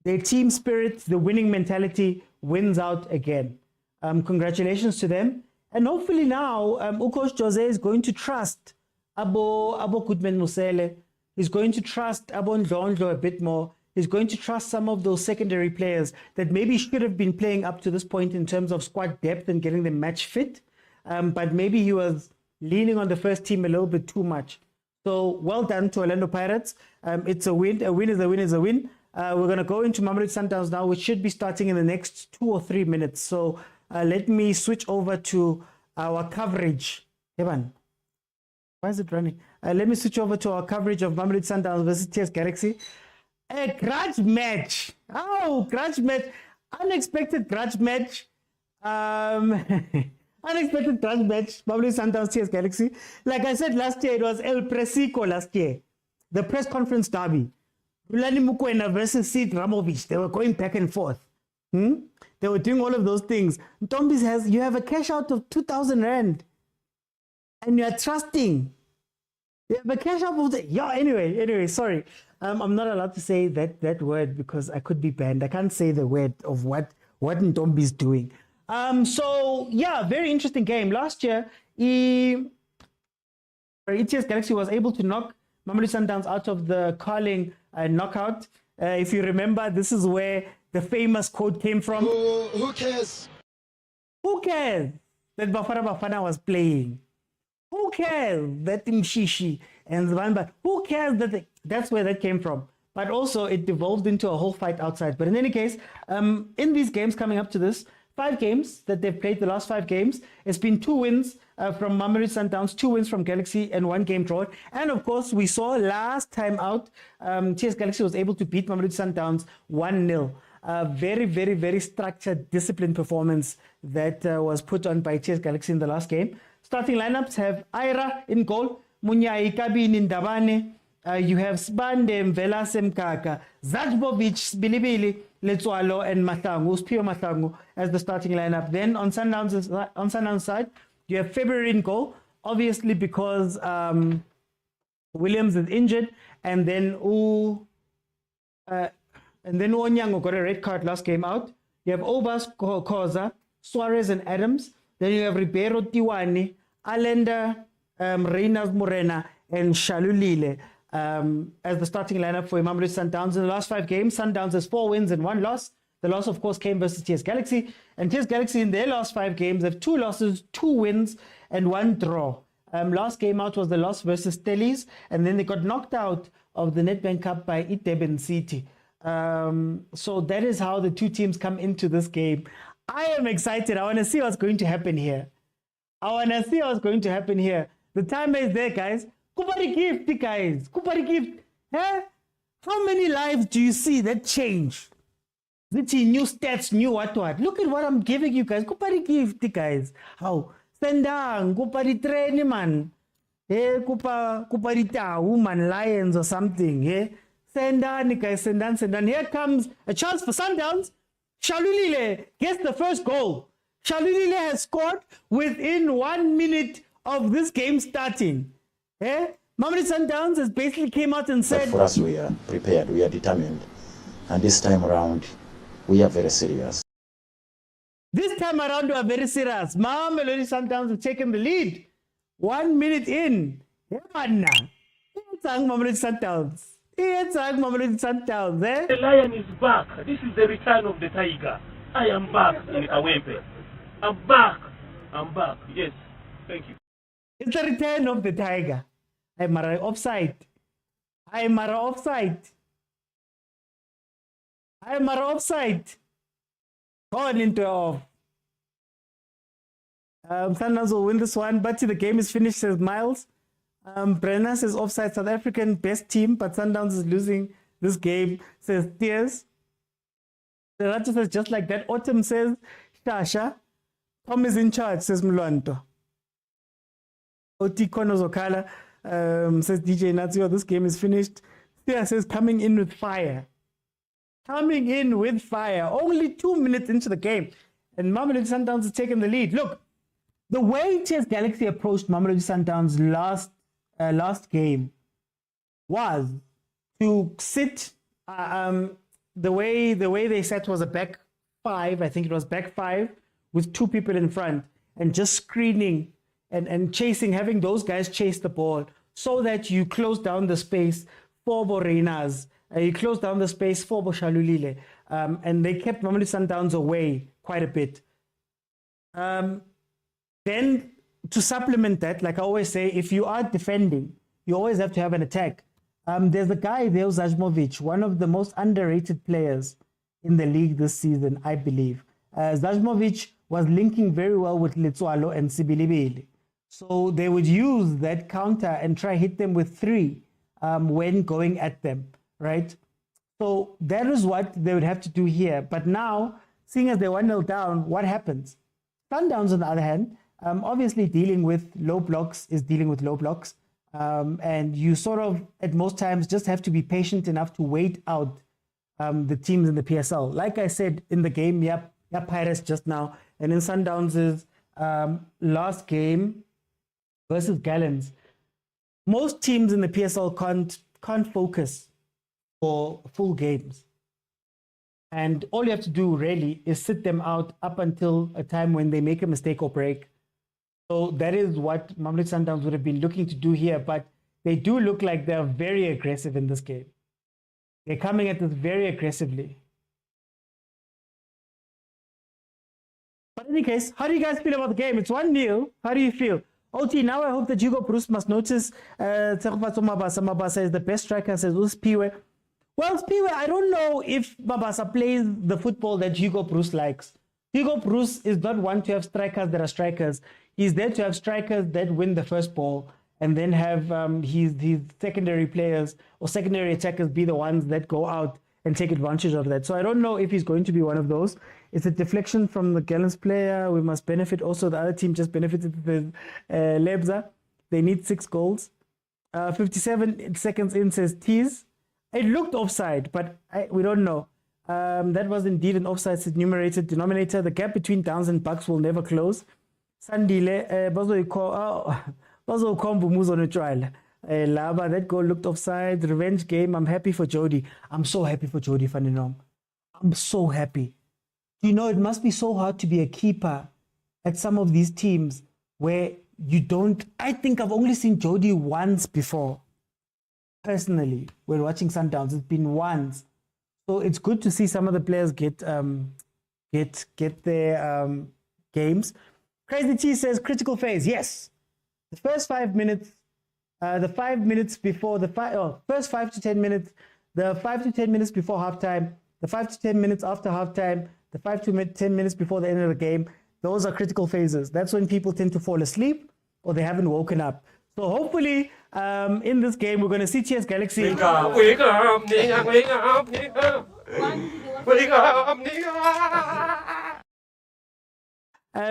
Their team spirit, the winning mentality wins out again. Congratulations to them. And hopefully now, Coach Jose is going to trust Abo Goodman Musele. He's going to trust Abo Ndlondlo a bit more. He's going to trust some of those secondary players that maybe should have been playing up to this point in terms of squad depth and getting them match fit. But maybe he was leaning on the first team a little bit too much. So well done to Orlando Pirates. It's a win. A win is a win is a win. We're going to go into Mamelodi Sundowns now, which should be starting in the next 2 or 3 minutes. So let me switch over to our coverage. Evan, why is it running? Let me switch over to our coverage of Mamelodi Sundowns versus TS Galaxy. A grudge match. Oh, grudge match. Unexpected grudge match. Unexpected grudge match. Mamelodi Sundowns TS Galaxy. Like I said last year, it was El Presico last year. The press conference derby. Rulani Mokwena versus Sid Ramovic. They were going back and forth. They were doing all of those things. Tombis you have a cash out of 2,000 Rand. And you are trusting. You have a cash out of anyway, sorry. I'm not allowed to say that word because I could be banned. I can't say the word of what Ntombi is doing. So yeah, very interesting game. Last year, ETS Galaxy was able to knock Mamelodi Sundowns out of the Carling knockout. If you remember, this is where the famous quote came from.
Who cares?
Who cares that Bafana was playing? Who cares that Mshishi and Zwanba? Who cares that that's where that came from? But also it devolved into a whole fight outside. But in any case, in these games coming up to this, 5 games that they've played, the last 5 games, it's been 2 wins from Mamelodi Sundowns, 2 wins from Galaxy, and 1 game draw. And of course, we saw last time out, TS Galaxy was able to beat Mamelodi Sundowns 1-0. Very, very, very structured, disciplined performance that was put on by TS Galaxy in the last game. Starting lineups have Ira in goal, Munyai Kabin in Dabane. You have Spande, Mvela Semkaka, Zajbovic, Bilibili, Letsualo, and Matangu, Spio Matangu as the starting lineup. Then on Sundowns side, you have February in goal, obviously because Williams is injured, and then Onyango got a red card last game out. You have Obas, Khoza, Suarez, and Adams. Then you have Ribeiro, Tiwani, Allender, Reynolds Morena, and Shalulile as the starting lineup for Mamelodi Sundowns. In the last 5 games, Sundowns has 4 wins and 1 loss. The loss, of course, came versus TS Galaxy. And TS Galaxy in their last 5 games have 2 losses, 2 wins, and 1 draw. Last game out was the loss versus Stellies, and then they got knocked out of the Nedbank Cup by Durban City. So that is how the 2 teams come into this game. I am excited. I want to see what's going to happen here. The timer is there, guys. Kupari gift, guys. Kupari gift. Huh? How many lives do you see that change? New stats, new what. Look at what I'm giving you guys. Kupari gift, guys. How? Sendang, kupari train, man. Kupari tau, man, lions or something. Sendang, guys, sendan. Here comes a chance for Sundowns. Shalulile gets the first goal. Shalulile has scored within 1 minute of this game starting. Mamelodi Sundowns has basically came out and said,
But for us, we are prepared, we are determined. And this time around, we are very serious.
This time around, we are very serious. Mamelodi Sundowns have taken the lead. 1 minute in. It's Mamelodi Sundowns. It's Mamelodi Sundowns.
The lion is back. This is the return of the tiger. I am back in Kawempe. I'm back. I'm back. Yes. Thank you.
It's the return of the tiger. I'm offside. I'm offside. I'm offside. Gone into off. Sundowns will win this one, but the game is finished, says Miles. Brenna says offside, South African best team, but Sundowns is losing this game, says Tears. The Raja says just like that. Autumn says Shasha. Tom is in charge, says Mluanto. Oti Konozokala says DJ Nazio, this game is finished. Thea says coming in with fire. Coming in with fire. Only 2 minutes into the game. And Mamelodi Sundowns has taken the lead. Look, the way TS Galaxy approached Mamelodi Sundowns last game was to sit the way they set was a back five. I think it was back five with two people in front and just screening and chasing, having those guys chase the ball so that you close down the space for Borenas. You close down the space for Boshalulile. And they kept Mamelodi Sundowns away quite a bit. Then to supplement that, like I always say, if you are defending, you always have to have an attack. There's a guy there, Zajmovic, one of the most underrated players in the league this season, I believe. Zajmovic was linking very well with Letsoalo and Sibilibili. So they would use that counter and try hit them with three when going at them, right? So that is what they would have to do here. But now, seeing as they're 1-0 down, what happens? Sundowns, on the other hand, obviously dealing with low blocks is dealing with low blocks. And you sort of, at most times, just have to be patient enough to wait out the teams in the PSL. Like I said in the game, Pirates just now, and in Sundowns' last game versus Gallants, most teams in the PSL can't focus for full games. And all you have to do really is sit them out up until a time when they make a mistake or break. So that is what Mamelodi Sundowns would have been looking to do here, but they do look like they're very aggressive in this game. They're coming at this very aggressively. But in any case, how do you guys feel about the game? It's 1-0. How do you feel? OT, now I hope that Hugo Bruce must notice Mabasa is the best striker, says Uspiwe. Well, Spiwe, I don't know if Mabasa plays the football that Hugo Bruce likes. Hugo Bruce is not one to have strikers that are strikers. He's there to have strikers that win the first ball and then have his secondary players or secondary attackers be the ones that go out and take advantage of that. So I don't know if he's going to be one of those. It's a deflection from the Gallants player. We must benefit. Also, the other team just benefited with Lebza. They need 6 goals. 57 seconds in, says Tease. It looked offside, but we don't know. That was indeed an offside enumerated denominator. The gap between Downs and Bucks will never close. Sandile, Laba, that goal looked offside. Revenge game. I'm happy for Jody. I'm so happy for Jody van den Norm. I'm so happy. You know, it must be so hard to be a keeper at some of these teams where you don't. I think I've only seen Jody once before. Personally, when watching Sundowns, it's been once. So it's good to see some of the players get their games. Crazy T says critical phase. Yes, the first 5 minutes, the 5 minutes before first 5 to 10 minutes, the 5 to 10 minutes before halftime, the 5 to 10 minutes after halftime, the 5 to 10 minutes before the end of the game. Those are critical phases. That's when people tend to fall asleep or they haven't woken up. So hopefully, in this game, we're going to see TS Galaxy.
Wake up, wake up, nigga, wake up, nigga. Wake up, nigga.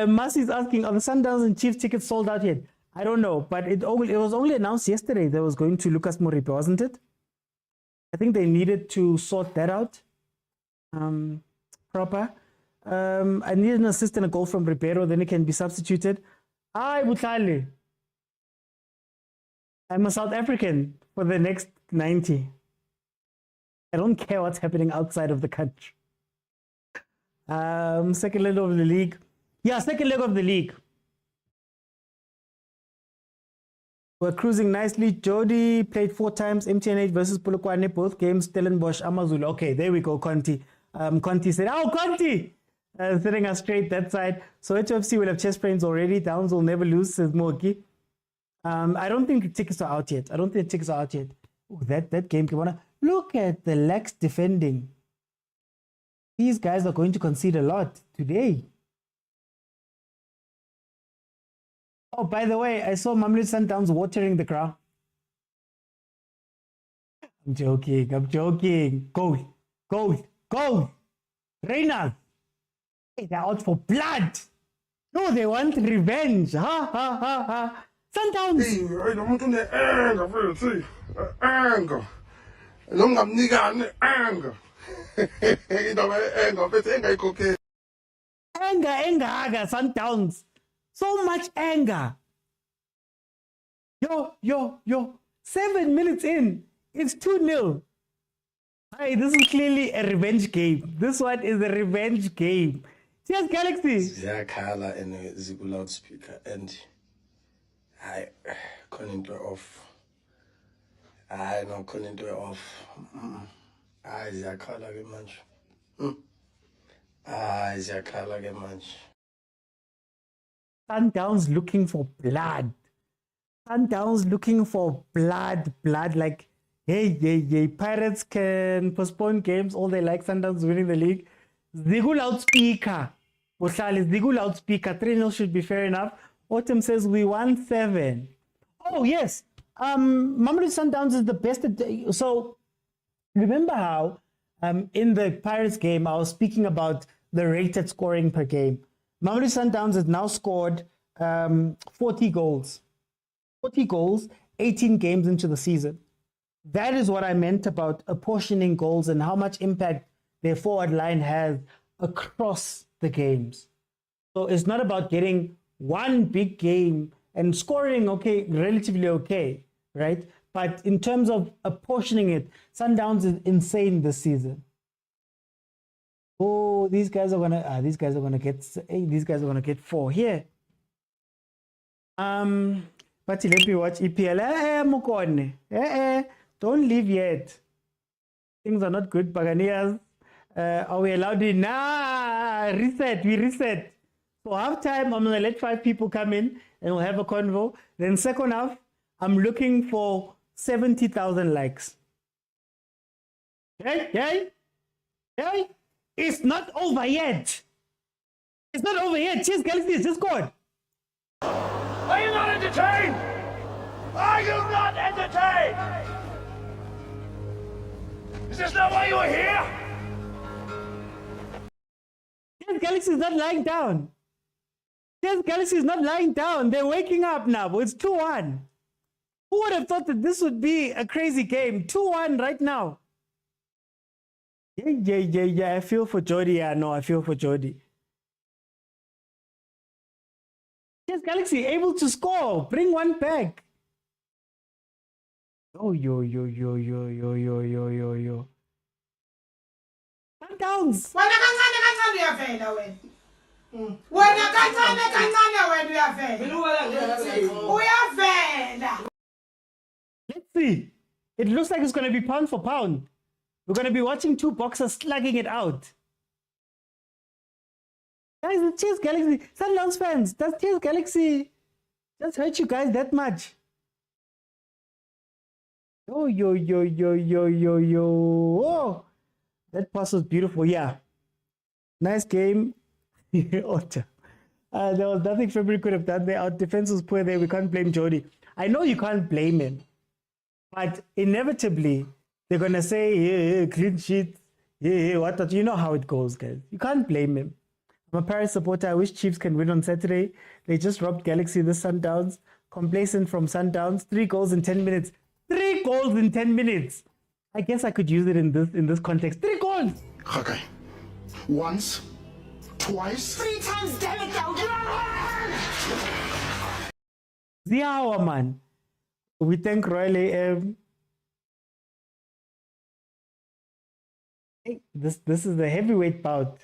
Masi's asking, are the Sundowns and Chiefs tickets sold out yet? I don't know, but it was only announced yesterday that was going to Lucas Moripe, wasn't it? I think they needed to sort that out. proper. I need an assist and a goal from Ribeiro, then it can be substituted. Hi, Butlali. I'm a South African for the next 90. I don't care what's happening outside of the country. Second leg of the league. Yeah, second leg of the league. We're cruising nicely. Jody played 4 times. MTNH versus Polokwane, both games. Stellenbosch, Amazulu. Okay, there we go, Conti. Conti said, oh, Conti! Setting us straight that side. So HFC will have chest pains already. Downs will never lose, says Moki. I don't think the tickets are out yet. Ooh, that game. Look at the lax defending. These guys are going to concede a lot today. Oh, by the way, I saw Mamelodi Sundowns watering the crowd. I'm joking. Goal. Reynolds. Hey, they're out for blood. No, they want revenge. Ha. Sundowns. Anger, Sundowns. So much anger. Yo. 7 minutes in. It's 2-0. Hey, this is clearly a revenge game. This one is a revenge game. Cheers, Galaxy.
Ziyakhala in a Zigu loudspeaker and I couldn't do it off. I couldn't do it off. Ziyakhala ke manje. Ziyakhala ke manje.
Sundowns looking for blood. Blood like, hey. Pirates can postpone games all they like. Sundowns winning the league. Zigu loudspeaker. Bohlali, Zigu loudspeaker. 3-0 should be fair enough. Autumn says we won 7. Oh, yes. Mamelodi Sundowns is the best. So, remember how in the Pirates game, I was speaking about the rated scoring per game. Mamelodi Sundowns has now scored 40 goals. 40 goals, 18 games into the season. That is what I meant about apportioning goals and how much impact their forward line has across the games. So it's not about getting one big game and scoring relatively okay, right? But in terms of apportioning it, Sundowns is insane this season. Oh, these guys are gonna get 4 here. But let me watch EPL. Mokone. Don't leave yet. Things are not good, Buccaneers. Are we allowed in? We reset. So halftime, I'm gonna let 5 people come in and we'll have a convo. Then second half, I'm looking for 70,000 likes. Okay? It's not over yet. Cheers, Galaxy, it's just scored.
Are you not entertained? Is this not why you are here?
Cheers, Galaxy is not lying down. They're waking up now. It's 2-1. Who would have thought that this would be a crazy game? 2-1 right now. Yeah. I feel for Jody. I feel for Jody. Yes, Galaxy able to score. Bring one back. Oh, yo. Sundowns. Let's see. It looks like it's going to be pound for pound. We're going to be watching 2 boxers slugging it out. Guys, cheers, Galaxy. Sundowns fans, does Cheers Galaxy just hurt you guys that much? Oh, yo. Oh, that pass was beautiful. Yeah. Nice game. There was nothing February could have done there. Our defense was poor there. We can't blame Jody. I know you can't blame him. But inevitably, they're going to say, clean sheet. What? You know how it goes, guys. You can't blame him. I'm a Paris supporter. I wish Chiefs can win on Saturday. They just robbed Galaxy the Sundowns. Complacent from Sundowns. 3 goals in 10 minutes. 3 goals in 10 minutes. I guess I could use it in this context. 3 goals.
Okay.
Once, twice,
3 times, damn it,
Ziawa, man. We thank Royal AM. Hey, this is the heavyweight bout.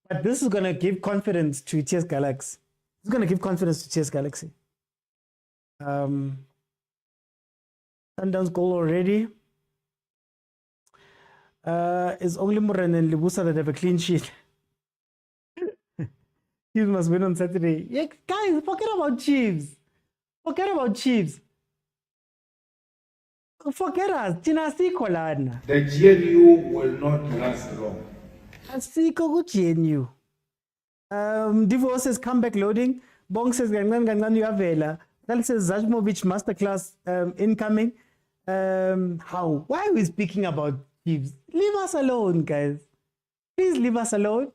But this is going to give confidence to TS Galaxy. It's going to give confidence to TS Galaxy. Sundowns goal already. It's only Moran and Libusa that have a clean sheet. Chiefs must win on Saturday. Yeah, guys, forget about Chiefs. Forget about Chiefs. Forget us. Tinasiko lana.
The GNU will not last long.
Asiko ku GNU. Divo says comeback loading. Bong says gangan uyavela. Tal says Zajmovic masterclass incoming. How? Why are we speaking about Chiefs? Leave us alone, guys. Please leave us alone.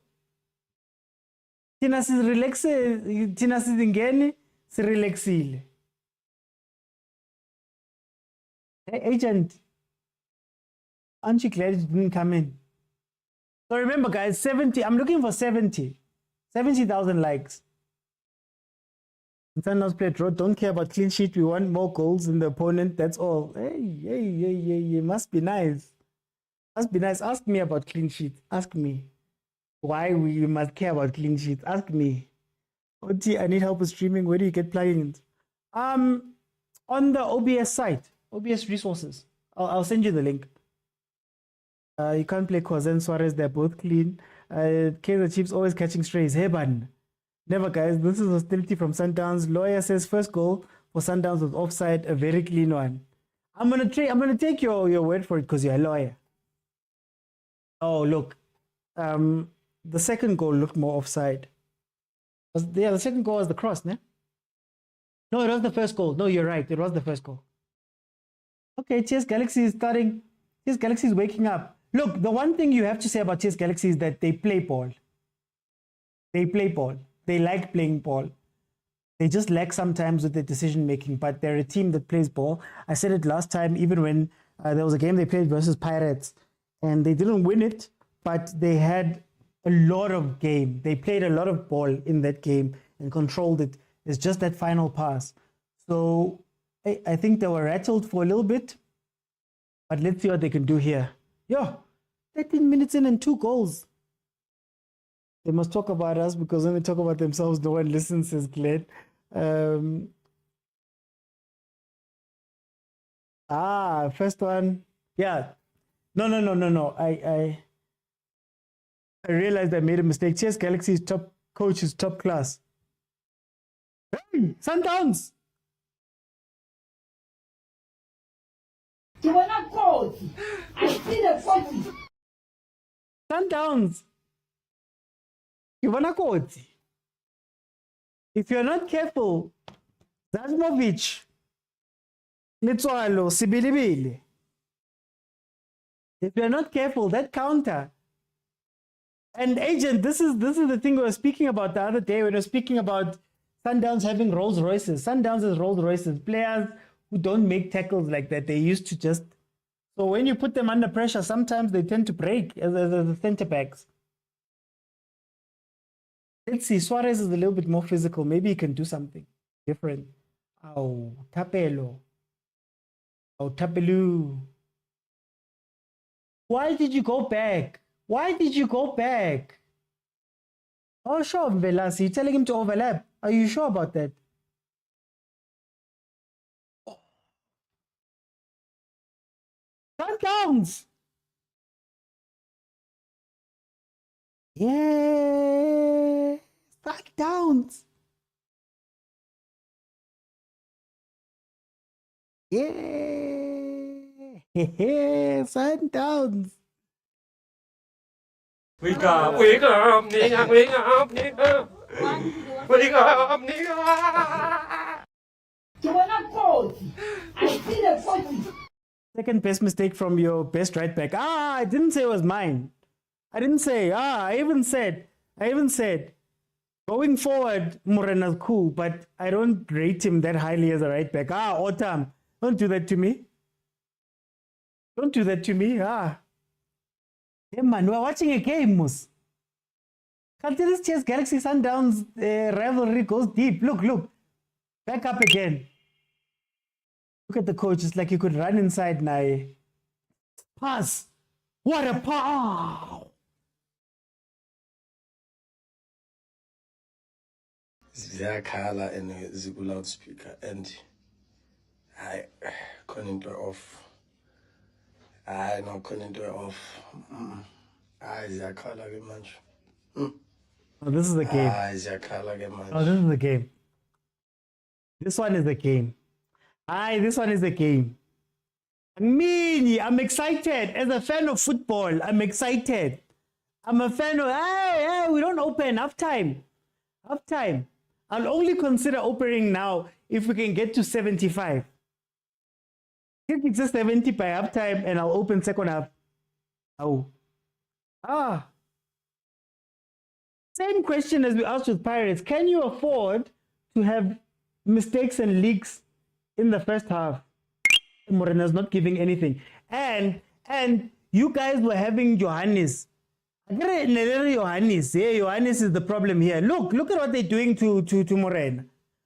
Tina says relax. Tina says ingeni. Si relaxile. Hey, agent. Aren't you glad you didn't come in? So remember, guys, 70. I'm looking for 70,000 likes. Sundowns play draw. Don't care about clean sheet. We want more goals in the opponent. That's all. Hey. Must be nice. Must be nice. Ask me about clean sheet. Ask me why we must care about clean sheets. Ask me. OT, I need help with streaming. Where do you get plugins? On the OBS site, OBS resources. I'll send you the link. You can't play Khoza and Suarez. They're both clean. Kaizer Chiefs always catching strays. Hey, man. Never, guys. This is hostility from Sundowns. Lawyer says first goal for Sundowns was offside. A very clean one. I'm gonna take your word for it because you're a lawyer. Oh, look. The second goal looked more offside. The second goal was the cross, no? No, it was the first goal. No, you're right. It was the first goal. Okay, TS Galaxy is starting. TS Galaxy is waking up. Look, the one thing you have to say about TS Galaxy is that they play ball. They play ball. They like playing ball. They just lack sometimes with the decision making, but they're a team that plays ball. I said it last time, even when there was a game they played versus Pirates, and they didn't win it, but they had a lot of game. They played a lot of ball in that game and controlled it. It's just that final pass. So I think they were rattled for a little bit, but let's see what they can do here. 13 minutes in and 2 goals. They must talk about us because when they talk about themselves, no one listens, says Glenn. First one. Yeah. No. I realized I made a mistake. TS Galaxy's top coach is top class. Hey, Sundowns! Sundowns! If you're not careful, Zajmovic, Litswalo, Sibilibili. If you're not careful, that counter. And agent, this is the thing we were speaking about the other day when we were speaking about Sundowns having Rolls Royces. Sundowns has Rolls Royces. Players who don't make tackles like that. They used to just. So when you put them under pressure, sometimes they tend to break as the center backs. Let's see. Suarez is a little bit more physical. Maybe he can do something different. Oh, Tapelo. Oh, Tapelu. Why did you go back? Why did you go back? Oh, sure, Velasi. You're telling him to overlap. Are you sure about that? Sundowns! Yeah! Sundowns! Yeah! Sundowns!
Wake up, nigga, wake up, nigga. Wake up, nigga.
Second best mistake from your best right back. I didn't say it was mine. I didn't say. I even said, going forward, Morena's cool, but I don't rate him that highly as a right back. Otam, don't do that to me. Don't do that to me. Yeah, man, we're watching a game, Mus. Can't this Chess Galaxy Sundowns rivalry goes deep. Look. Back up again. Look at the coach. It's like you could run inside now. Pass. What a pass.
Ziyakhala and ziku loudspeaker and I khona into off. I no khona into off. Ziyakhala ke manje.
Oh, this is the game.
Ziyakhala ke manje.
Oh, this is the game. This one is the game. This one is the game. I'm excited. As a fan of football, I'm excited. I'm a fan of, we don't open halftime. Halftime. I'll only consider opening now if we can get to 75. If it's just 70 by halftime and I'll open second half. Same question as we asked with Pirates. Can you afford to have mistakes and leaks in the first half? Morena's not giving anything. And you guys were having Johannes. Johannes is the problem here. Look at what they're doing to Morena.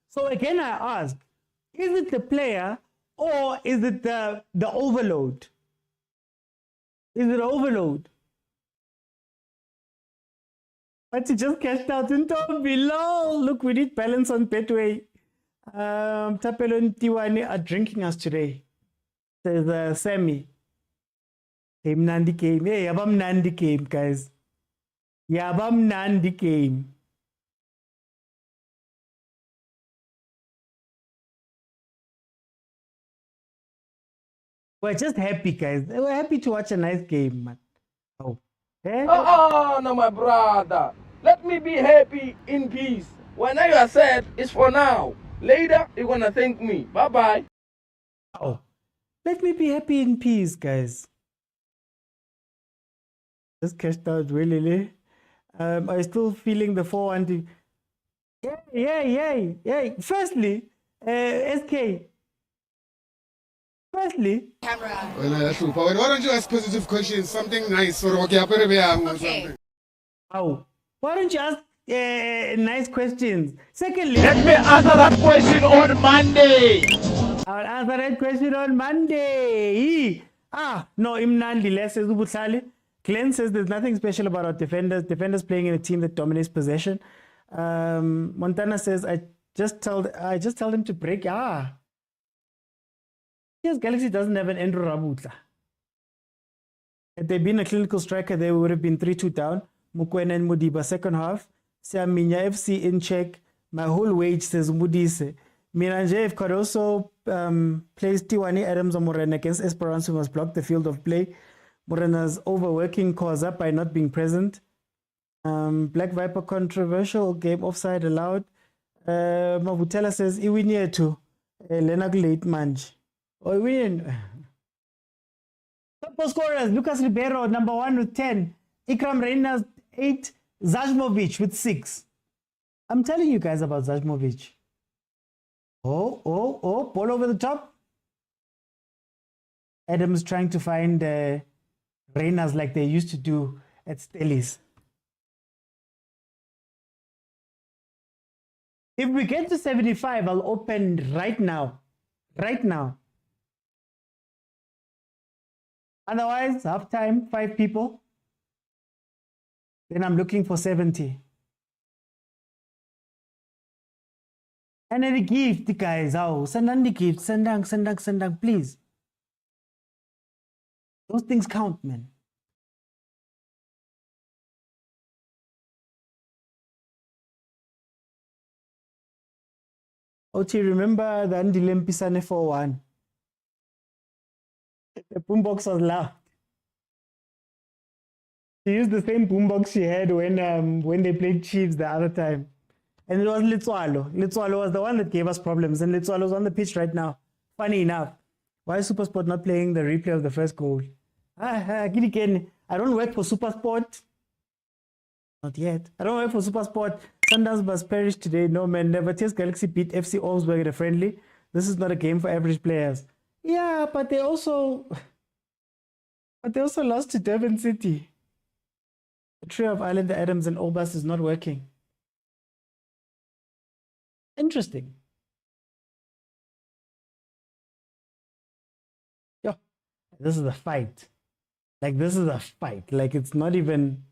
So again, I ask, is it the player or is it the overload? Is it overload? But you just cashed out in top below. Look, we need balance on Betway. Tapelo and Tiwani are drinking us today. Says Sammy. Hey, Nandi came. Hey, Yabam Nandi came, guys. Yabam Nandi came. We're just happy, guys. We're happy to watch a nice game, man.
No, my brother. Let me be happy in peace. When you are sad, it's for now. Later, you're gonna thank me. Bye-bye.
Let me be happy in peace, guys. Just cashed out, really. Are you still feeling the 4-1? Yeah. Firstly, SK. Firstly,
Why don't you ask positive questions? Something nice for okay. Something.
Why don't you ask nice questions? Secondly,
let me answer that question on Monday.
I'll answer that question on Monday. No, Imnandi less says Ubutlali. Glenn says there's nothing special about our defenders. Defenders playing in a team that dominates possession. Montana says I just tell them to break. Yes, Galaxy doesn't have an Andrew Rabutla. Had they been a clinical striker, they would have been 3-2 down. Mokwena and Mudiba, second half. Siaminya FC in check. My whole wage, says Mudise. Miranje, if Caruso plays Tiwani Adams or Morena against Esperance, who must block the field of play. Morena's overworking khoza by not being present. Black Viper controversial game offside allowed. Mavutela says Iwinie to Leonard late manj. Or win. Top scorers: Lucas Ribeiro, number 1 with 10. Ikram Reina 8. Zajmovic with 6. I'm telling you guys about Zajmovic. Ball over the top. Adams trying to find Reinas like they used to do at Stellis. If we get to 75, I'll open right now. Right now. Otherwise, half time, 5 people. Then I'm looking for 70. And then the gift, guys. Send on the gift. Send, please. Those things count, man. Oti, remember the Andile Mpisane 4-1? The boombox was loud. She used the same boombox she had when they played Chiefs the other time. And it was Litswalo. Litswalo was the one that gave us problems. And Litswalo's on the pitch right now. Funny enough. Why is Supersport not playing the replay of the first goal? I don't work for Supersport. Not yet. I don't work for Supersport. Sundowns must perish today. No, man. Never. TS Galaxy beat FC Augsburg at a friendly. This is not a game for average players. Yeah, but they also lost to Durban City. The trio of Islander, Adams, and Olbas is not working. Interesting. Yo, this is a fight. Like, this is a fight. Like, it's not even...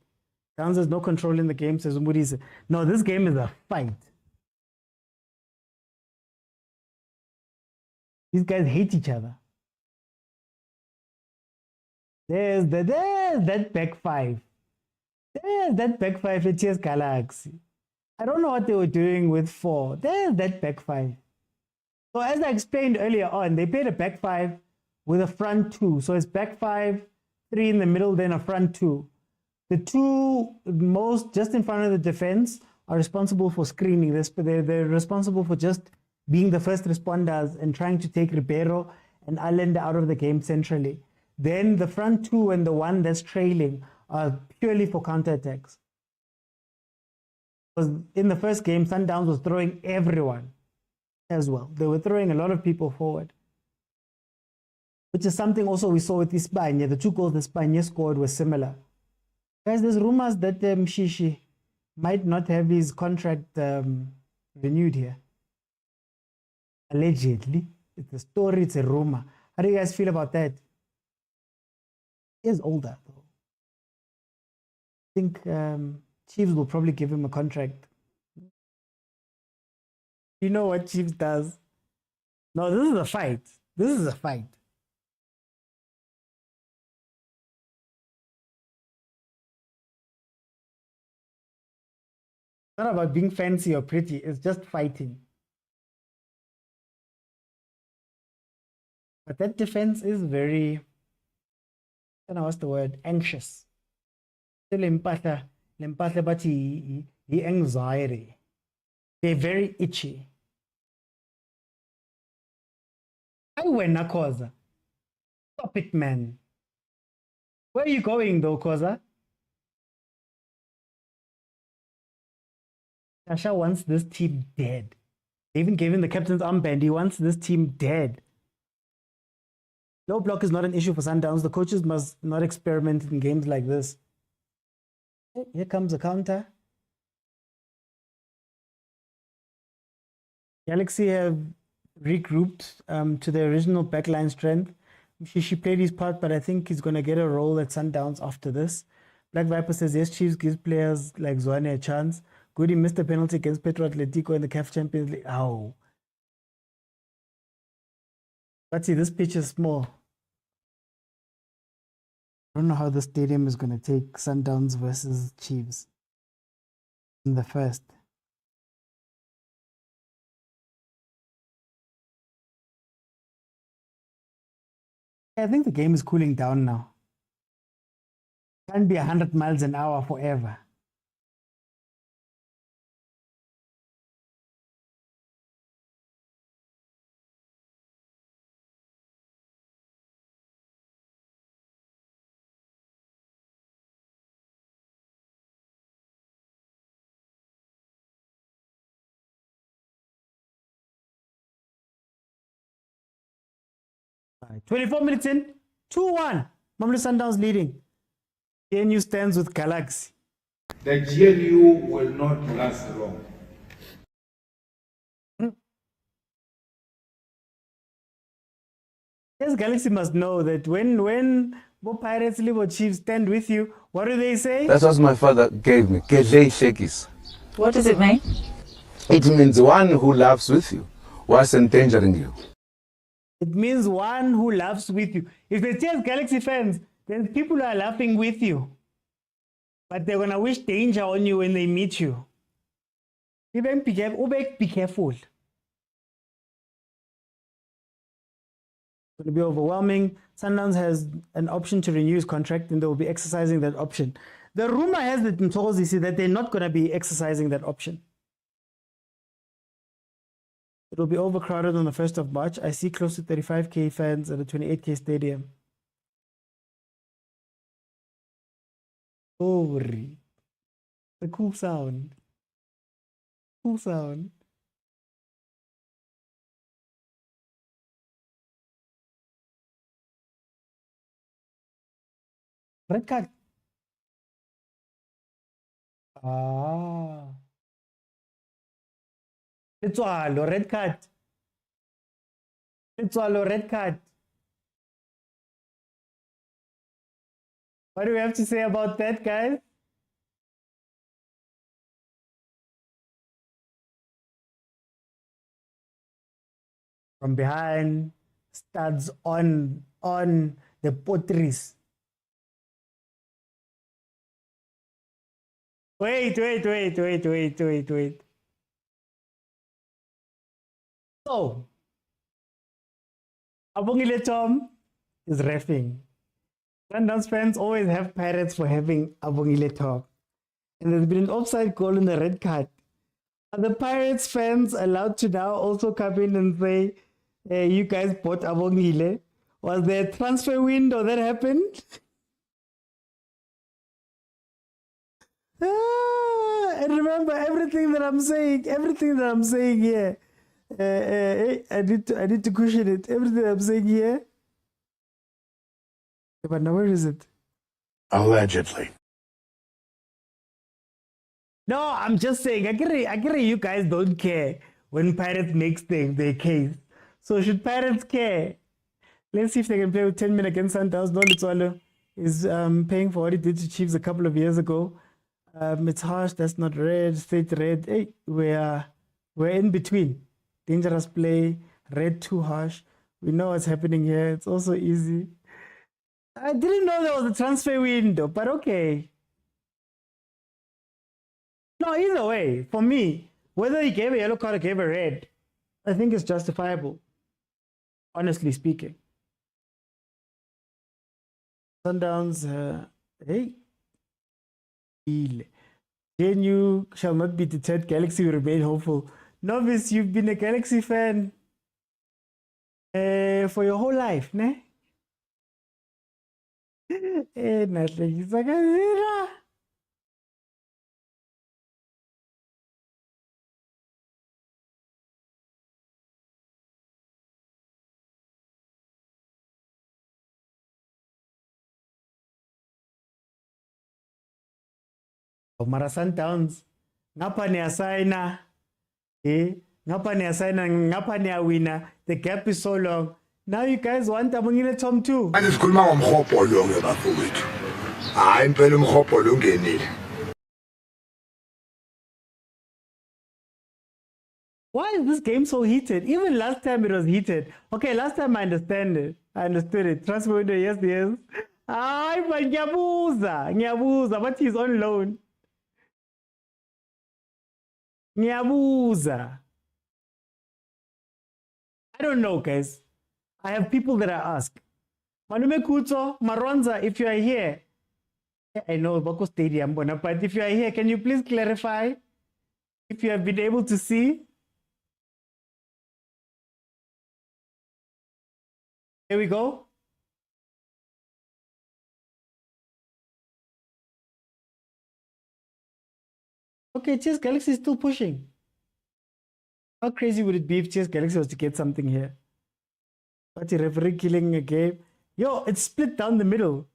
Downs has no control in the game, says Umbudi's. No, this game is a fight. These guys hate each other. There's that back five. There's that back five at TS Galaxy. I don't know what they were doing with 4. There's that back five. So as I explained earlier on, they played a back 5 with a front 2. So it's back 5, 3 in the middle, then a front 2. The 2 most just in front of the defense are responsible for screening this, but they're responsible for just being the first responders and trying to take Ribeiro and Allende out of the game centrally. Then the front 2 and the one that's trailing are purely for counterattacks. Because in the first game, Sundowns was throwing everyone as well. They were throwing a lot of people forward, which is something also we saw with Espanya. The 2 goals Espanya scored were similar. Guys, there's rumors that Mshishi might not have his contract renewed here. Allegedly. It's a story, it's a rumor. How do you guys feel about that? He is older, though. I think Chiefs will probably give him a contract. You know what Chiefs does? No, this is a fight. This is a fight. It's not about being fancy or pretty. It's just fighting. But that defense is very, I don't know what's the word, anxious. Lempatha, but he anxiety. They're very itchy. I win a khoza. Stop it, man. Where are you going though, khoza? Tasha wants this team dead. They even gave him the captain's armband. He wants this team dead. Low block is not an issue for Sundowns. The coaches must not experiment in games like this. Here comes a counter. Galaxy have regrouped to their original backline strength. She played his part, but I think he's going to get a role at Sundowns after this. Black Viper says, yes, Chiefs gives players like Zwane a chance. Good, he missed the penalty against Petro Atletico in the CAF Champions League. Ow. But see, this pitch is small. I don't know how the stadium is going to take Sundowns versus Chiefs in the first. I think the game is cooling down now. Can't be 100 miles an hour forever. Right, 24 minutes in, 2-1. Mamelodi Sundowns leading. GNU stands with Galaxy.
The GNU will not last long.
Yes, Galaxy must know that when both Pirates, Liverpool Chiefs stand with you, what do they say?
That's what my father gave me. Kedlei Shekis.
What does it mean?
It means one who laughs with you was endangering you.
It means one who laughs with you. If they tell Galaxy fans, then people are laughing with you. But they're going to wish danger on you when they meet you. Be careful. It's going to be overwhelming. Sundowns has an option to renew his contract, and they will be exercising that option. The rumor has it in Tolzi that they're not going to be exercising that option. It will be overcrowded on the 1st of March. I see close to 35K fans at a 28K stadium. Oh, the cool sound. Cool sound. Red card. Ah. Letswalo, red card. Letswalo, red card. What do we have to say about that, guys? From behind, studs on the potteries. Wait. So, Abongile Tom is reffing. Sundowns fans always have Pirates for having Abongile Tom. And there's been an offside goal in the red card. Are the Pirates fans allowed to now also come in and say, hey, you guys bought Abongile? Was there a transfer window that happened? And remember everything that I'm saying here. I need to cushion it. Everything I'm saying here. But now where is it?
Allegedly.
No, I'm just saying, I agree you guys don't care when Pirates makes their case. So should Pirates care? Let's see if they can play with 10 men against Sundowns. No, Litswalo is paying for what he did to Chiefs a couple of years ago. It's harsh, that's not red, straight red. Hey, we're in between. Dangerous play, red too harsh. We know what's happening here. It's also easy. I didn't know there was a transfer window, but okay. No, either way, for me, whether he gave a yellow card or gave a red, I think it's justifiable, honestly speaking. Sundowns, hey. JNU shall not be deterred. Galaxy will remain hopeful. Novice, you've been a Galaxy fan for your whole life, ne? Nothing. It's like a zero. Mara Sundowns ngapha niyasigna ngapha niyasigna ngapha niyawina. The gap is so long. Now you guys want Abongile Tom too.
Manje sikhuluma ngomhobho lo ke bafowethu. Hayi impela umhobho lo ungenile.
Why is this game so heated? Even last time it was heated. Okay, last time I understand it. I understood it. Transfer window, yes. Ay, but ngiyabuza, but he's on loan. Ngiyabuza. I don't know, guys. I have people that I ask. Malume Kuto, Maronza, if you are here, I know Boko Stadium, but if you are here, can you please clarify if you have been able to see? Here we go. Okay, Chess Galaxy is still pushing. How crazy would it be if Chess Galaxy was to get something here? But the referee killing a game. Yo, it's split down the middle.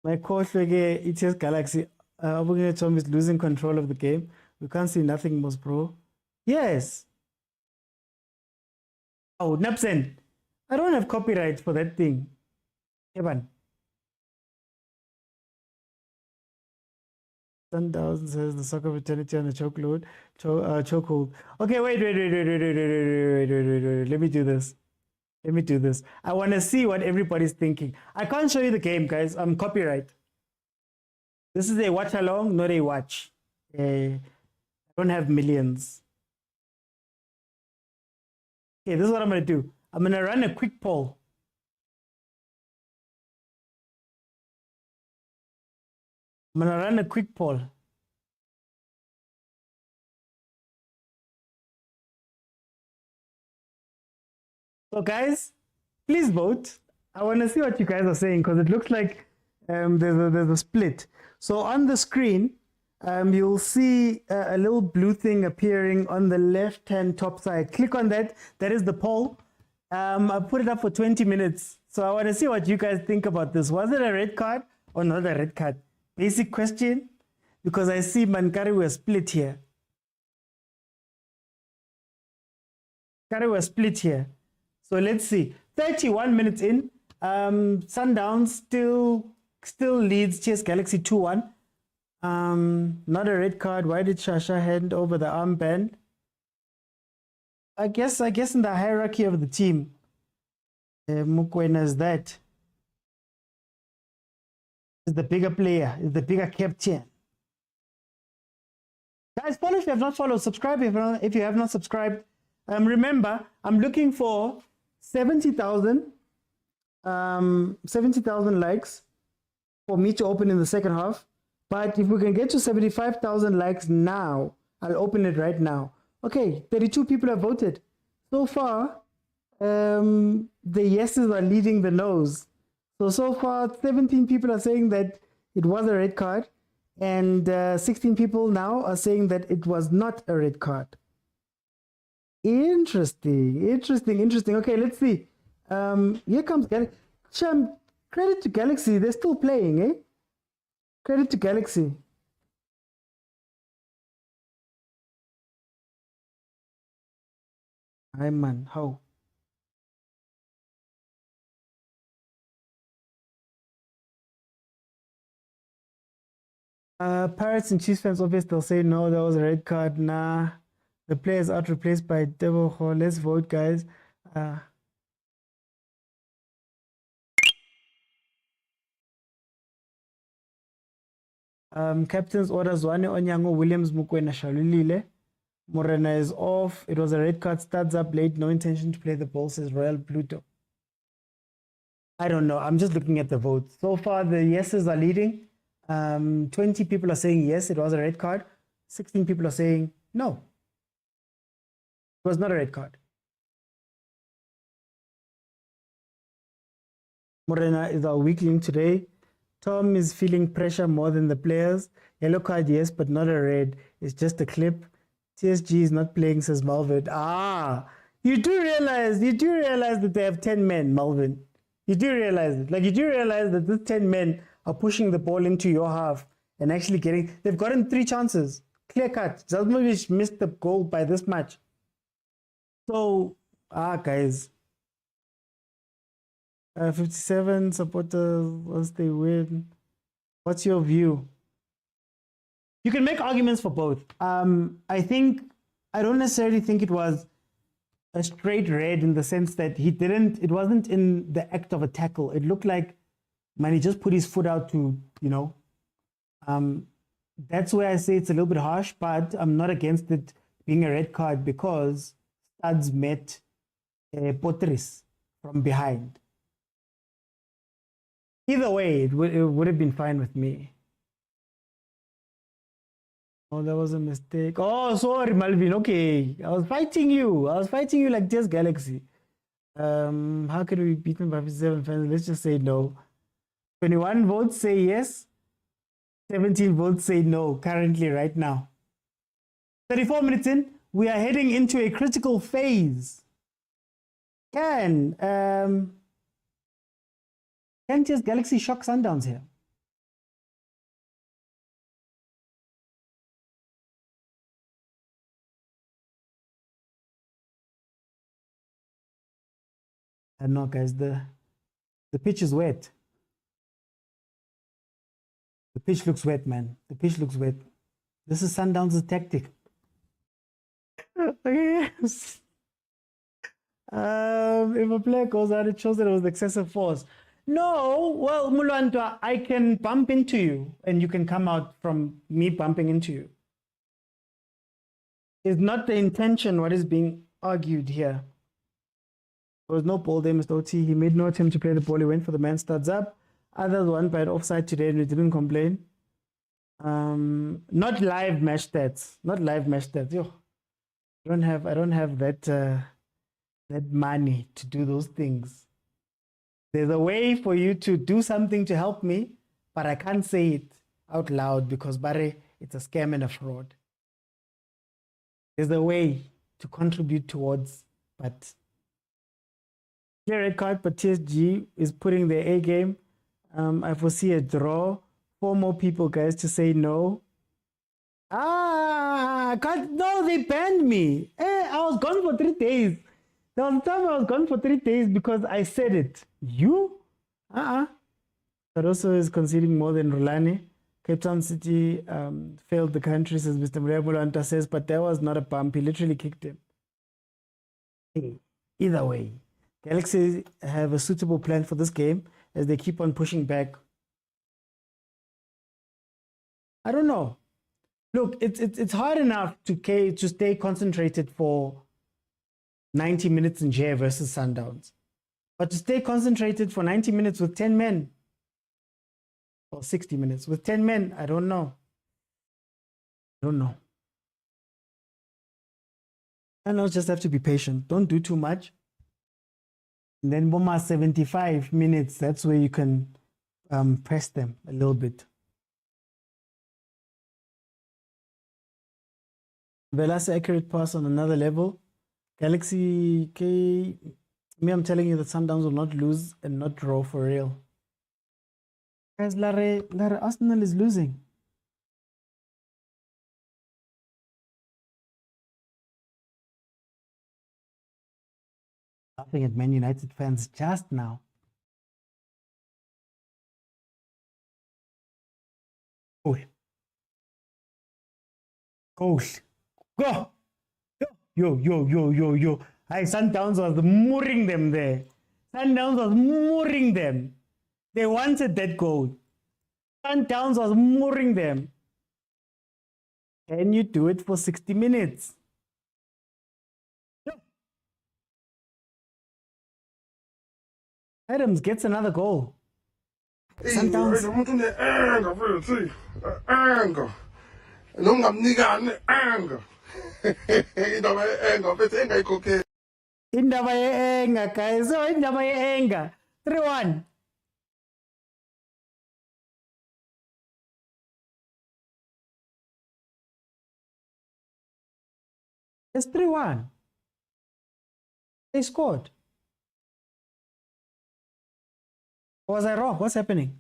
My coach, Chess Galaxy. Tom is losing control of the game. We can't see nothing, most bro. Yes. Oh, Napsen. I don't have copyright for that thing. Evan. Sundowns says the soccer fraternity on the chokehold. Okay, wait. Let me do this. I want to see what everybody's thinking. I can't show you the game, guys. I'm copyright. This is a watch along, not a watch. I don't have millions. Okay, this is what I'm going to do. I'm going to run a quick poll. I'm going to run a quick poll. So guys, please vote. I want to see what you guys are saying because it looks like there's a split. So on the screen, you'll see a little blue thing appearing on the left-hand top side. Click on that. That is the poll. I put it up for 20 minutes. So I want to see what you guys think about this. Was it a red card or not a red card? Basic question. because I see Mankari were split here. So let's see. 31 minutes in. Sundowns still leads Chess Galaxy 2-1. Not a red card. Why did Shasha hand over the armband? I guess in the hierarchy of the team, Mokwena is the bigger player, is the bigger captain. Guys, follow if you have not followed. Subscribe if you have not subscribed. Remember, I'm looking for 70,000 likes for me to open in the second half. But if we can get to 75,000 likes now, I'll open it right now. Okay, 32 people have voted. So far, the yeses are leading the no's. So far, 17 people are saying that it was a red card. And 16 people now are saying that it was not a red card. Interesting. Okay, let's see. Here comes Galaxy. Credit to Galaxy. They're still playing, eh? Credit to Galaxy. Hi, man. How? Pirates and Chiefs fans, obviously, they'll say no, that was a red card. Nah, the player is out replaced by Debo. Let's vote, guys. Captain's orders: Zwane Onyango, Williams, Mokwena, Shalulile. Morena is off. It was a red card. Starts up late. No intention to play the ball, says Royal Pluto. I don't know. I'm just looking at the votes. So far, the yeses are leading. 20 people are saying yes, it was a red card. 16 people are saying no, it was not a red card. Morena is our weakling today. Tom is feeling pressure more than the players. Yellow card, yes, but not a red. It's just a clip. TSG is not playing, says Malvin. You do realize that they have 10 men, Malvin. You do realize it. Like, you do realize that these 10 men are pushing the ball into your half and actually they've gotten 3 chances. Clear cut. Zalmovic missed the goal by this much. So, guys. 57 supporters, once they win. What's your view? You can make arguments for both. I don't necessarily think it was a straight red in the sense that it wasn't in the act of a tackle. It looked like, man, he just put his foot out to, that's where I say it's a little bit harsh, but I'm not against it being a red card because Studs met Patrice from behind. Either way, it would have been fine with me. Oh, that was a mistake. Oh, sorry, Malvin. Okay. I was fighting you like this Galaxy. How can we be beaten by 57 fans? Let's just say no. 21 votes say yes. 17 votes say no currently right now. 34 minutes in, we are heading into a critical phase. Can just Galaxy shock Sundowns here? No, guys, the pitch is wet. The pitch looks wet, man. The pitch looks wet. This is Sundowns' tactic. Okay. If a player goes out, it shows that it was excessive force. No, well, Mulwantwa, I can bump into you and you can come out from me bumping into you. It's not the intention what is being argued here. There was no ball there, Mr. OT. He made no attempt to play the ball. He went for the man Studs up. Others won by an offside today and we didn't complain. Not live match stats. Yo, I don't have that money to do those things. There's a way for you to do something to help me, but I can't say it out loud because Barry, it's a scam and a fraud. There's a way to contribute towards, but clear red card, but TSG is putting their A game. I foresee a draw. 4 more people, guys, to say no. God, no, they banned me. I was gone for 3 days. There was time I was gone for 3 days because I said it. You? Caruso is conceding more than Rulani. Cape Town City failed the country, says Mr. Murabulanta says, but that was not a bump. He literally kicked him. Hey, either way, Galaxy have a suitable plan for this game as they keep on pushing back. I don't know. Look, it's hard enough to stay concentrated for 90 minutes in Jaya versus Sundowns. But to stay concentrated for 90 minutes with 10 men, or 60 minutes with 10 men, I don't know. And I'll just have to be patient. Don't do too much. And then Boma 75 minutes, that's where you can press them a little bit. Velas accurate pass on another level. Galaxy K. Me, I'm telling you that Sundowns will not lose and not draw for real. Guys, Larry Arsenal is losing. Laughing at Man United fans just now. Oh. Gosh. Go! Yo. Hey, Sundowns was mooring them there. Sundowns was mooring them. They wanted that goal. Sundowns was mooring them. Can you do it for 60 minutes? Yo. Adams gets another goal. Sundowns. Indaba ye-enga, guys. So indaba ye-enga. 3-1. It's 3-1. They scored. Was I wrong? What's happening?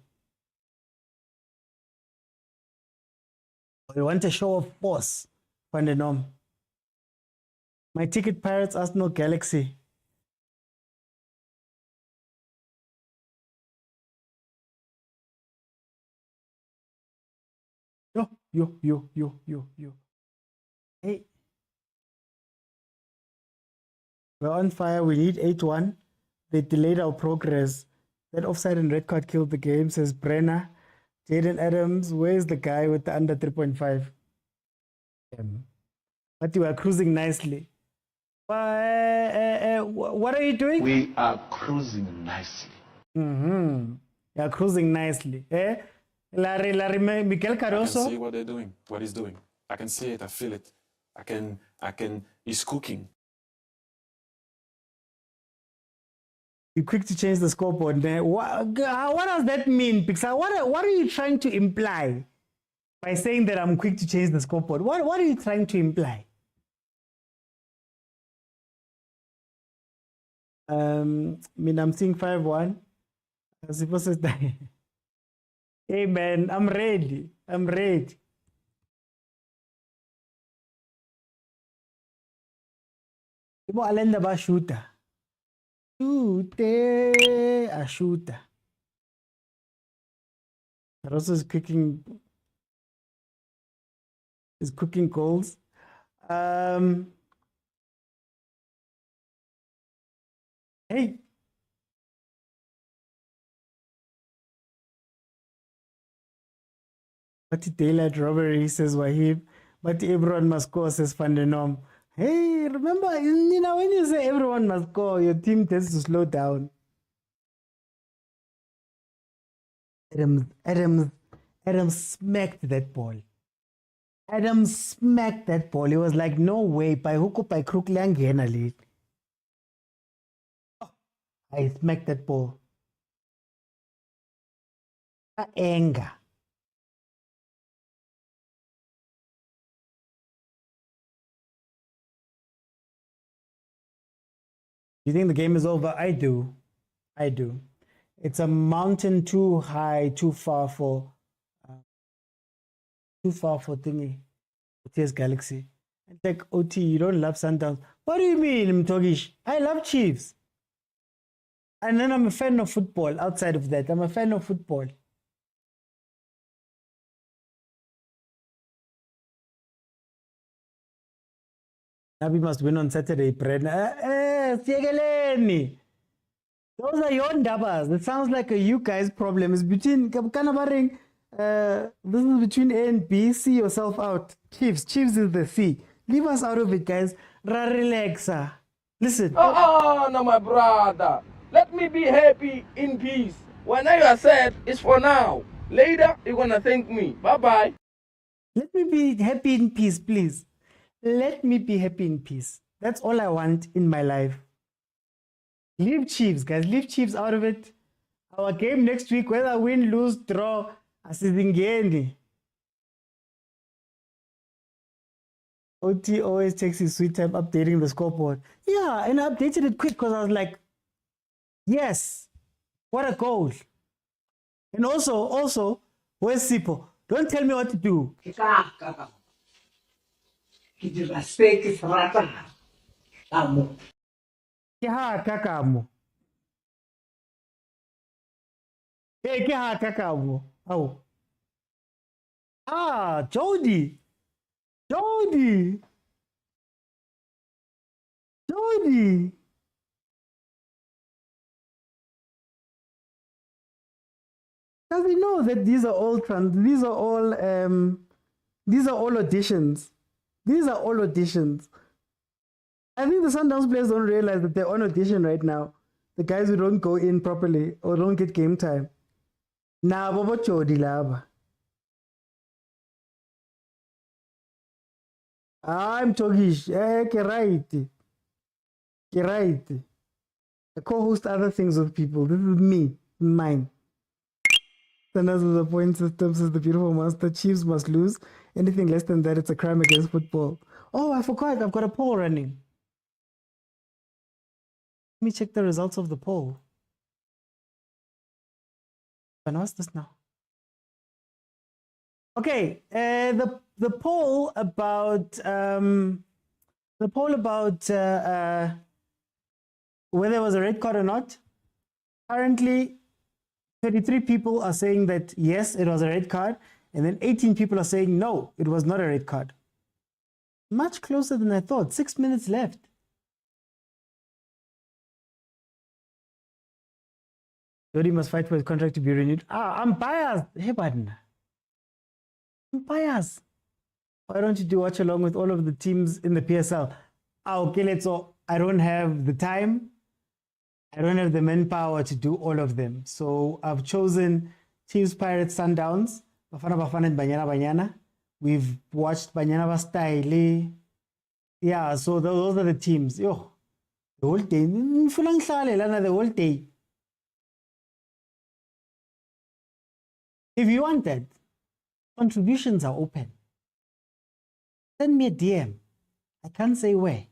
We want a show of force. Pandenom. My ticket Pirates Arsenal Galaxy. Yo. Hey. We're on fire. We need 8-1. They delayed our progress. That offside and red card killed the game, says Brenner. Jaden Adams, where's the guy with the under 3.5? But you are cruising nicely. What are you doing?
We are cruising nicely.
You are cruising nicely. Larry, Miguel Caruso.
I can see what they're doing, what he's doing. I can see it, I feel it. He's cooking.
You're quick to change the scoreboard. What does that mean, Pixar? What are you trying to imply by saying that I'm quick to change the scoreboard? What are you trying to imply? I'm seeing 5-1. Hey man, I'm ready. Ibo alenda ba shooter. A shooter. Rosso is cooking goals. Hey. But daylight robbery, says Wahib. But everyone must score, says Fandenom. Hey, remember, when you say everyone must score, your team tends to slow down. Adams smacked that ball. Adams smacked that ball. He was like, no way, by hook or by crook, langena lead. I smacked that ball. Anger. You think the game is over? I do. It's a mountain too high, too far for thingy. OTS Galaxy. It's like, OT, you don't love Sundowns. What do you mean, Mtogish? I love Chiefs. And then I'm a fan of football. Outside of that, I'm a fan of football. Nabi must win on Saturday, Brenna. Those are your ndabas. It sounds like a you guys problem. It's between Kanabaring. This is between A and B. See yourself out. Chiefs is the C. Leave us out of it, guys. Relaxa. Listen.
Oh, no, my brother. Let me be happy in peace. When I are sad, it's for now. Later, you're gonna thank me. Bye-bye.
Let me be happy in peace, please. Let me be happy in peace. That's all I want in my life. Leave Chiefs, guys. Leave Chiefs out of it. Our game next week, whether win, lose, draw, asizingeni. OT always takes his sweet time updating the scoreboard. Yeah, and I updated it quick because I was like, yes, what a goal. And also, where's Sipo? Don't tell me what to do. Kakamo. Hey, kakamo. Oh. Ah, Jody. Because we know that these are all auditions. These are all auditions. I think the Sundowns players don't realize that they're on audition right now. The guys who don't go in properly or don't get game time. Nah, Bobo Chodi Laba. I'm Togish. Right. I co-host other things with people. This is me, mine. Sundowns with the point system says the beautiful monster. Chiefs must lose. Anything less than that, it's a crime against football. Oh, I forgot. I've got a poll running. Let me check the results of the poll. And what's this now? Okay, the poll about whether it was a red card or not. Currently, 33 people are saying that yes, it was a red card, and then 18 people are saying no, it was not a red card. Much closer than I thought. 6 minutes left. Jody must fight for his contract to be renewed. I'm biased. Hey, button. I'm biased. Why don't you do watch along with all of the teams in the PSL? Okay, so I don't have the time. I don't have the manpower to do all of them. So I've chosen Chiefs, Pirates, Sundowns, Bafana and Banyana. We've watched Banyana style. Yeah, so those are the teams. Yo, the whole day. The whole day. If you want that, contributions are open. Send me a DM. I can't say where.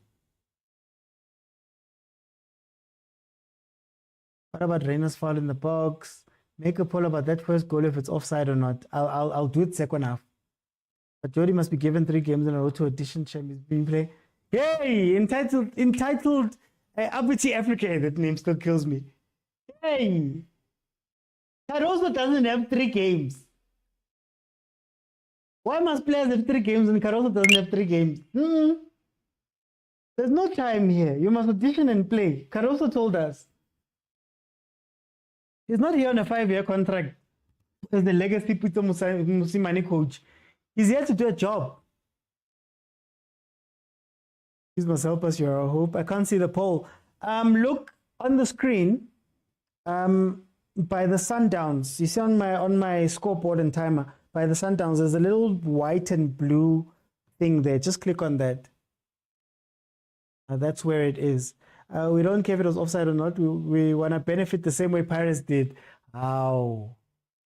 What about Reina's foul in the box? Make a poll about that first goal if it's offside or not. I'll do it second half. But Jody must be given 3 games in a row to audition Champions being play. Hey, entitled Abuti Africa. That name still kills me. Hey, Caruso doesn't have 3 games. Why must players have 3 games and Caruso doesn't have 3 games? There's no time here. You must audition and play. Caruso told us. He's not here on a 5-year contract as the legacy Pitso Mosimane coach. He's here to do a job. Please must help us. You're our hope. I can't see the poll. Look on the screen. By the Sundowns, you see on my scoreboard and timer, by the Sundowns, there's a little white and blue thing there. Just click on that. That's where it is. We don't care if it was offside or not. We want to benefit the same way Pirates did. Ow.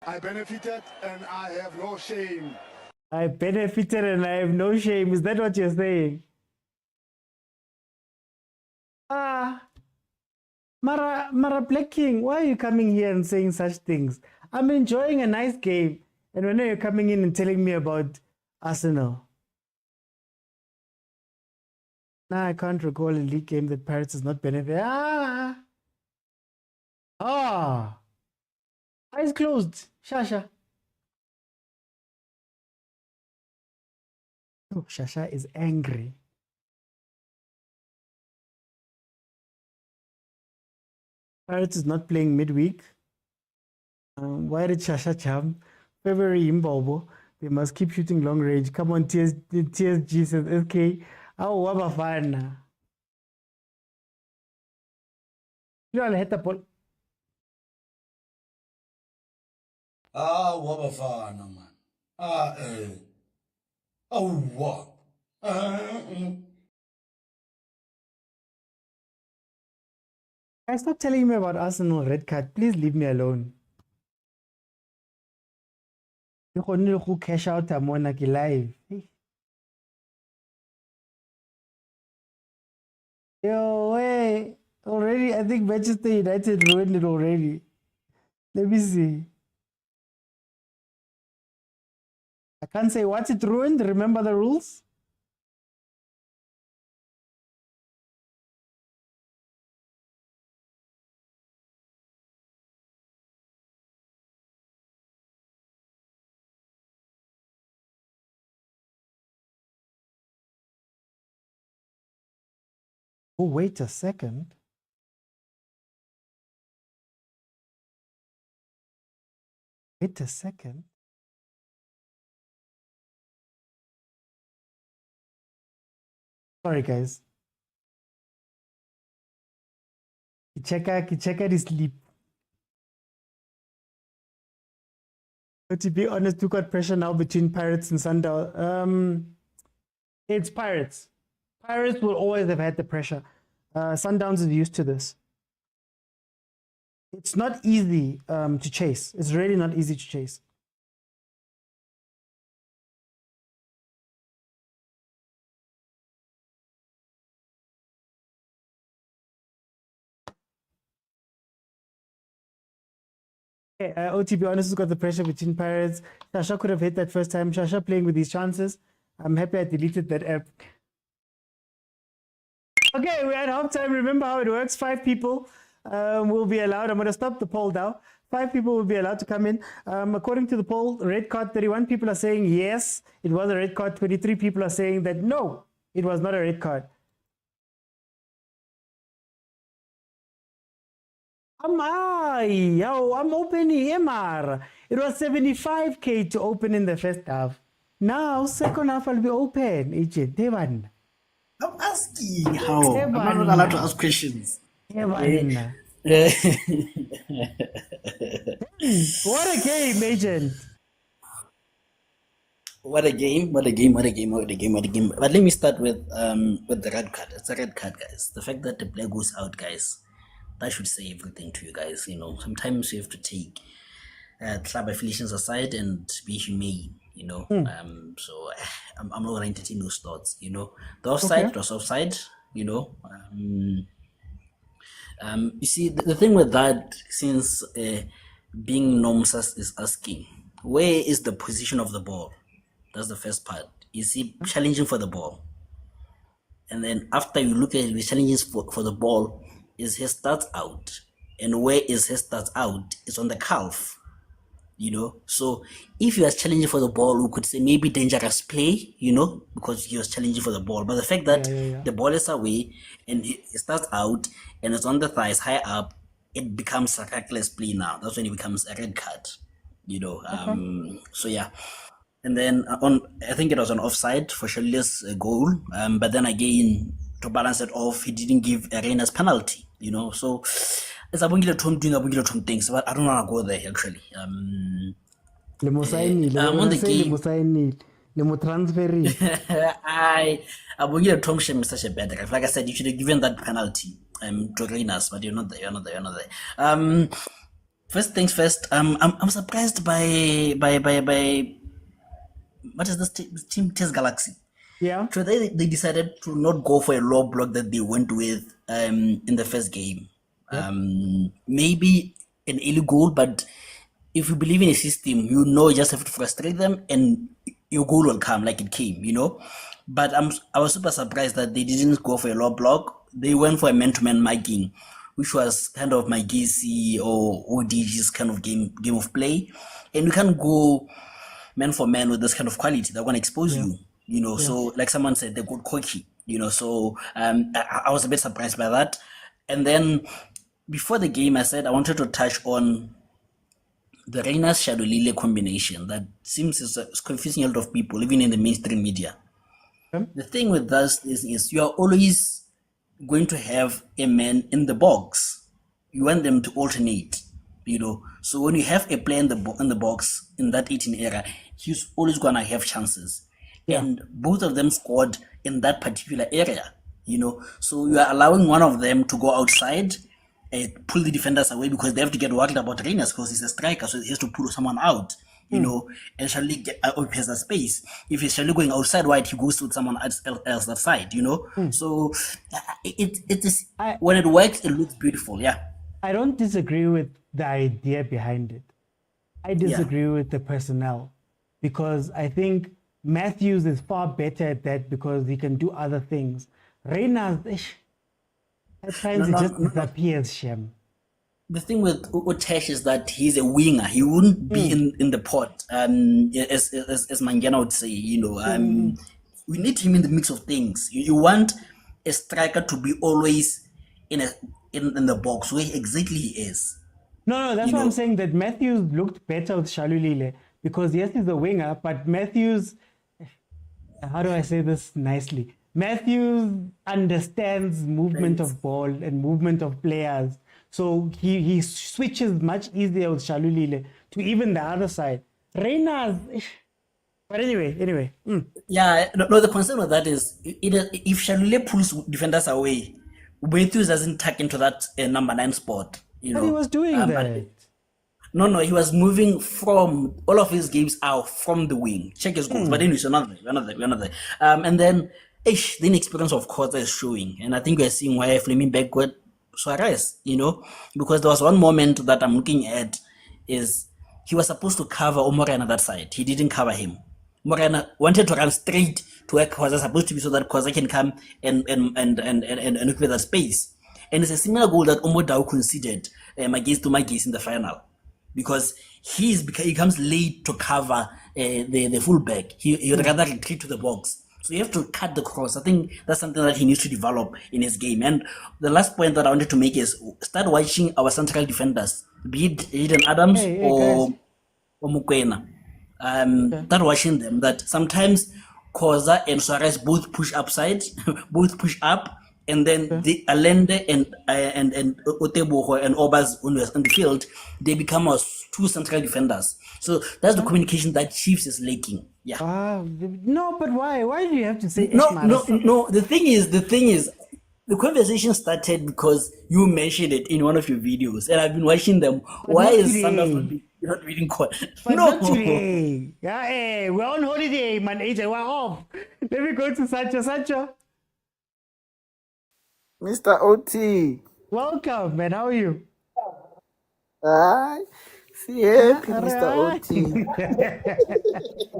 I benefited and I have no shame.
I benefited and I have no shame. Is that what you're saying? Mara Black King, why are you coming here and saying such things? I'm enjoying a nice game. And when are you coming in and telling me about Arsenal? Now I can't recall a league game that Pirates has not benefited. Eyes closed. Shasha. Oh, Shasha is angry. Pirates is not playing midweek. Why did Shasha jump? February Imbobo. They must keep shooting long range. Come on, TSG says SK. Oh, wabafana. You all hit the ball.
Wabafana, man. What?
Guys, stop telling me about Arsenal red card. Please leave me alone. You only who cash out a monarchy live. Yo, way. Already, I think Manchester United ruined it already. Let me see. I can't say what it ruined. Remember the rules? Oh, wait a second. Wait a second. Sorry, guys. Kicheka is sleep. But to be honest, we got pressure now between Pirates and Sundowns. It's Pirates. Pirates will always have had the pressure. Sundowns is used to this. It's not easy to chase. It's really not easy to chase. Okay, to be honest, has got the pressure between Pirates. Shasha could have hit that first time. Shasha playing with his chances. I'm happy I deleted that app. Okay, we're at halftime. Remember how it works. 5 people will be allowed. I'm going to stop the poll now. 5 people will be allowed to come in. According to the poll, red card, 31 people are saying yes, it was a red card. 23 people are saying that no, it was not a red card. I'm opening MR. It was 75K to open in the first half. Now, second half will be open. Devan.
I'm asking how. I'm not allowed to ask questions.
Devan. What a game, agent.
What a game. But let me start with the red card. It's a red card, guys. The fact that the player goes out, guys, that should say everything to you guys. You know, sometimes you have to take club affiliations aside and be humane. You know, so I'm not gonna entertain those thoughts. You know, the offside was offside. You know, you see the thing with that, since being Nomsas is asking, where is the position of the ball? That's the first part. Is he challenging for the ball? And then after you look at it, he's challenging for the ball. Is his stats out? And where is his stats out? It's on the calf. You know, so if you are challenging for the ball, we could say maybe dangerous play, you know, because he was challenging for the ball. But the fact that the ball is away and it starts out and it's on the thighs high up, it becomes a reckless play now. That's when it becomes a red card, you know. So yeah. And then I think it was an offside for Shirley's goal. But then again, to balance it off, he didn't give Arena's penalty, you know. So it's doing things, but I don't want to go there actually. On the game, like I said, you should have given that penalty to Renas, but you're not there. First things first, I'm surprised by what is this team Test Galaxy?
Yeah.
So they decided to not go for a low block that they went with in the first game. Maybe an early goal, but if you believe in a system, you know you just have to frustrate them and your goal will come like it came, But I was super surprised that they didn't go for a low block. They went for a man-to-man marking, which was kind of my GC or ODG's kind of game of play. And you can't go man for man with this kind of quality. They're going to expose you, So like someone said, they're good cocky, So I was a bit surprised by that. And then before the game, I said I wanted to touch on the Reynas Shadolile combination that seems is confusing a lot of people, even in the mainstream media. The thing with this is you are always going to have a man in the box. You want them to alternate, So when you have a player in the box in that 18 era, he's always gonna have chances. And both of them scored in that particular area, So you are allowing one of them to go outside, pull the defenders away because they have to get worried about Reynas because he's a striker, so he has to pull someone out, and Charlie has a space. If he's Charlie going outside wide, he goes with someone else that side, So it is when it works, it looks beautiful. Yeah,
I don't disagree with the idea behind it. I disagree with the personnel because I think Matthews is far better at that because he can do other things. Reynas, at times it just disappears, Shem.
The thing with Utesh is that he's a winger. He wouldn't be in the pot, as Mangena would say. We need him in the mix of things. You want a striker to be always in the box where exactly he is.
No, that's what I'm saying. That Matthews looked better with Shalulile because yes, he's a winger, but Matthews. How do I say this nicely? Matthews understands movement of ball and movement of players. So he switches much easier with Shalulile to even the other side. Reynas. But anyway.
Yeah, no, the concern with that is if Shalulile pulls defenders away, Matthews doesn't tuck into that number 9 spot.
But he was doing that.
No, he was moving from all of his games out from the wing. Check his goals, but anyway, we're not there. And then the inexperience of Khoza is showing, and I think we're seeing why Flaming backward Suarez, because there was one moment that I'm looking at is he was supposed to cover Mokwena that side. He didn't cover him. Mokwena wanted to run straight to where Khoza is supposed to be so that Khoza can come and occupy that space. And it's a similar goal that Omodao conceded against Magis in the final. Because he comes late to cover the fullback. He would rather retreat to the box. So you have to cut the cross. I think that's something that he needs to develop in his game. And the last point that I wanted to make is start watching our central defenders, be it Eden Adams or Mokwena. Start watching them. That sometimes Khoza and Suarez both push upside, both push up. And then the Allende and Oteboho and Obas on the field, they become our 2 central defenders. So that's the communication that Chiefs is lacking. Yeah.
No, but why? Why do you have to say
No. The thing is, the conversation started because you mentioned it in one of your videos, and I've been watching them.
But
why is Sundowns not reading call?
Not today. Yeah, we're on holiday, man. AJ, we're off. Let me go to Sancho.
Mr. OT.
Welcome, man. How are you?
Hi. See happy, Mr. OT.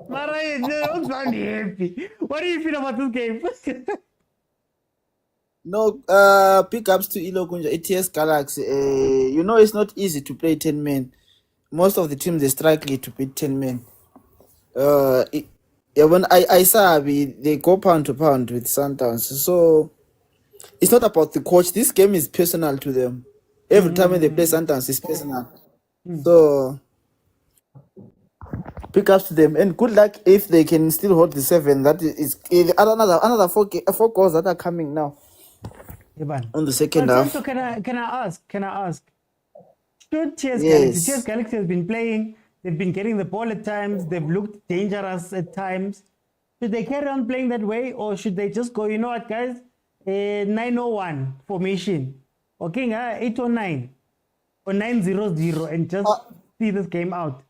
Mara, don't sound happy. What do you feel about this game?
No, pickups to Ilo Kunja, ATS Galaxy. It's not easy to play 10 men. Most of the teams, they struggle to beat 10 men. When I saw they go pound to pound with Sundowns. So it's not about the coach. This game is personal to them. Every time when they play Sundowns, it's personal. So pick up to them and good luck if they can still hold the 7. That is another 4 goals that are coming now on the second half.
So can I ask? Should TS Galaxy has been playing? They've been getting the ball at times. They've looked dangerous at times. Should they carry on playing that way, or should they just go? You know what, guys? 901 formation, okay, 809 or 900, and just see this game out.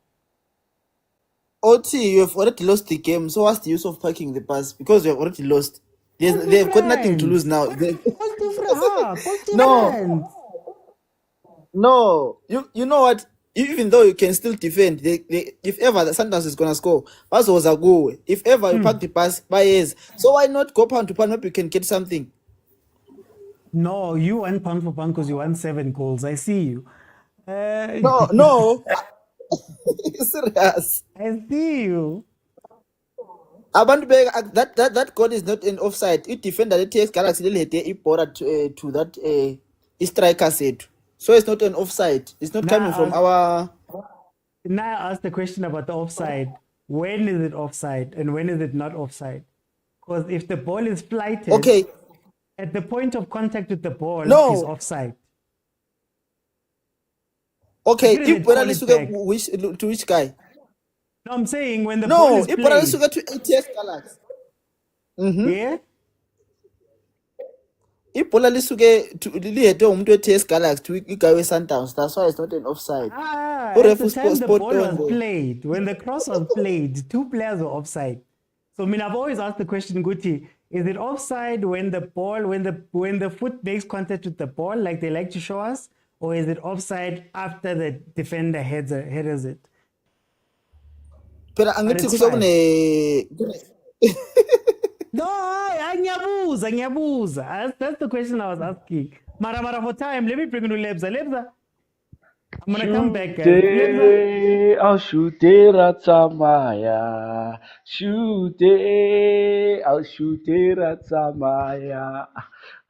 OT, you have already lost the game, so what's the use of parking the bus? Because you have already lost. They've got nothing to lose now.
What's different?
No. You know what? even though you can still defend, if ever the Sundowns is gonna score, bazoza go. If ever you park the pass by years, so why not go pound to pound? Maybe you can get something.
No, you won pound for pound because you won 7 goals. I see you.
No. Serious.
I see you.
That goal is not an offside. It defender the TS Galaxy it border to that striker set. So it's not an offside. It's not coming from our.
Now I asked the question about the offside. When is it offside and when is it not offside? Because if the ball is flighted,
okay,
at the point of contact with the ball is offside.
Okay, if to which guy?
No, I'm saying when the ball is played.
No, if to ATS Galaxy.
Yeah.
If bola lisuke to lihete umuntu we-TS Galaxy to igawe Sundowns, that's why it's not an offside.
At the time the ball was played, when the cross was played, 2 players were offside. So I mean, I've always asked the question, Guti, is it offside when the ball, when the foot makes contact with the ball, like they like to show us, or is it offside after the defender headers it?
But angithi kusokune
No, ngiyabuza. That's the question I was asking. Mara for time. Let me bring you Lebza. Lebza, I'm gonna come back.
I'll shoot it at Samaya. I'll shoot it at Samaya.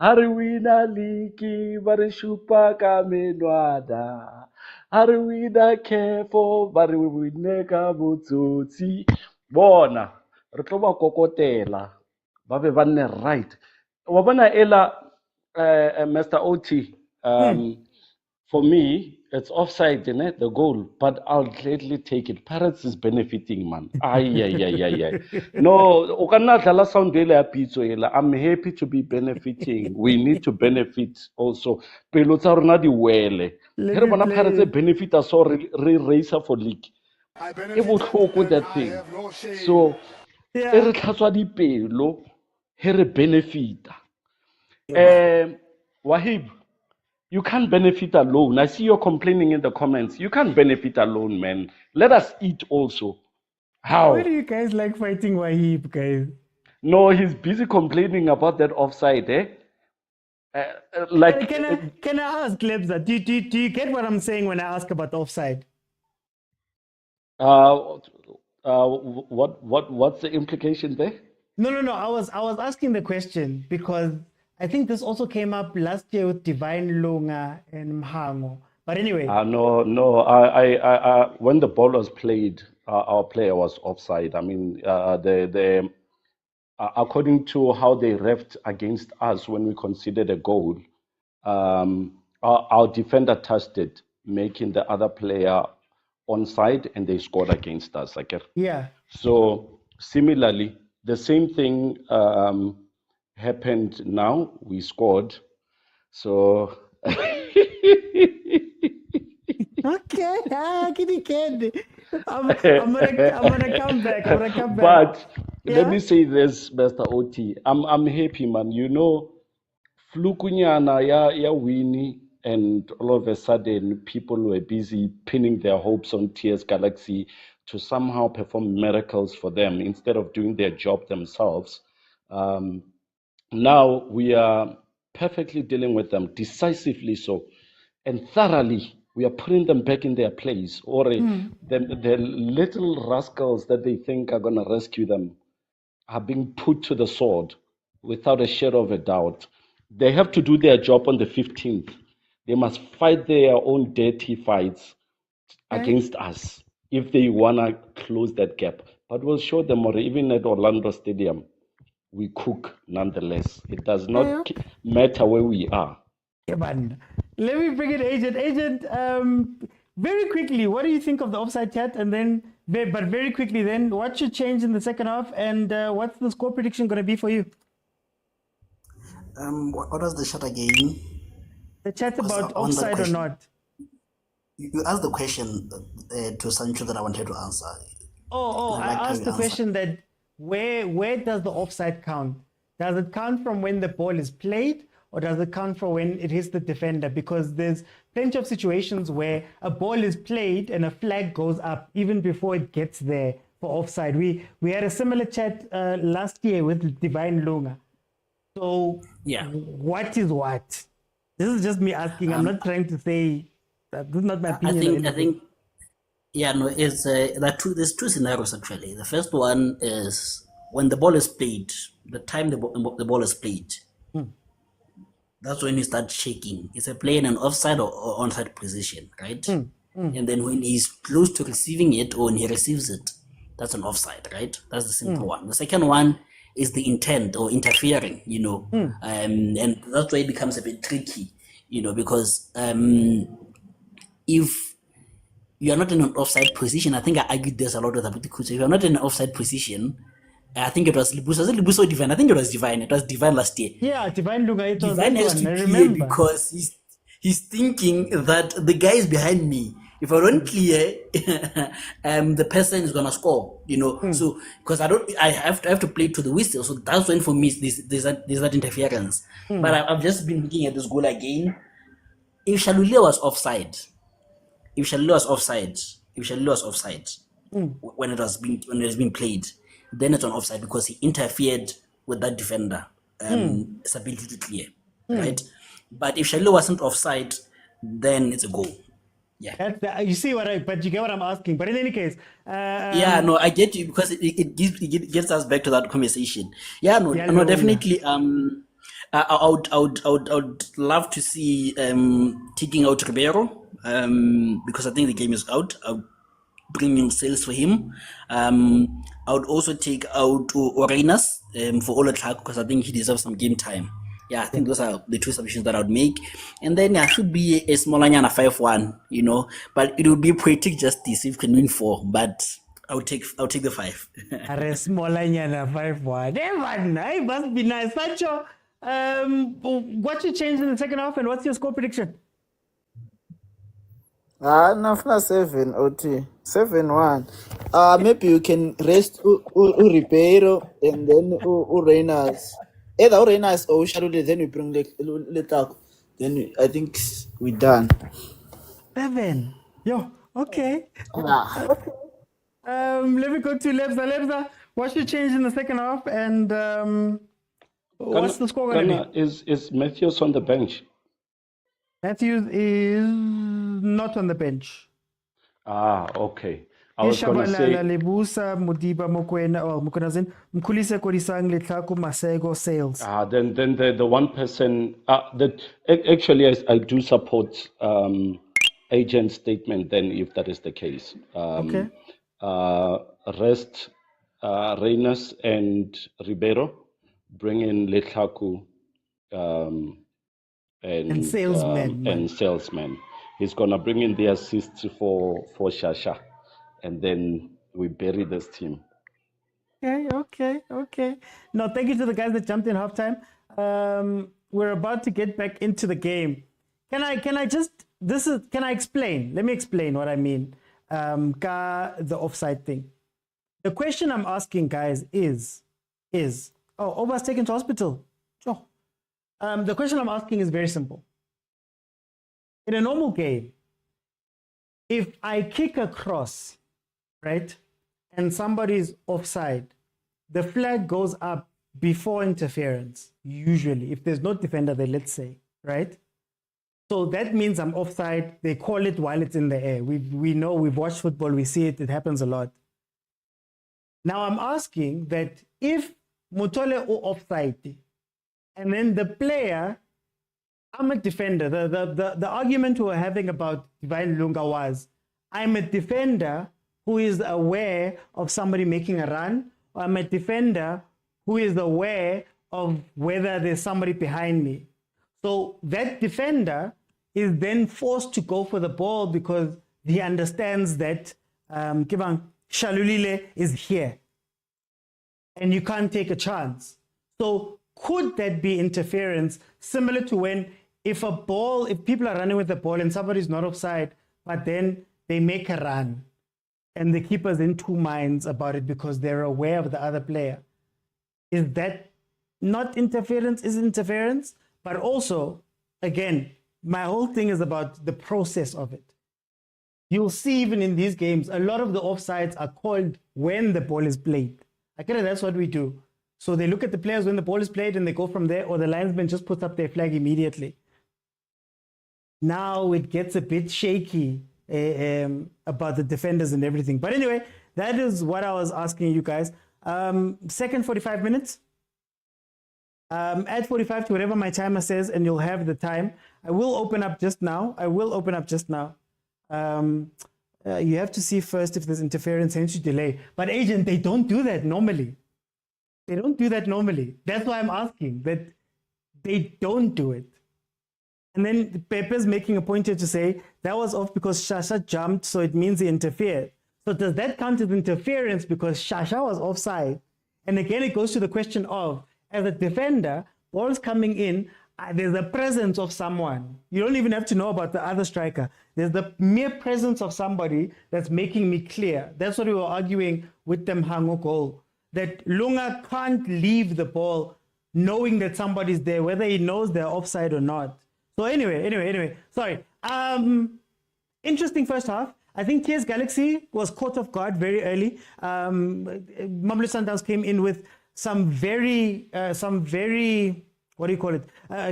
Arwina liki barishupa kamenwada. Arwina kefo bariwineka butsotsi. Bona, re tlo ba kokotela. Ba be ba nne right. Wa bona ela Mr. OT, for me, it's offside, the goal, but I'll gladly take it. Pirates is benefiting, man. Ay. No, I'm happy to be benefiting. We need to benefit also. Pelotsa rona di wele. Here bona Pirates benefit us or race for league. It would hook with that thing. So, here tlhatswa di pelo, here benefit. Wahib, you can't benefit alone. I see you're complaining in the comments. You can't benefit alone, man. Let us eat also. How?
Why do you guys like fighting Wahib, guys?
No, he's busy complaining about that offside, eh?
Can I ask, Lebza, do you get what I'm saying when I ask about offside?
What's the implication there?
No. I was asking the question because I think this also came up last year with Divine Lunga and Mhango. But anyway.
No. I when the ball was played, our player was offside. I mean, according to how they refed against us when we conceded a goal, our defender touched it, making the other player onside, and they scored against us.
Yeah.
So similarly, the same thing happened now. We scored. So
okay, kid. I'm gonna come back.
But let me say this, Mr. OT. I'm happy, man. You know, Flukunyana ya Winnie, and all of a sudden people were busy pinning their hopes on TS Galaxy to somehow perform miracles for them instead of doing their job themselves. Now we are perfectly dealing with them, decisively so, and thoroughly. We are putting them back in their place, or the little rascals that they think are going to rescue them are being put to the sword without a shadow of a doubt. They have to do their job on the 15th. They must fight their own dirty fights against us if they want to close that gap. But we'll show them, or even at Orlando Stadium, we cook nonetheless. It does not matter where we are.
Let me bring it, Agent. Very quickly, what do you think of the offside chat? And then, but very quickly, then, what should change in the second half? And what's the score prediction going to be for you?
What was the chat again?
The chat about offside or not.
You asked the question to Sancho that I wanted to answer.
I asked the question that where does the offside count? Does it count from when the ball is played, or does it count for when it hits the defender? Because there's plenty of situations where a ball is played and a flag goes up even before it gets there for offside. We had a similar chat last year with Divine Lunga. So what is what? This is just me asking. I'm not trying to say that. This is not my opinion.
I think there's two scenarios actually. The first one is when the ball is played, the time the ball is played. That's when you start checking. Is a player in an offside or onside position, right? And then when he's close to receiving it or when he receives it, that's an offside, right? That's the simple one. The second one is the intent or interfering, and that's why it becomes a bit tricky, because if you are not in an offside position, I think I argued this a lot with Abuti. If you are not in an offside position, I think it was Libuso. Was it Libuso or Divine? I think it was Divine. It was Divine last year.
Yeah, Divine
Divine has to clear because he's thinking that the guy is behind me. If I don't clear, the person is gonna score. So because I have to play to the whistle. So that's when for me there's that interference. But I've just been looking at this goal again. If Shalulile was offside, when it was being played, then it's on offside because he interfered with that defender. His ability to clear, right? But if Shalulile wasn't offside, then it's a goal. Yeah,
you see but you get what I'm asking. But in any case,
I get you because it gets us back to that conversation. Definitely. I would love to see taking out Ribeiro because I think the game is out. I'll bring in sales for him. I would also take out Oreinas for all attack because I think he deserves some game time. I think those are the two submissions that I would make. And then I should be a Smolanyana 5-1, but it would be poetic justice if we can win 4, but I'll take the 5.
Smolanyana 5-1. It must be nice. Sancho, what you changed in the second half and what's your score prediction?
Nafuna 7 OT 7-1. Maybe you can rest Ribeiro and then Urenas. Either Urenas or Shalulile, then we bring Letako. Then I think we're done.
7. Okay. Let me go to Lebza. Lebza, what's your change in the second half and what's the score going to be?
Is Matthews on the bench?
Matthews is not on the bench.
Okay. I was going to say
Lebusa, Mudiba, Mokwena, or Mukwenazin, Mkulise, Korisang, Letlaku, Masego, Sales.
Then the one person that actually I do support agent's statement. Then if that is the case,
okay.
Rest Reynas and Ribeiro, bring in Letlaku and salesman. He's gonna bring in the assists for Shasha. And then we bury this team.
Okay. No, thank you to the guys that jumped in halftime. We're about to get back into the game. Can I explain? Let me explain what I mean. The offside thing. The question I'm asking, guys, is Oba's taken to hospital. Sure. The question I'm asking is very simple. In a normal game, if I kick across, right, and somebody's offside, the flag goes up before interference, usually, if there's no defender there, let's say, right? So that means I'm offside. They call it while it's in the air. We know, we've watched football, we see it happens a lot. Now I'm asking that if Motole or offside, and then the player, I'm a defender. The argument we were having about Divine Lunga was, I'm a defender who is aware of somebody making a run, or I'm a defender who is aware of whether there's somebody behind me. So that defender is then forced to go for the ball because he understands that Shalulile is here and you can't take a chance. So could that be interference similar to when if people are running with the ball and somebody's not offside, but then they make a run and the keeper's in two minds about it because they're aware of the other player? Is that not interference? Is interference? But also, again, my whole thing is about the process of it. You'll see even in these games, a lot of the offsides are called when the ball is played. I get it, that's what we do. So they look at the players when the ball is played and they go from there, or the linesman just puts up their flag immediately. Now it gets a bit shaky about the defenders and everything. But anyway, that is what I was asking you guys. Second 45 minutes. Add 45 to whatever my timer says and you'll have the time. I will open up just now. You have to see first if there's interference, hence you delay. But agent, they don't do that normally. That's why I'm asking that they don't do it. And then Pepe's making a point here to say that was off because Shasha jumped, so it means he interfered. So does that count as interference because Shasha was offside? And again, it goes to the question of, as a defender, balls coming in, there's the presence of someone. You don't even have to know about the other striker. There's the mere presence of somebody that's making me clear. That's what we were arguing with them Hango goal. That Lunga can't leave the ball knowing that somebody's there, whether he knows they're offside or not. So anyway, sorry. Interesting first half. I think TS Galaxy was caught off guard very early. Mamelodi Sundowns came in with some very,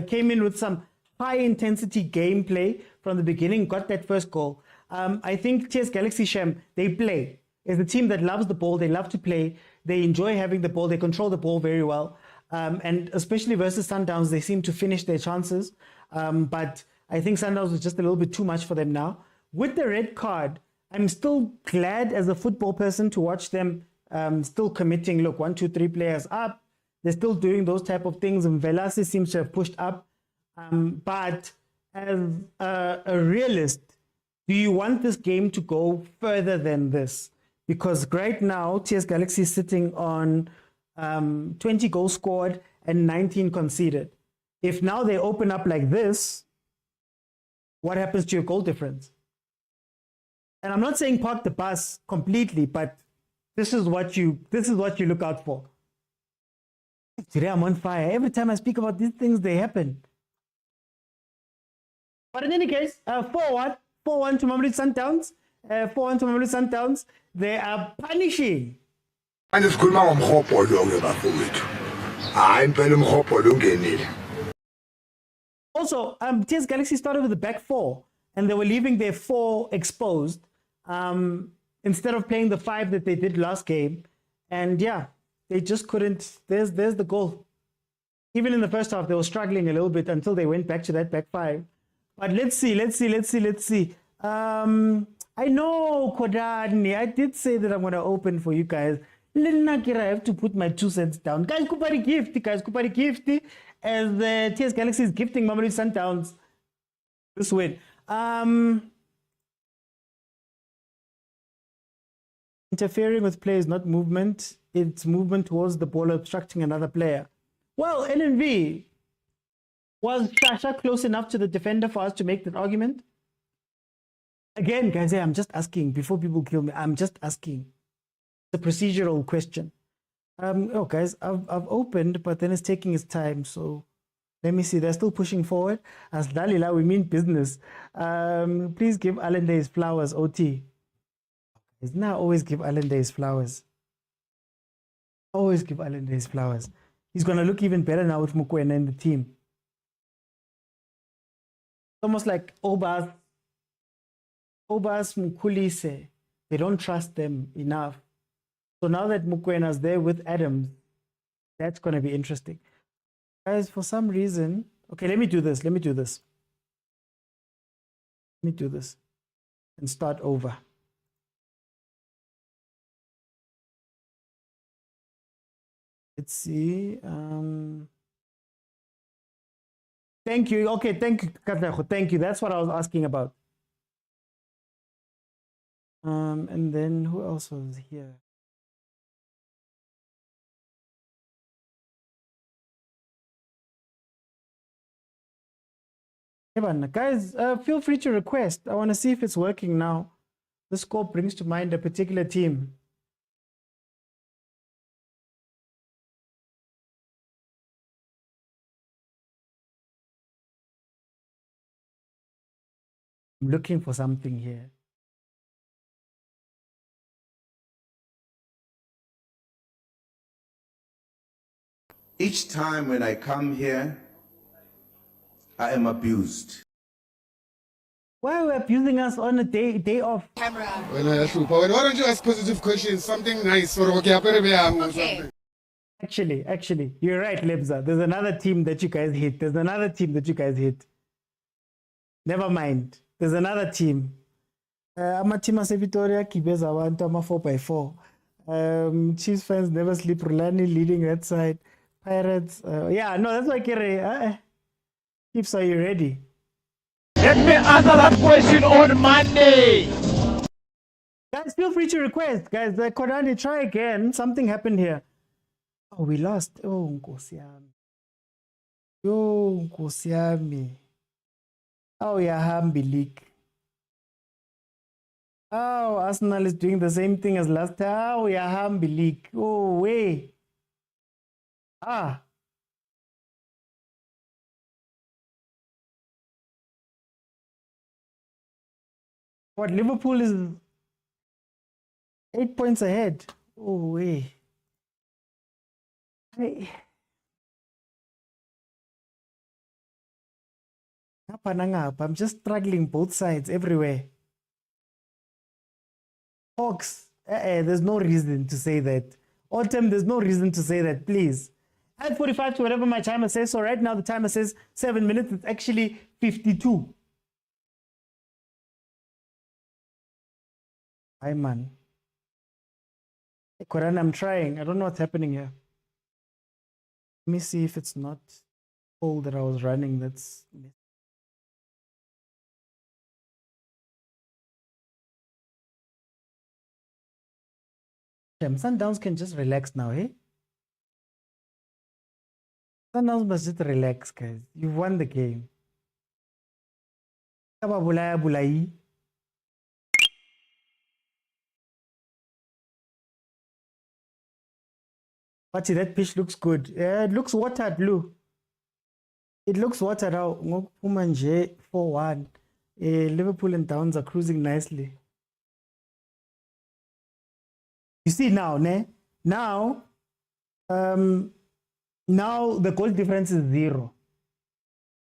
came in with some high intensity gameplay from the beginning, got that first goal. I think TS Galaxy Shem, they play. It's a team that loves the ball, they love to play, they enjoy having the ball, they control the ball very well. And especially versus Sundowns, they seem to finish their chances. But I think Sundowns was just a little bit too much for them now. With the red card, I'm still glad as a football person to watch them still committing, look, 1, 2, 3 players up. They're still doing those type of things, and Velasi seems to have pushed up. But as a realist, do you want this game to go further than this? Because right now, TS Galaxy is sitting on 20 goals scored and 19 conceded. If now they open up like this, what happens to your goal difference? And I'm not saying park the bus completely, but this is what you look out for. Today I'm on fire. Every time I speak about these things, they happen. But in any case, 4-1 to Mamelodi Sundowns. 4-1 to Mamelodi Sundowns. They are punishing. Also, TS Galaxy started with the back four, and they were leaving their four exposed instead of playing the 5 that they did last game. And yeah, they just couldn't. There's the goal. Even in the first half, they were struggling a little bit until they went back to that back 5. But let's see. I know, Kodani, I did say that I'm going to open for you guys. I have to put my 2 cents down. Guys, kupari gifty. As the TS Galaxy is gifting Mamelodi Sundowns this win. Interfering with play is not movement. It's movement towards the ball obstructing another player. Well, NNV, was Shasha close enough to the defender for us to make that argument? Again, guys, I'm just asking, before people kill me, I'm just asking. It's a procedural question. Oh, guys, I've opened, but then it's taking its time. So let me see. They're still pushing forward. As Dalila, we mean business. Please give Allende his flowers, OT. It's now always give Allende his flowers. Always give Allende his flowers. He's going to look even better now with Mokwena in the team. It's almost like Obas Mukulise. They don't trust them enough. So now that Mokwena's there with Adams, that's going to be interesting. Guys, for some reason... Okay, let me do this. And start over. Let's see. Thank you. Okay, thank you, Katlejo. Thank you. That's what I was asking about. And then who else was here? Guys, feel free to request. I want to see if it's working now. The score brings to mind a particular team. I'm looking for something here.
Each time when I come here, I am abused.
Why are we abusing us on a day off?
When I shoot, why don't you ask positive questions? Something nice for okay, something.
Actually, you're right, Lebza. There's another team that you guys hit. Never mind. There's another team. Amatima Sevitoria Kibeza Wantama 4x4. Chiefs fans never sleep. Rulani leading that side. Pirates. Yeah, no, that's why Kere. Chiefs, are you ready?
Let me answer that question on Monday.
Guys, feel free to request. Guys, the Korani, try again. Something happened here. Oh, we lost. Oh, Nkosi yami. Yo, Nkosi yami. Oh, yeah, Hambi League. Oh, Arsenal is doing the same thing as last time. Oh, yeah, Hambi League. Oh, way. Ah. What, Liverpool is 8 points ahead. Oh, way. Hey. I'm just struggling both sides everywhere. Hawks, there's no reason to say that. Autumn, there's no reason to say that, please. Add 45 to whatever my timer says. So right now the timer says 7 minutes. It's actually 52. Hi, man. Hey, Koran, I'm trying. I don't know what's happening here. Let me see if it's not all that I was running. That's Sundowns can just relax now, eh? Sundowns must just relax, guys. You've won the game. But that pitch looks good. Yeah, it looks watered, Lou. It looks watered out. 4-1. Liverpool and Downs are cruising nicely. You see now, ne? Now the goal difference is 0.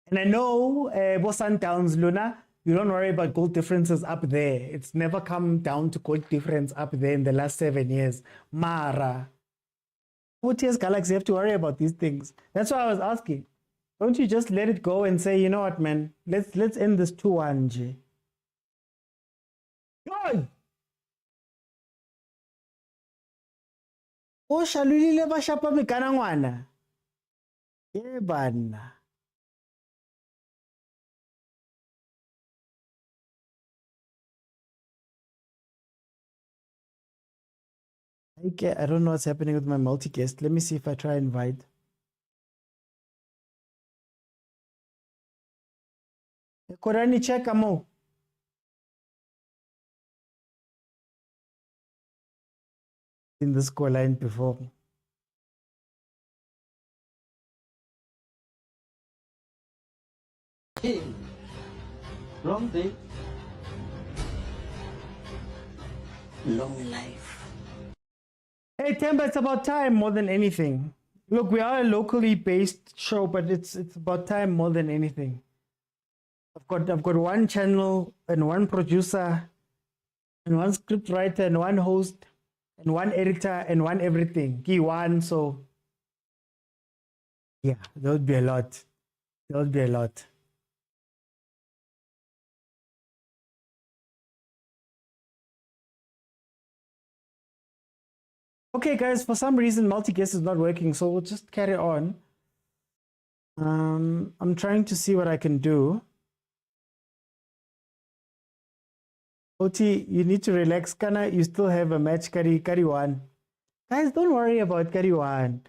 And I know Sundowns, Luna, you don't worry about goal differences up there. It's never come down to goal difference up there in the last 7 years. Mara. 4 years Galaxy have to worry about these things. That's why I was asking. Don't you just let it go and say, you know what, man? Let's end this 2-1, G. Good. O shalulile ba shapa mekana ngwana. Ye bana. Okay, I don't know what's happening with my multi-guest. Let me see if I try invite. Korani, check amo. In the scoreline before.
Hey, wrong day. Long life.
Hey, Temba, it's about time more than anything. Look, we are a locally based show, but it's about time more than anything. I've got one channel and one producer and one script writer and one host and one editor and one everything. Key one, so yeah, there would be a lot. There would be a lot. Okay, guys, for some reason, multi-guest is not working, so we'll just carry on. I'm trying to see what I can do. Oti, you need to relax. Kana, you still have a match, Kari 1. Guys, don't worry about Kari 1.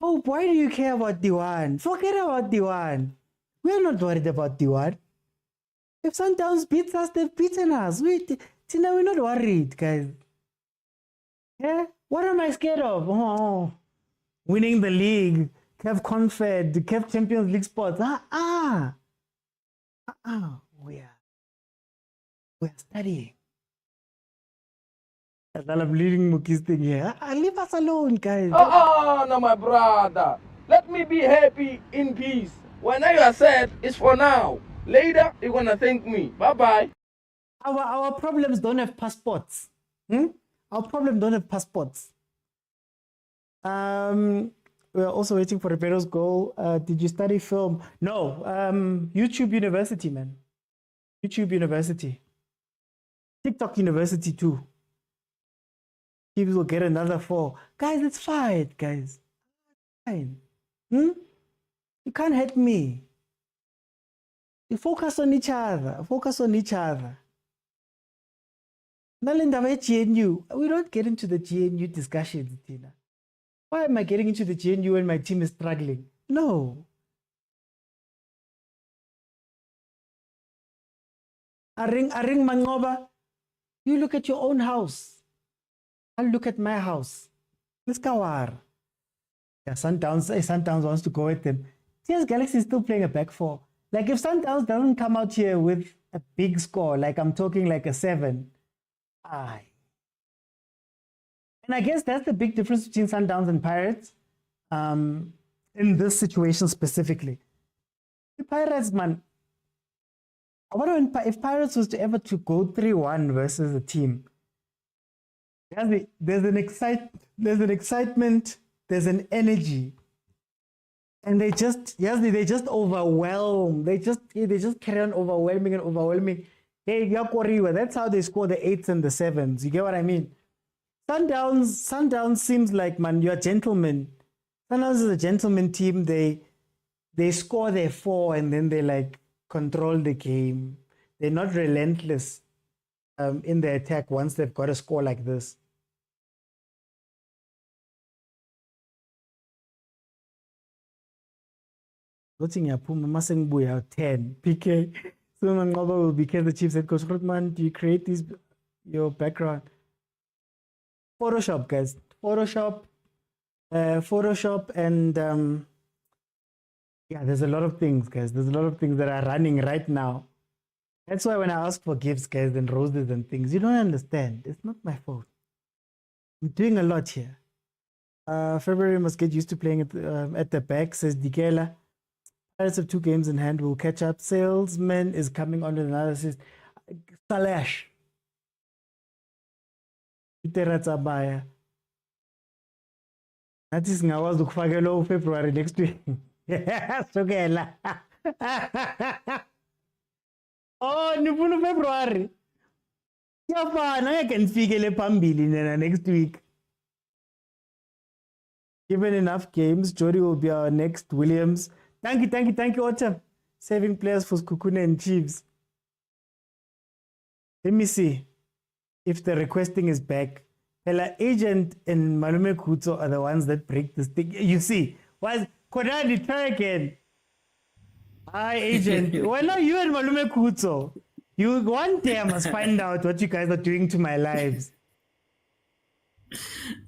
Oh, why do you care about D1? Forget about D1. We're not worried about D1. If Sundowns beats us, they've beaten us. We're not worried, guys. Yeah? What am I scared of? Oh, winning the league, CAF Confed, CAF Champions League spots. Oh, yeah. We're studying. And then I'm leaving Muki's thing here. Leave us alone, guys.
No, my brother. Let me be happy in peace. When you are sad, it's for now. Later, you're gonna thank me. Bye-bye.
Our problems don't have passports. Our problem don't have passports. We're also waiting for Ribero's goal. Did you study film? No. YouTube University, man. YouTube University. TikTok University too. Chiefs will get another 4. Guys, it's fine, guys. Fine. You can't hate me. You focus on each other. Focus on each other. GNU. We don't get into the GNU discussions, Tina. Why am I getting into the GNU when my team is struggling? No. Aring Mangoba, you look at your own house. I'll look at my house. Let's go. Yeah, Sundowns wants to go with them. TS Galaxy is still playing a back 4. Like if Sundowns doesn't come out here with a big score, like I'm talking like a 7, and I guess that's the big difference between Sundowns and Pirates in this situation specifically. The Pirates, man, I wonder if Pirates was to ever to go 3-1 versus a team, there's an excitement, there's an energy, and they just overwhelm. They just carry on overwhelming. Hey, that's how they score the 8s and the 7s. You get what I mean? Sundowns seems like, man, you're gentlemen. Sundowns is a gentleman team. They score their 4 and then they like control the game. They're not relentless in their attack once they've got a score like this. Voting Yapuma Masengbuya 10. PK. Suman Ngoba will be Kaizer Chiefs head coach. Rutman, do you create your background? Photoshop, guys. Photoshop, and yeah, there's a lot of things, guys. There's a lot of things that are running right now. That's why when I ask for gifts, guys, and roses and things, you don't understand. It's not my fault. I'm doing a lot here. February must get used to playing at the back, says Dikela. Pirates have 2 games in hand. Will catch up. Salesman is coming on with analysis. Salash. Iteratsa That is ngawazi ukufakela February next week. Sukela. Oh, nifuna February. Yafana ngeke nifikele phambili nena next week. Given enough games, Jody will be our next Williams. Thank you, Autumn. Saving players for Skukune and Chiefs. Let me see if the requesting is back. Hela Agent and Malume Kuto are the ones that break this thing. You see, Kodani, try again. Hi, Agent. Why not you and Malume Kuto? One day I must find out what you guys are doing to my lives.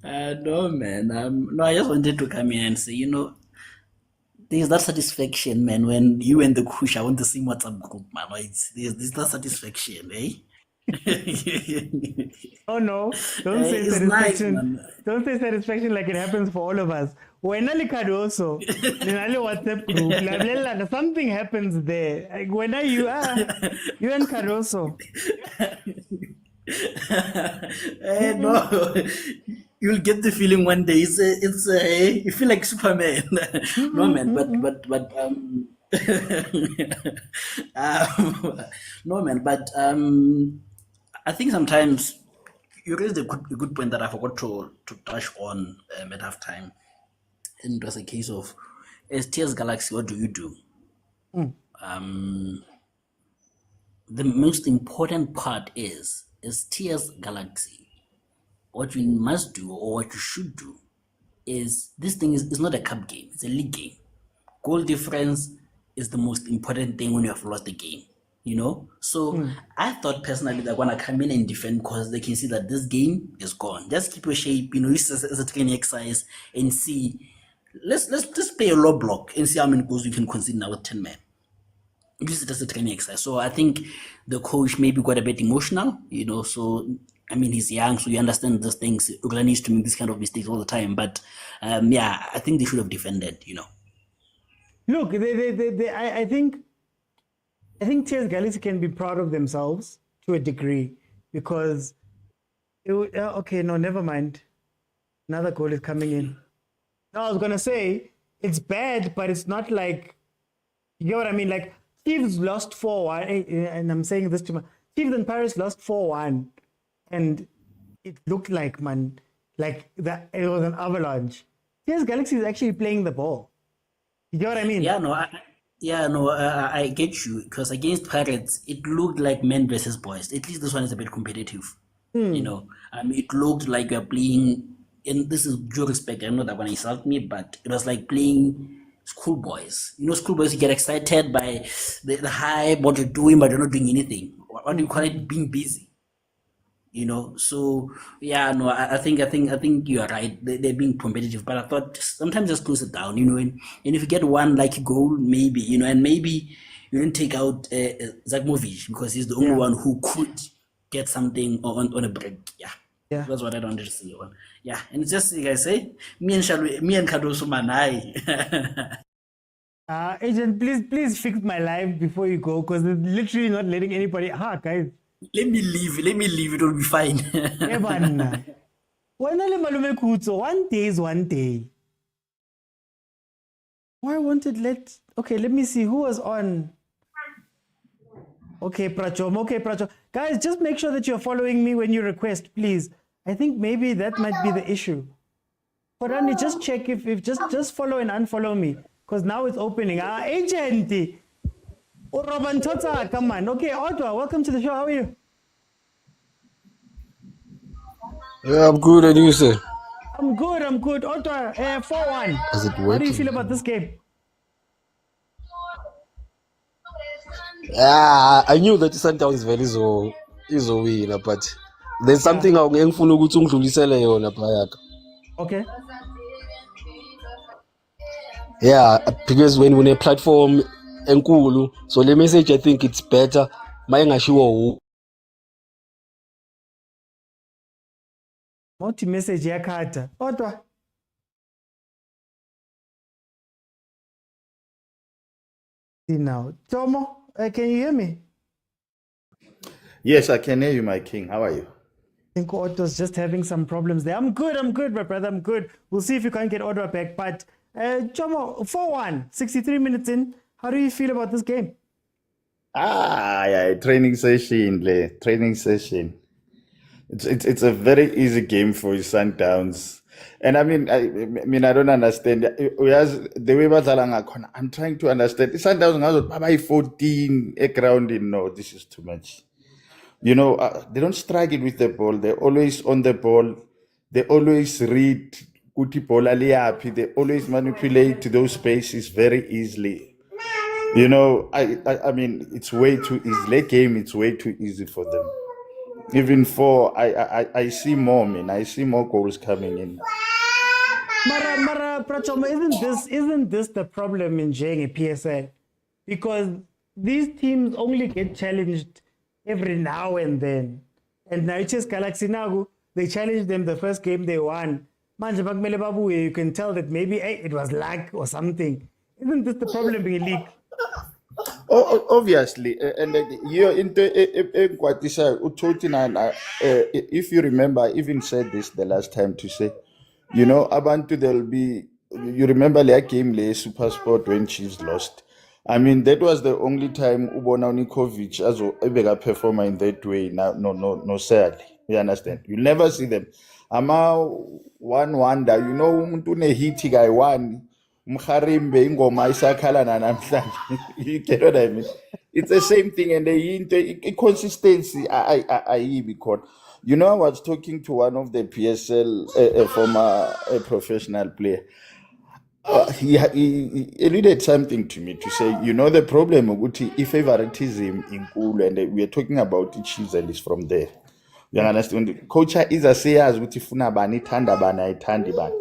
No, man. No, I just wanted to come in and say, there's that satisfaction, man, when you and the Kush, I want to see what's up group, man. There's that satisfaction, eh?
Oh no, don't say satisfaction. Nice, don't say satisfaction like it happens for all of us. When I also, WhatsApp group, something happens there. Like when you and Caruso.
No, you'll get the feeling one day. You feel like Superman. No, man, but no, man, but I think sometimes you raised a good point that I forgot to touch on at halftime. And it was a case of, as TS Galaxy, what do you do? The most important part is TS Galaxy. What you must do, or what you should do, is this thing is not a cup game, it's a league game. Goal difference is the most important thing when you have lost the game, So I thought personally they're gonna come in and defend because they can see that this game is gone. Just keep your shape, use it as a training exercise and see. Let's play a low block and see how many goals we can concede now with 10 men. use it as a training exercise. So I think the coach maybe got a bit emotional, so I mean, he's young, so you understand these things. Rulani used to make this kind of mistakes all the time, but I think they should have defended,
Look, I think TS Galaxy can be proud of themselves to a degree because, okay, no, never mind. Another goal is coming in. No, I was going to say, it's bad, but it's not like, you get what I mean? Like, Chiefs lost 4-1, and I'm saying this to my, Chiefs and Paris lost 4-1, and it looked like, like that it was an avalanche. TS Galaxy is actually playing the ball. You get what I mean?
I get you, because against Pirates, it looked like men versus boys. At least this one is a bit competitive. It looked like you're playing, and this is due respect, I'm not that going to insult me, but it was like playing schoolboys. Schoolboys, you get excited by the hype, what you're doing, but you're not doing anything. What do you call it? Being busy. So I think you're right. They're being competitive, but I thought sometimes just close it down, and if you get one lucky goal, maybe, and maybe you didn't take out Zamovic because he's the only one who could get something on a break. That's what I don't understand. And it's just like I say, me and Kadoso Manai.
Agent, please fix my live before you go, because it's literally not letting anybody. Guys.
Let me leave, it will be fine.
One day is one day. Why won't it okay, let me see who was on. Okay, Pracho. Guys, just make sure that you're following me when you request, please. I think maybe that might be the issue. Korani, just check if just follow and unfollow me, because now it's opening. Agent. Robin Tota, come on. Okay, Otto, welcome to the show. How are you?
Yeah, I'm good. And you, sir?
I'm good. Otto, 4-1.
Is it working?
How do you feel about this game?
I knew that Sundowns Valley is a winner, but there's something I'm going to
Okay.
Yeah, because when a platform enkulu, so the message, I think it's better.
Multi-message yakata. Otto. See now. Tomo, can you hear me?
Yes, I can hear you, my king. How are you?
I think Otto's just having some problems there. I'm good, my brother. I'm good. We'll see if you can't get Otto back. But Tomo, 4-1, 63 minutes in. How do you feel about this game?
Training session. It's a very easy game for Sundowns. And I mean, I don't understand. The way I'm trying to understand. Sundowns 14 ground. No, this is too much. They don't strike it with the ball. They're always on the ball. They always read they always manipulate those spaces very easily. I mean, it's way too easy. Late game, it's way too easy for them. Even I see more, man. I see more goals coming in.
Mara Prachoma, isn't this the problem in a PSL? Because these teams only get challenged every now and then. And now HS Galaxy now, they challenged them the first game they won. You can tell that maybe it was luck or something. Isn't this the problem in league?
Obviously, and you're into if you remember, I even said this the last time to say, Abantu, there'll be, you remember that game, Supersport, when Chiefs lost. I mean, that was the only time Ubona Nikovic as a bigger performer in that way. No, sadly. You understand? You'll never see them. Ama one wonder, umuntu hiti guy one. You get what I mean? It's the same thing, and the consistency. I because I was talking to one of the PSL, a former professional player. He alluded something to me to say, the problem if favoritism in cool, and we are talking about the Chiefs, and it's from there. You understand? Coach is a sayers with ifuna bani tanda bana itandi bani.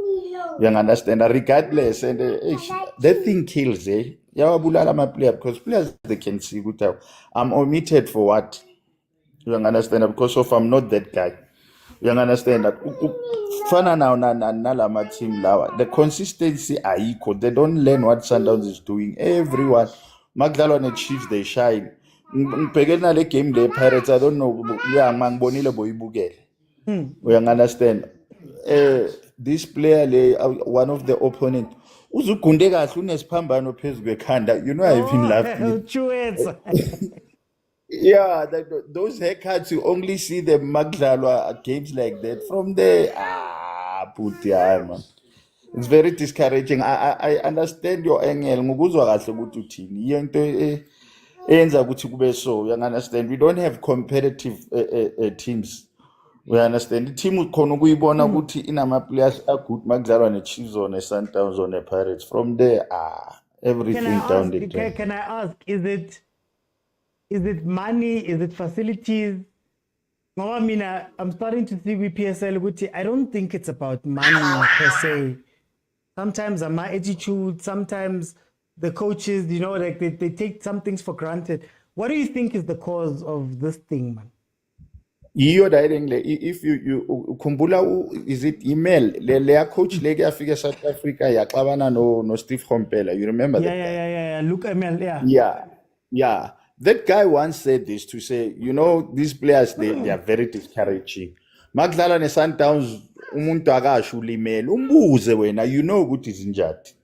You understand? Regardless, and that thing kills, yawabulala ama-player because players they can see ukuthi I'm omitted for what. You understand? Because of I'm not that guy. You understand that? Fana now nalama team lawa. The consistency ayikho. They don't learn what Sundowns is doing. Everyone, Magdalo and the Chiefs, they shine. Mpegena le game the Pirates. I don't know. Yeah, man, bonile boybugel. We understand. This player, one of the opponent. Uzukunde kahle unesiphambano phezu kwekhanda. You know I've been laughing. Yeah, those haircuts, you only see the Magdalwa games like that. From there, man. It's very discouraging. I understand your angle. Ngukuzwa kahle ukuthi uthini. Iyo into eyenza ukuthi kube so. You understand? We don't have competitive teams. We understand. The team ukhona ukuyibona ukuthi inama players are good. Magdalwa ne Chiefs on Sundowns on Pirates. From there, everything down the drain.
Can I ask, is it money? Is it facilities? No, I mean, I'm starting to see with PSL, I don't think it's about money per se. Sometimes my attitude, sometimes the coaches, you know, like they take some things for granted. What do you think is the cause of this thing, man?
If you kumbula, is it email? Le coach lege afika South Africa yaxabana no Steve Kompela. You remember that?
Yeah. Look, Emil,
Yeah. That guy once said this to say, you know, these players they are very discouraging. Magdala ne Sundowns umuntu akasho ulimele umbuze wena, you know ukuthi izinjani.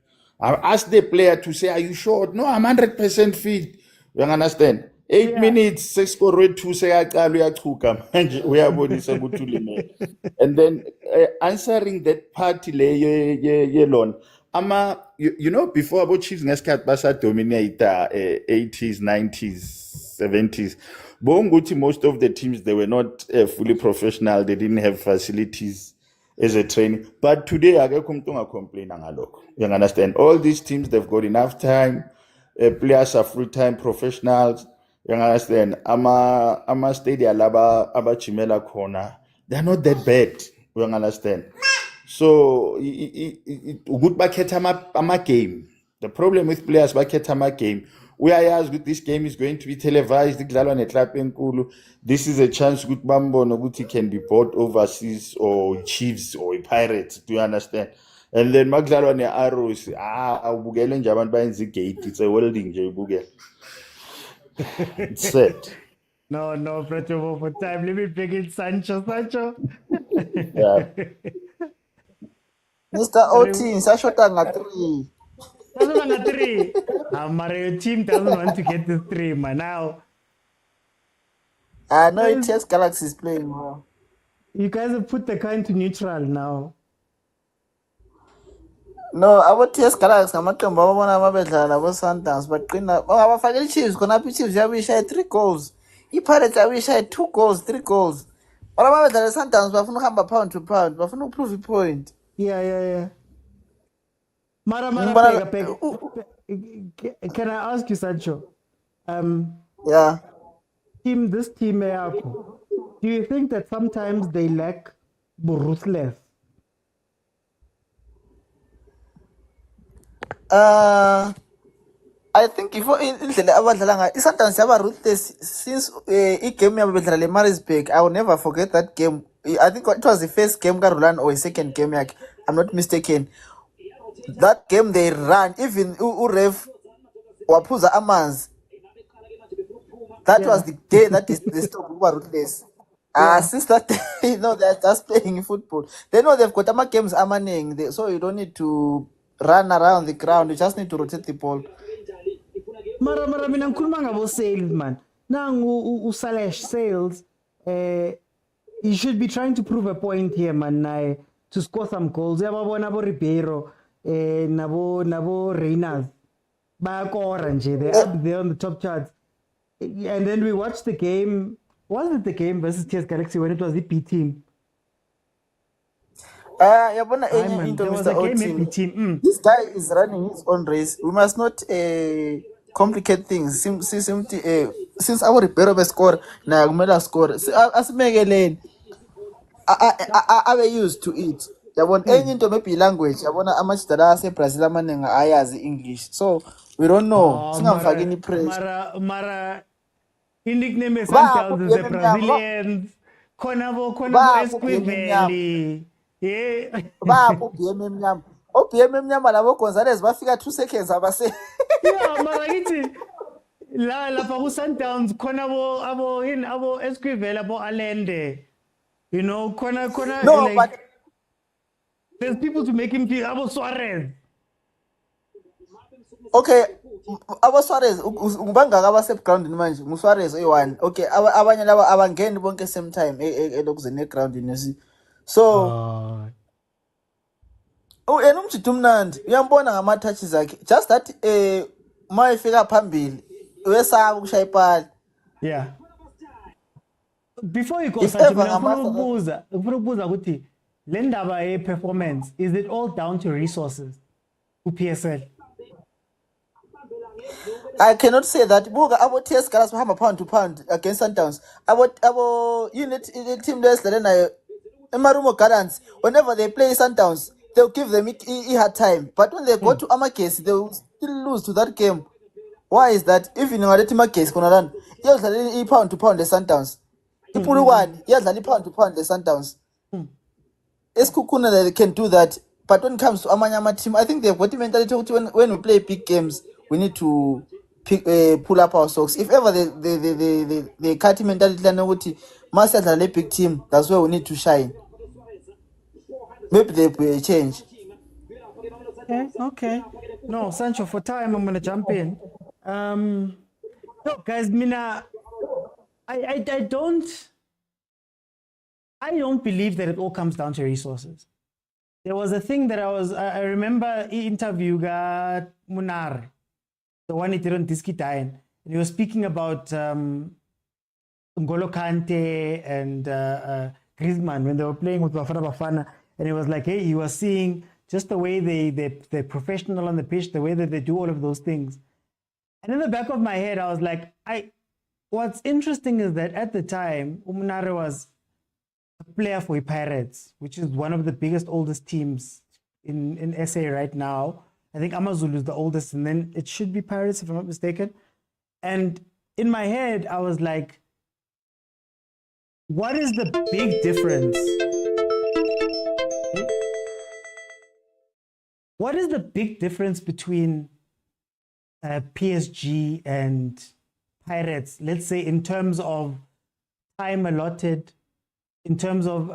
I asked the player to say, are you sure? No, I'm 100% fit. You understand? 8 minutes, 6 score 2 sekaqala uyachuka manje uyabonisa ukuthi ulimele. And then answering that party le yelon. You know, before about Chiefs ngesikhathi basa dominate 80s, 90s, 70s. Bonguti, most of the teams they were not fully professional. They didn't have facilities as a training. But today, akekho umuntu ongakomplaina ngalokho. You understand? All these teams they've got enough time. Players are full-time professionals. You understand? Ama stadia laba abachimela khona. They're not that bad. You understand? So good bakhetha ama game. The problem with players bakhetha ama game. We are asked that this game is going to be televised. This is a chance good bambona ukuthi can be bought overseas or Chiefs or Pirates. Do you understand? And then Magdalwa ne Arrows ubukele nje abantu bayenza igate. It's a welding nje ubukele. It's sad.
No, Pretty for time. Let me bring in Sancho.
Yeah.
Mr. Oti, Sashota nga 3.
Doesn't want 3. Your team doesn't want to get this 3, man. Now.
I know it takes Galaxy is playing well.
You guys have put the car into neutral now.
No, our TS Galaxy, I'm not going to Sundowns, but our family Chiefs, Chiefs, I wish I had 3 goals. Pirates, I wish I had 2 goals, 3 goals. But I'm about the Sundowns, but I'm not pound to pound, but I'm not proof a point.
Yeah. Mara, can I ask you, Sancho?
Yeah.
This team, do you think that sometimes they lack ruthless?
I think if sometimes they are ruthless since a game le Marisburg, I will never forget that game. I think it was the first game rulani or a second game, I'm not mistaken. That game they ran, even Uref Wapuza Amans. That was the day that they stopped ruthless. Since that day, they're just playing football. They know they've got ama games amaning, so you don't need to run around the ground. You just need to rotate the ball.
Mara mina ngikhuluma ngabo sales, man. Nangu usalash sales. You should be trying to prove a point here, man. To score some goals. Yababona bo Ribeiro, nabo Reyners. Bayakora nje. They're up there on the top charts. And then we watched the game. Was it the game versus TS Galaxy when it was the B team?
There was a game team. This guy is running his own race. We must not complicate things. Since our Ribeiro score, na Gumela score. As Megalene, are used to it. yabona enye into maybe language yabona amajidala aseBrazil amaningi ayazi English, so we don't know, singamfaki any pressure.
Mara i-nickname
Bapho
ye-Sundowns is the
ubhema emnyama,
Brazilians. Khona
bapho ubhema emnyama,
Esquiveli. Yeah.
bapho ubhema emnyama. Obhema emnyama labo Gonzalez bafika 2 seconds abase.
Yeah, mara ngithi lapha ku-Sundowns khona abo Esquiveli abo Allende. You know, khona
No,
like
but
there's people to make him feel abo Suarez.
okay, abo Suarez ngibangaka abasegroundini manje, nguSuarez oyi-1. Okay, abanye laba abangeni bonke same time elokuzeni egroundini yesi. So yena umjida umnandi uyambona ngama-touches akhe, just that uma efika phambili uyesaba ukushaya ipali.
Yeah. Before you go,
If
Sancho,
ever
mina ngifuna
ngama-
ukubuza ukuthi le ndaba ye-performance, is it all down to resources ku-PSL?
I cannot say that. Buka abo TS Galas bahamba pound to pound against Sundowns. Abo unit team lesidlale nayo eMarumo Gardens, whenever they play Sundowns, they'll give them a hard time. But when they go to Amagesi, they will still lose to that game. Why is that? Even ngalethi Amagesi khona lana iyadlala i-pound to pound le Sundowns. Ipulukwane iyadlala i-pound to pound le Sundowns. Esikhukhuna they can do that. But when it comes to amanye team, I think they've got the mentality when we play big games, we need to pull up our socks. If ever they cut mentality lana ukuthi masidlala le big team, that's where we need to shine. Maybe there will be a change.
Okay. No, Sancho, for time, I'm going to jump in. Look, guys, Mina, I don't believe that it all comes down to resources. There was a thing that I remember interview got Munar, the one he did on Diski, and he was speaking about N'Golo Kante and Griezmann when they were playing with Bafana, and he was like, hey, he was seeing just the way they're professional on the pitch, the way that they do all of those things. And in the back of my head, I was like, what's interesting is that at the time, Umunare was a player for Pirates, which is one of the biggest, oldest teams in SA right now. I think Amazulu is the oldest, and then it should be Pirates, if I'm not mistaken. And in my head, I was like, what is the big difference? What is the big difference between PSG and Pirates, let's say, in terms of time allotted, in terms of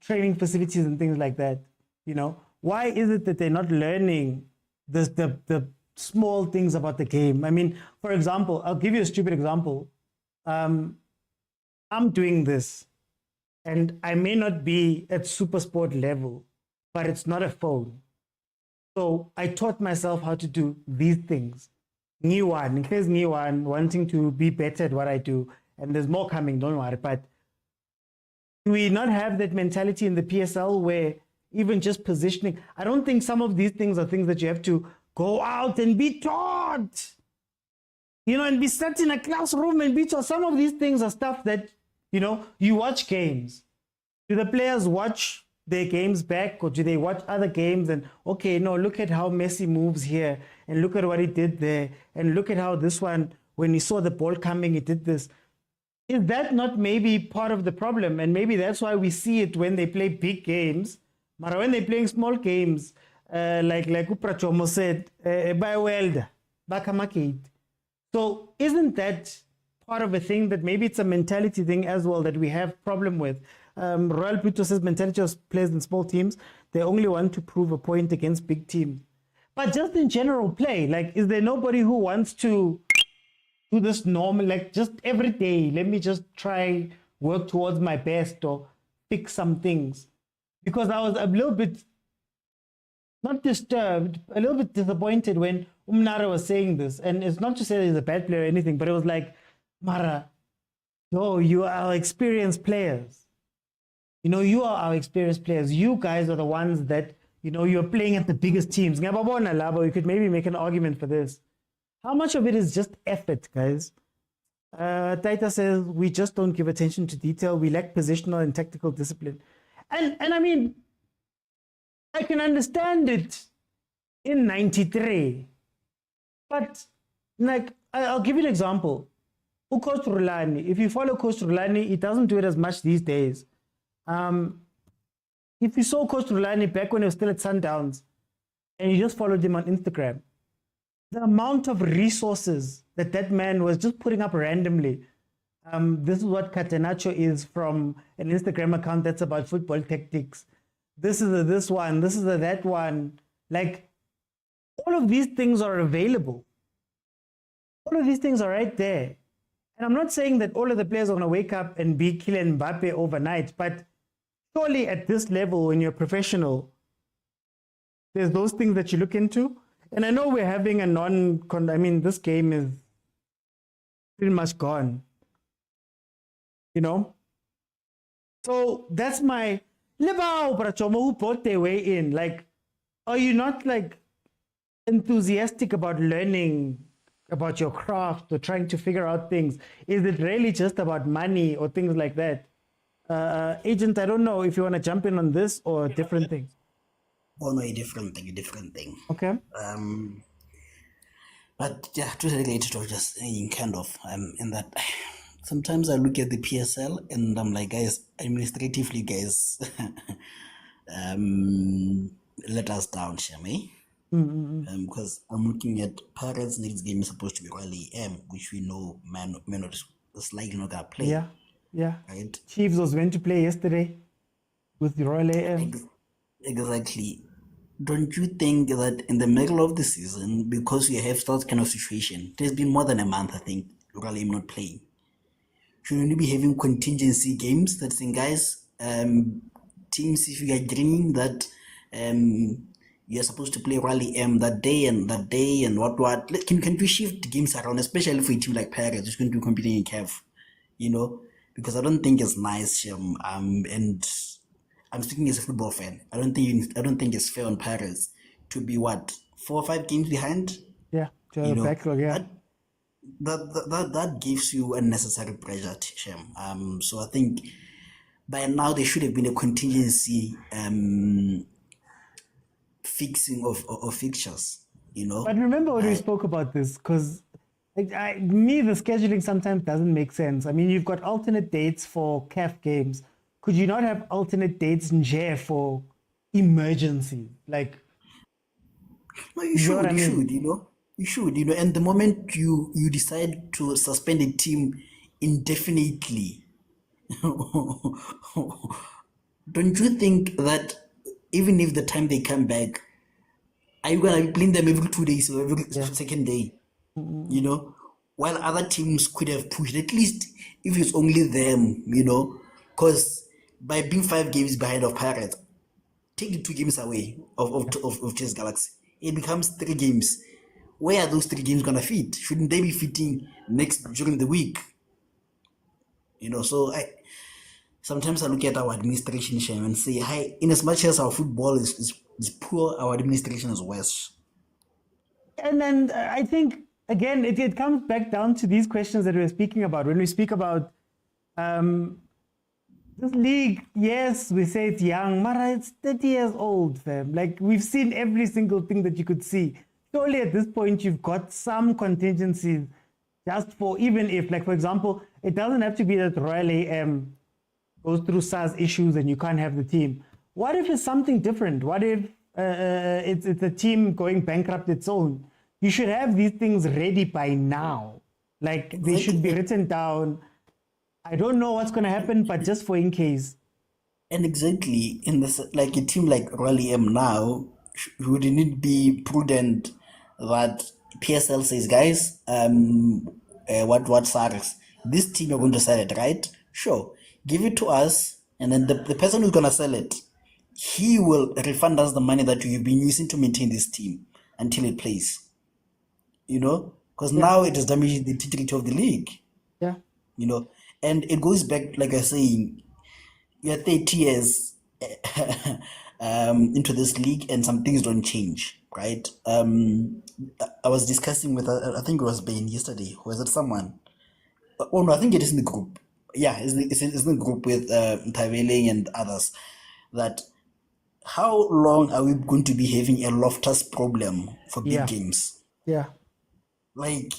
training facilities and things like that? You know, why is it that they're not learning the small things about the game? I mean, for example, I'll give you a stupid example. I'm doing this, and I may not be at supersport level, but it's not a phone. So I taught myself how to do these things. New one, in case new one, wanting to be better at what I do, and there's more coming, don't worry. But do we not have that mentality in the PSL where even just positioning, I don't think some of these things are things that you have to go out and be taught, you know, and be sat in a classroom and be taught. Some of these things are stuff that, you know, you watch games. Do the players watch their games back, or do they watch other games and, okay, no, look at how Messi moves here, and look at what he did there, and look at how this one, when he saw the ball coming, he did this. Is that not maybe part of the problem? And maybe that's why we see it when they play big games, but when they're playing small games, like Uprachomo said, by welder, bakamakate. So isn't that part of a thing that maybe it's a mentality thing as well that we have problem with? Royal Pluto says mentality of players in small teams, they only want to prove a point against big teams. But just in general play, like, is there nobody who wants to do this normal, like just every day, let me just try work towards my best or fix some things? Because I was a little bit, not disturbed, a little bit disappointed when Umnara was saying this. And it's not to say that he's a bad player or anything, but it was like, Mara, no, you are our experienced players. You know, you are our experienced players. You guys are the ones that, you know, you're playing at the biggest teams. You could maybe make an argument for this. How much of it is just effort, guys? Taita says, we just don't give attention to detail. We lack positional and tactical discipline. And I mean, I can understand it in 93. But, like, I'll give you an example. Coach Rulani, if you follow Coach Rulani, he doesn't do it as much these days. If you saw Coach Rulani back when he was still at Sundowns, and you just followed him on Instagram, the amount of resources that man was just putting up randomly. This is what Catenaccio is from an Instagram account that's about football tactics. This is this one, this is that one. Like, all of these things are available. All of these things are right there. And I'm not saying that all of the players are going to wake up and be Kylian Mbappe overnight, but surely at this level, when you're professional, there's those things that you look into. And I know we're having a this game is pretty much gone. You know? So that's my Lebao Brachomo who brought their way in. Like, are you not like enthusiastic about learning about your craft or trying to figure out things? Is it really just about money or things like that? Agent, I don't know if you want to jump in on this or different things.
Oh no, a different thing.
Okay.
But yeah, to relate to just saying kind of in that sometimes I look at the PSL and I'm like, guys, administratively, guys, let us down, Shami. Because I'm looking at Pirates next game is supposed to be Royal AM, which we know man is likely not gonna play.
Yeah.
Right.
Chiefs was meant to play yesterday with the Royal AM.
Exactly. Don't you think that in the middle of the season, because you have that kind of situation, there's been more than a month, I think, Royal AM not playing. Shouldn't you be having contingency games that saying, guys, teams, if you are agreeing that you're supposed to play Rally M that day and what can we shift games around, especially for a team like Pirates who's going to be competing in CAF, you know? Because I don't think it's nice, and I'm speaking as a football fan. I don't think it's fair on Pirates to be 4 or 5 games behind.
Yeah, to have a backlog. Yeah,
that gives you unnecessary pressure, Shem. So I think by now there should have been a contingency fixing of fixtures, you know.
But remember when we spoke about this, because the scheduling sometimes doesn't make sense. I mean, you've got alternate dates for CAF games. Could you not have alternate dates in J for emergency? Like,
no, you should, and the moment you decide to suspend a team indefinitely, don't you think that even if the time they come back, are you gonna blame them every 2 days or every second day? You know, while other teams could have pushed, at least if it's only them, you know, because by being 5 games behind of Pirates, take 2 games away of Chess Galaxy, it becomes 3 games. Where are those 3 games gonna fit? Shouldn't they be fitting during the week? You know, so sometimes I look at our administration and say, hi, in as much as our football is poor, our administration is worse.
And then I think, again, it comes back down to these questions that we're speaking about. When we speak about this league, yes, we say it's young, but it's 30 years old, fam. Like, we've seen every single thing that you could see. Surely at this point, you've got some contingencies just for, even if, like, for example, it doesn't have to be that Royal AM goes through SARS issues and you can't have the team. What if it's something different? What if it's a team going bankrupt its own? You should have these things ready by now. Like, they should be written down. I don't know what's going to happen, but just for in case.
And exactly, in this, like a team like Rally M now, wouldn't it be prudent that PSL says, guys, what SARS? This team you're going to sell it, right? Sure. Give it to us, and then the person who's going to sell it, he will refund us the money that you've been using to maintain this team until it plays. You know? Because now it is damaging the integrity of the league.
Yeah.
You know? And it goes back, like I was saying, you're 30 years into this league and some things don't change, right? I was discussing with, I think it was Ben yesterday, or was it someone? Oh no, I think it is in the group. Yeah, it's in the group with Taveling and others, that how long are we going to be having a Loftus problem for big
Yeah.
games?
Yeah.
Like,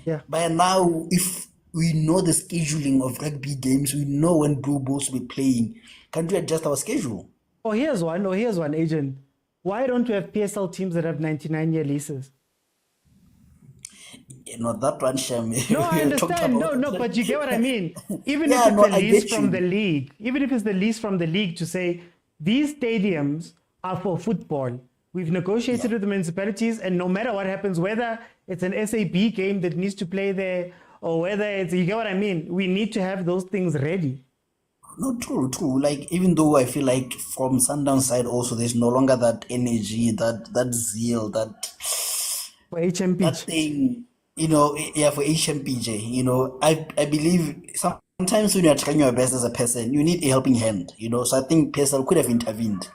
Yeah.
by now, if we know the scheduling of rugby games, we know when Blue Bulls will be playing. Can't we adjust our schedule?
Here's one, agent. Why don't we have PSL teams that have 99-year leases?
Not that one, Shem.
No, I understand. No, but you get what I mean. Even
Yeah,
if it's
no,
a
I
lease
get
from
you.
the league, even if it's the lease from the league to say these stadiums are for football. We've negotiated with the municipalities, and no matter what happens, whether it's an SAB game that needs to play there or whether it's, you get what I mean, we need to have those things ready.
No, true. Like, even though I feel like from Sundowns side also, there's no longer that energy, that zeal, that
for HMP,
that thing, for HMPJ, I believe sometimes when you're trying your best as a person, you need a helping hand, so I think PSL could have intervened,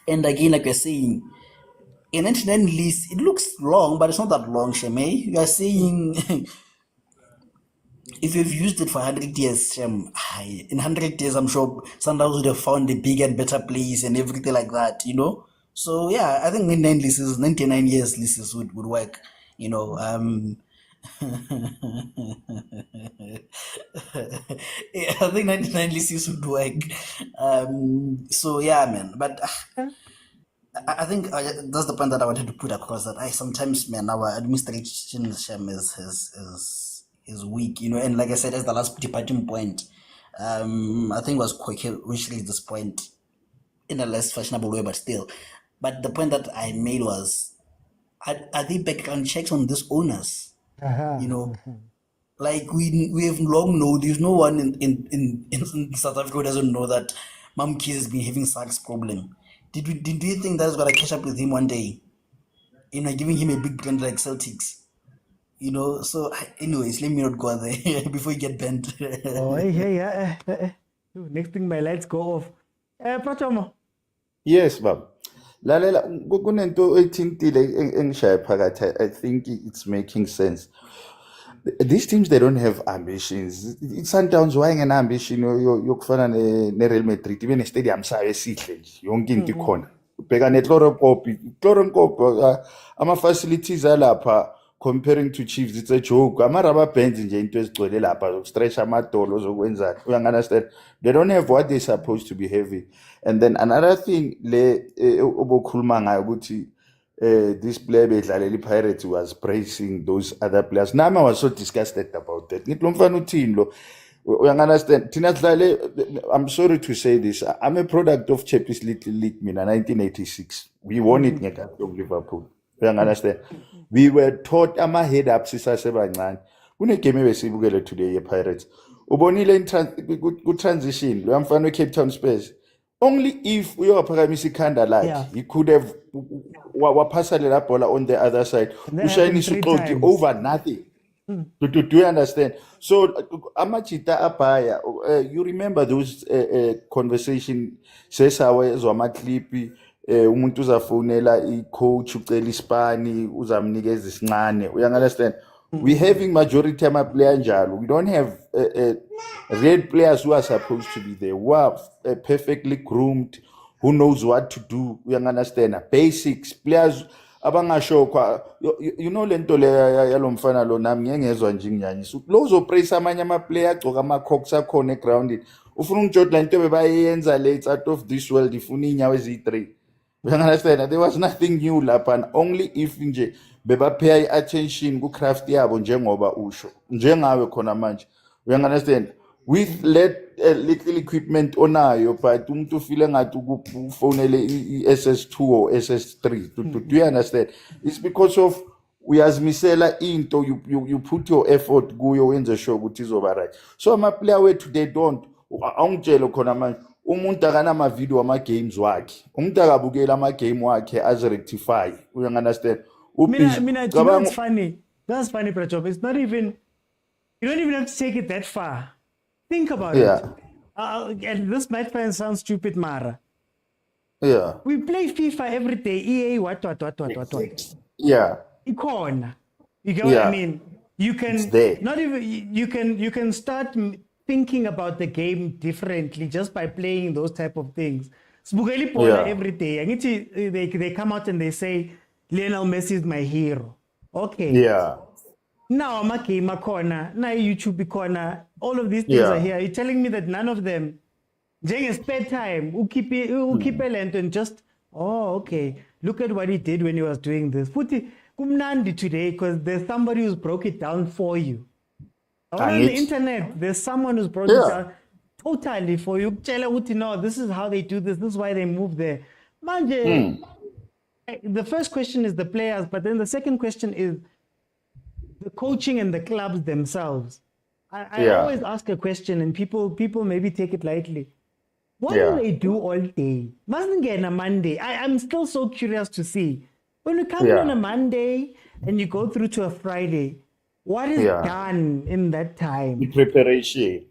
and again, like you're saying, a 99 lease, it looks long, but it's not that long, Sheme. You are saying if you've used it for 100 years, Shem, in 100 years, I'm sure Sundowns would have found a big and better place and everything like that, So, yeah, I think 99 years leases would work, Yeah, I think 99 leases would work. So, yeah, man. But I think that's the point that I wanted to put across, that sometimes, man, our administration, Shem, is weak, and like I said, as the last departing point, I think it was Kweke which reached this point in a less fashionable way, but still. But the point that I made was, are they background checks on these owners? Like we have long known, there's no one in South Africa who doesn't know that Mamkis has been having sex problem. Did you think that's gonna catch up with him one day? Giving him a big brand like Celtics. So anyways, let me not go there before you get bent.
Next thing my lights go off. Prachomo.
Yes, Bob. Lalela kunento ethintile engishaya phakathi. I think it's making sense. These teams, they don't have ambitions. Sundowns wayenge ambition yokufana ne-Real Madrid ibe ne-stadium sayo esihle nje yonke into ikhona. Ubheka ne-Chloronkop ama-facilities alapha comparing to Chiefs, it's a joke. Ama-rubber bands nje into ezigcwele lapha zokustretch amadolo zokwenzani. Uyangunderstand? They don't have what they're supposed to be having. And then another thing obokhuluma ngayo ukuthi this player bedlalela iPirates was praising those other players. Nami I was so disgusted about that. Ngithi lo mfana uthini lo? Uyangunderstand? Thina sidlale, I'm sorry to say this, I'm a product of Champions League mina 1986. We won it ngekhathi Liverpool. Uyangunderstand? We were taught ama-head ups sisasebancane. Kunegame ebesiyibukele today ye-Pirates. Ubonile ku-transition lo mfana we-Cape Town Spurs. Only if uyaphakamisa ikhanda lakhe, he could have waphasa lela bhola on the other side. Ushayinisa uxoki over nothing. Do you understand? So amajita abhaya, you remember those conversation sesawezwa ama-clip, umuntu uzafonela i-coach ucela ispani uzamnikeza isincane. Uyangunderstand? We having majority ama-player njalo. We don't have real players who are supposed to be there, who are perfectly groomed, who knows what to do. Uyangunderstand? Basics, players abangasho lento le yalo mfana lo nami ngengezwa nje nginyanyisa. Lo uzopraise amanye ama-player agcoka ama-cocks akhona egroundini. Ufuna ungijodla into bebayenza le, it's out of this world, ifuna inyawo eziyi-3. You understand? There was nothing new lapha, only if nje bebapay attention ku craft yabo njengoba usho njengawe khona manje. You understand? With little equipment onayo, but umuntu ufile ngathi ukufonele i-SS2 or SS3. Do you understand? It's because of uyazimisela into, you put your effort kuyo wenze sure ukuthi izoba right. So ama-player wethu they don't, awungitshele khona manje, umuntu akanama-video ama-games wakhe, umuntu akabukela ama-game wakhe azirectify. You understand?
Mina, that's funny. That's funny, Prachob. It's not even, you don't even have to take it that far. Think about it. And this might sound stupid, Mara.
Yeah.
We play FIFA every day. EA, what.
Yeah.
Icon. You get what I mean? You can not even, you can start thinking about the game differently just by playing those type of things. Sbugeli Pola every day. And they come out and they say, Lionel Messi is my hero. Okay.
Yeah.
Now I'm a gamer corner, now YouTube corner, all of these things are here. You're telling me that none of them, during spare time, who keep a lantern just, oh, okay, look at what he did when he was doing this. Futhi, kumnandi today, because there's somebody who's broke it down for you. On the internet, there's someone who's broke it down totally for you. No, this is how they do this is why they move there. Manje, the first question is the players, but then the second question is the coaching and the clubs themselves. I always ask a question and people maybe take it lightly. What do they do all day? Mustn't get on a Monday. I'm still so curious to see. When you come in on a Monday and you go through to a Friday, what is done in that time?
In preparation.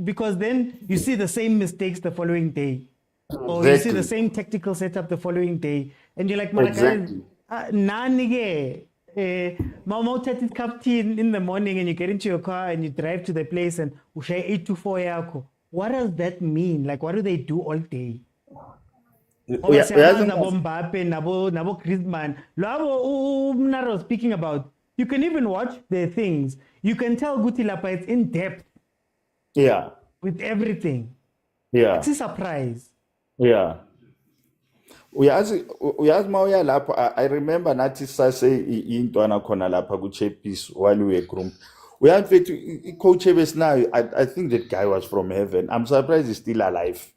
Because then you see the same mistakes the following day. Or you see the same tactical setup the following day. And you're like,
exactly.
Mama takes captain in the morning and you get into your car and you drive to the place and you share 8 to 4 yako. What does that mean? Like, what do they do all day? Speaking about, you can even watch their things. You can tell Guti Lapa it's in depth.
Yeah.
With everything.
Yeah.
It's a surprise.
Yeah. Uyazi mawuya lapho I remember nathi sase intwana khona lapha ku Chappies while we were groomed. Uyamfethu coach ebesinayo, I think that guy was from heaven. I'm surprised he's still alive.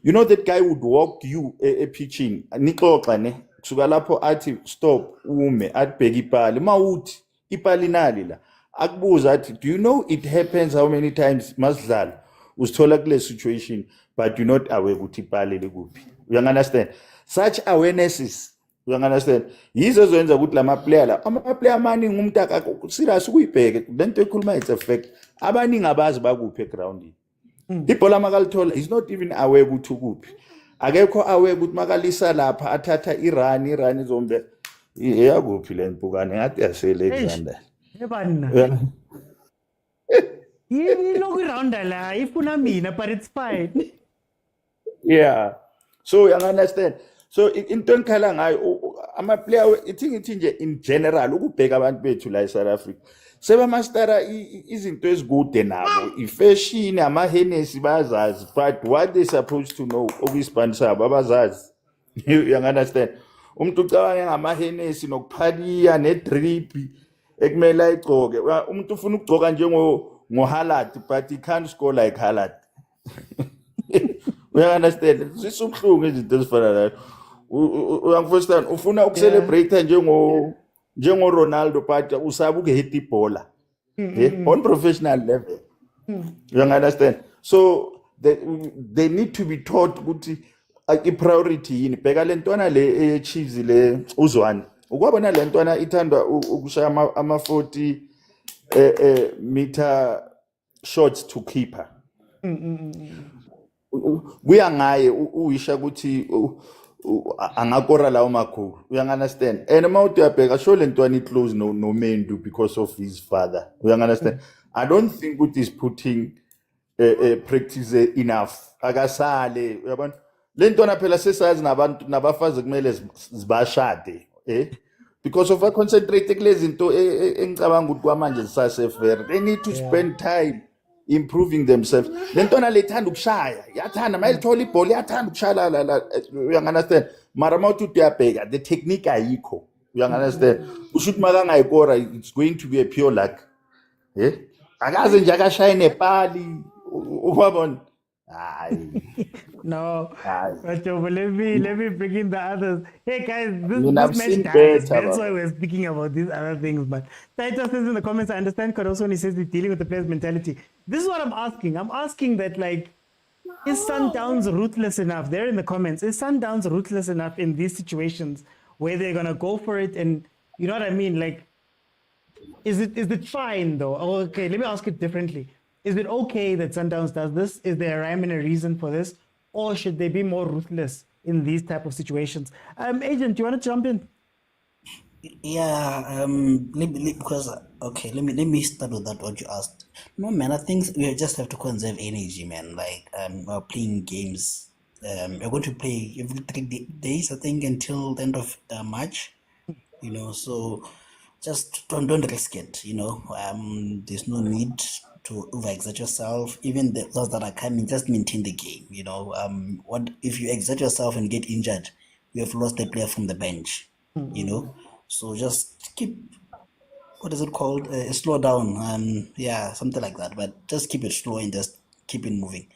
You know that guy would walk you pitching. Nixoxa ne kusuka lapho athi stop ume atibheka ipali mawuthi ipali nali la akubuza athi do you know it happens how many times masidlala usithola kule situation but you're not aware ukuthi ipali likuphi. You understand? Such awarenesses, you understand? Yizo zenza ukuthi lama player amaningi umuntu akakho serious ukuyibheke lento ekhuluma it's a fact. Abaningi abazi bakuphi eground. Ibhola makalithola is not even aware ukuthi ukuphi. Akekho aware ukuthi makalisa lapha athatha irun izombe yakuphi le mpukane ngathi yasele Alexander.
Yebana. Yini lokurunda la ifuna mina but it's fine.
Yeah. So you understand? So into engikhala ngayo ama player ithi nje in general ukubheka abantu bethu la eSouth Africa seba mastera izinto ezikude nabo ifashion ama Hennessy bazazi but what they supposed to know okuyisponsor abazazi. You understand? Umuntu ucabanga ngama Hennessy nokuphaliya nedrip ekumela igcoke umuntu ufuna ukugcoka njengo Haaland but he can't score like Haaland. We understand. Sisubhlungu izinto ezifana nayo. Uyangifundisa ufuna ukucelebrate njengo Ronaldo but usaba ukuhit ibhola. On professional level. You understand? So they need to be taught ukuthi i-priority yini. Bheka lentwana le Chiefs le uzwane. Ukwabona lentwana ithandwa ukushaya ama 40 meter shots to keeper. Kuya ngaye uyisha ukuthi angakora lawo makhulu. You understand? And amount uyabheka sho lentwana close no Mendu because of his father. You understand? I don't think ukuthi is putting practice enough. Akasale uyabona lentwana phela sesazi nabantu nabafazi kumele zibashade because of concentrate kulezi zinto engicabanga ukuthi kwamanje zisase fair. They need to spend time improving themselves. Lentona lethanda ukushaya yathanda mayithola ibhola yathanda ukushaya la you understand mara mawuthi uyabheka the technique ayikho. You understand? Ushuthi makangayikora it's going to be a pure luck. Akaze nje akashaya nepali ukwabona.
No, but let me bring in the others. Hey guys, this match
better,
that's why we're speaking about these other things. But Taito says in the comments, I understand Karoso when he says he's dealing with the players' mentality. This is what I'm asking. I'm asking that, like, is Sundowns ruthless enough? They're in the comments. Is Sundowns ruthless enough in these situations where they're gonna go for it? And you know what I mean? Like, is it fine though? Okay, let me ask it differently. Is it okay that Sundowns does this? Is there a rhyme and a reason for this? Or should they be more ruthless in these type of situations? Agent, do you want to jump in?
Yeah, because let me start with that what you asked. No man, I think we just have to conserve energy, man. Like we're playing games. We're going to play every 3 days, I think, until the end of March. So just don't risk it. There's no need to overexert yourself. Even those that are coming, just maintain the game. What if you exert yourself and get injured? You have lost a player from the bench. So just keep, what is it called? Slow down. Yeah, something like that. But just keep it slow and just keep it moving.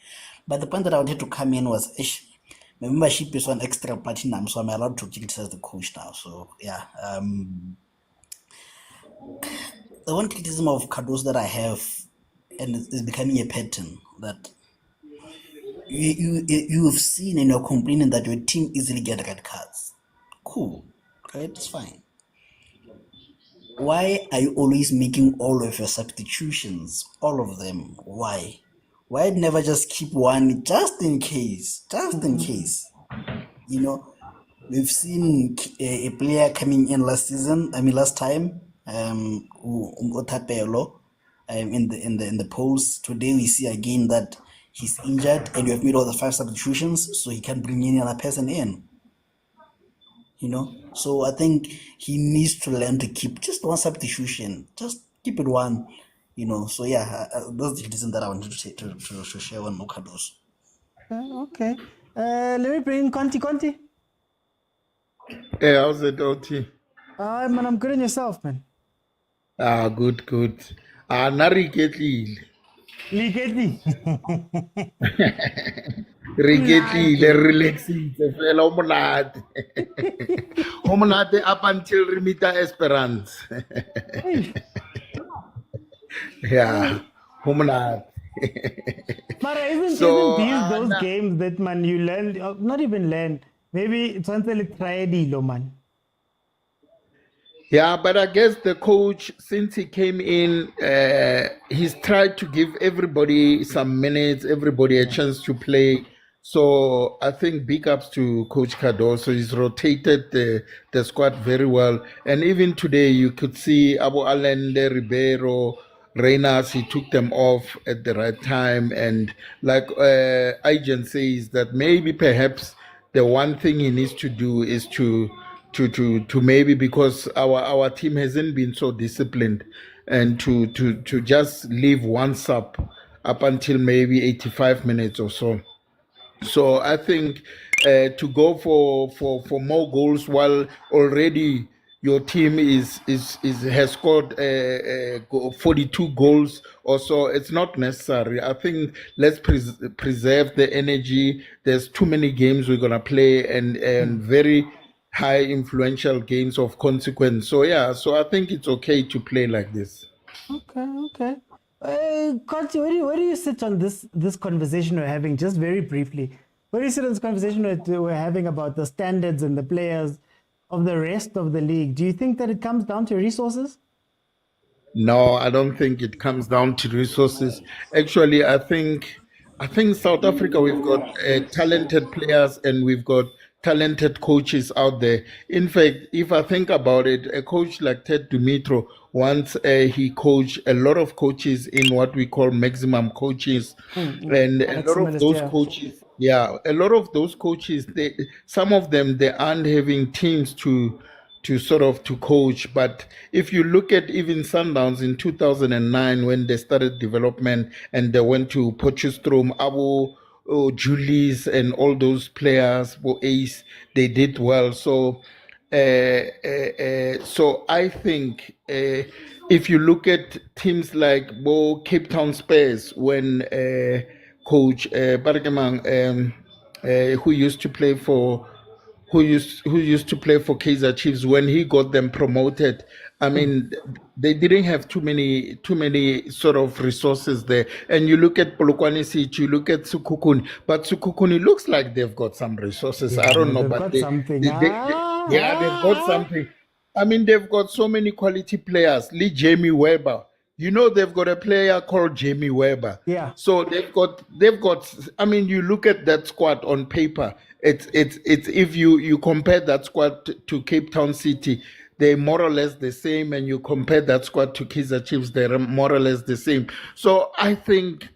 But the point that I wanted to come in was, my membership is on extra platinum, so I'm allowed to criticize the coach now. So yeah, the one criticism of Cardoso that I have, and it's becoming a pattern, that you've seen and you're complaining that your team easily get red cards. Cool, right? It's fine. Why are you always making all of your substitutions, all of them? Why? Why never just keep one just in case? Just in case. We've seen a player coming in last time, Otapelo, in the polls. Today we see again that he's injured, and you have made all the 5 substitutions, so he can bring any other person in. So I think he needs to learn to keep just one substitution, just keep it one. So yeah, that's the reason that I wanted to share on Cardoso.
Okay. Let me bring in Conti.
Hey, how's it, OT?
Man, I'm good in yourself, man.
Good. Nariketlile.
Liketli.
Riketlile, relaxite, fela o monate. O monate up until re meeta Esperance. Yeah, o monate.
Mara, isn't these those games that, man, you learn, not even learn, maybe it's something try man.
Yeah, but I guess the coach, since he came in, he's tried to give everybody some minutes, everybody a chance to play. So I think big ups to Coach Cardoso. He's rotated the squad very well. And even today, you could see Abu Allende, Ribeiro, Reynas, he took them off at the right time. And like Agent says, that maybe perhaps the one thing he needs to do is to maybe, because our team hasn't been so disciplined, and to just leave one sub up until maybe 85 minutes or so. So I think to go for more goals while already your team has scored 42 goals or so, it's not necessary. I think let's preserve the energy. There's too many games we're gonna play, and very high influential games of consequence. So yeah, so I think it's okay to play like this.
Okay. Conti, where do you sit on this conversation we're having, just very briefly? Where do you sit on this conversation we're having about the standards and the players of the rest of the league? Do you think that it comes down to resources?
No, I don't think it comes down to resources. Actually, I think South Africa, we've got talented players and we've got talented coaches out there. In fact, if I think about it, a coach like Ted Dumitro, once he coached a lot of coaches in what we call maximum coaches, and a lot of those coaches, a lot of those coaches, some of them, they aren't having teams to coach. But if you look at even Sundowns in 2009, when they started development and they went to Potchefstroom, Julius and all those players, Ace, they did well. So I think if you look at teams like Cape Town Spurs, when coach Bargemang, who used to play for Kaizer Chiefs, when he got them promoted, I mean, they didn't have too many sort of resources there. And you look at Polokwane City, you look at Sukukuni, but Sukukuni looks like they've got some resources. I don't know, but they've got something. I mean, they've got so many quality players. Lee Jamie Weber. They've got a player called Jamie Weber.
Yeah.
So they've got. I mean, you look at that squad on paper. It's if you compare that squad to Cape Town City, they're more or less the same, and you compare that squad to Kaizer Chiefs, they're more or less the same. So I think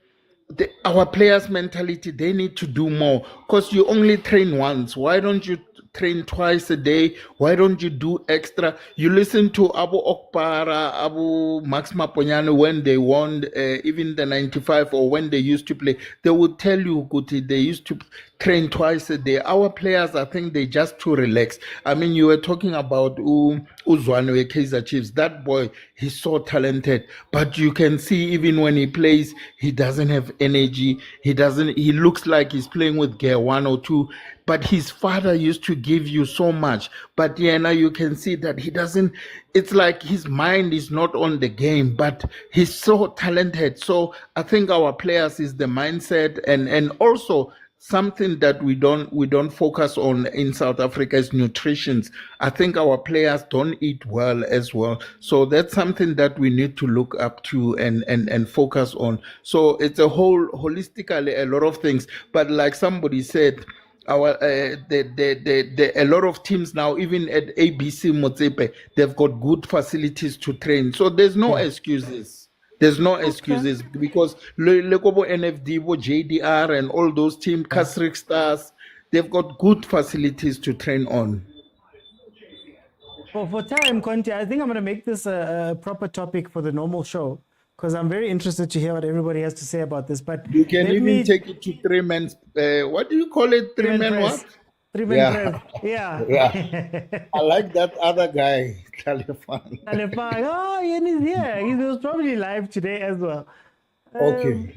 our players' mentality, they need to do more, because you only train once. Why don't you train twice a day? Why don't you do extra? You listen to Abu Okpara, Abu Max Maponyane when they won even the 95, or when they used to play. They would tell you, Guti, they used to train twice a day. Our players, I think they just too relaxed. I mean, you were talking about Uzwane Kaizer Chiefs. That boy, he's so talented, but you can see even when he plays, he doesn't have energy. He looks like he's playing with gear 1 or 2, but his father used to give you so much. But yeah, now you can see that he doesn't, it's like his mind is not on the game, but he's so talented. So I think our players is the mindset, and also something that we don't focus on in South Africa is nutrition. I think our players don't eat well as well. So that's something that we need to look up to and focus on. So it's a holistically a lot of things. But like somebody said, a lot of teams now, even at ABC Motsepe, they've got good facilities to train. So there's no excuses. There's no excuses, because Lekobo NFD, JDR, and all those teams, Kasrik Stars, they've got good facilities to train on.
For time, Conte, I think I'm going to make this a proper topic for the normal show, because I'm very interested to hear what everybody has to say about this. But
you can even take it to 3 men. What do you call it? 3 men what?
3 men press. Yeah.
Yeah. I like that other guy, Kalifan.
Oh, and he's here. He was probably live today as well.
Okay.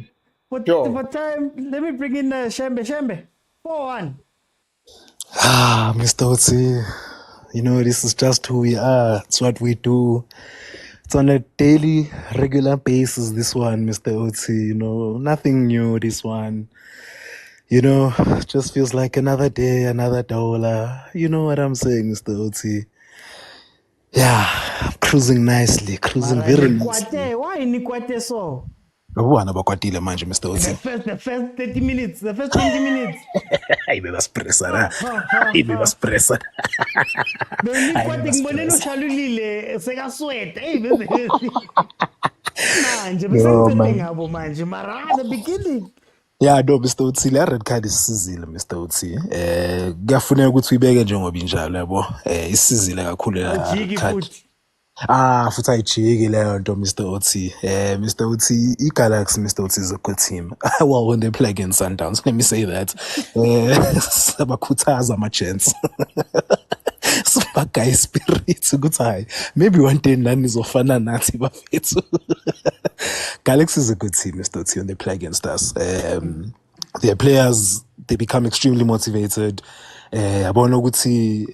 For time, let me bring in Shembe. Shembe, 4-1.
Mr. Otsi, you know, this is just who we are. It's what we do. It's on a daily, regular basis, this one, Mr. Otsi. You know, nothing new, this one. You know, just feels like another day, another dollar. You know what I'm saying, Mr. Otsi? Yeah, I'm cruising nicely, cruising very nicely.
Why Nikwate so?
Abakwatile manje, Mr. Otsi.
The first 30 minutes, the first 20 minutes.
Ibe baspressa. Ibe baspressa.
Nikwate ngibonela ushalulile sekasweta. Manje bese ngabo manje mara the beginning.
Yeah, no, Mr. Otsi, le red card isizile, Mr. Otsi. Kuyafuneka ukuthi uyibeke njengoba injalo yabo. Isizile kakhulu la card. Futhi ayijiki leyo nto, Mr. Otsi. Mr. Otsi, iGalaxy, Mr. Otsi is a good team. Well, when they play against Sundowns, let me say that. Sabakhuthaza ama-chance. Guy spirit ukuthi hayi maybe one day nani izofana nathi bafethu. Galaxy is a good team, Mr. Otsi, when they play against us. Their players, they become extremely motivated. Yabona ukuthi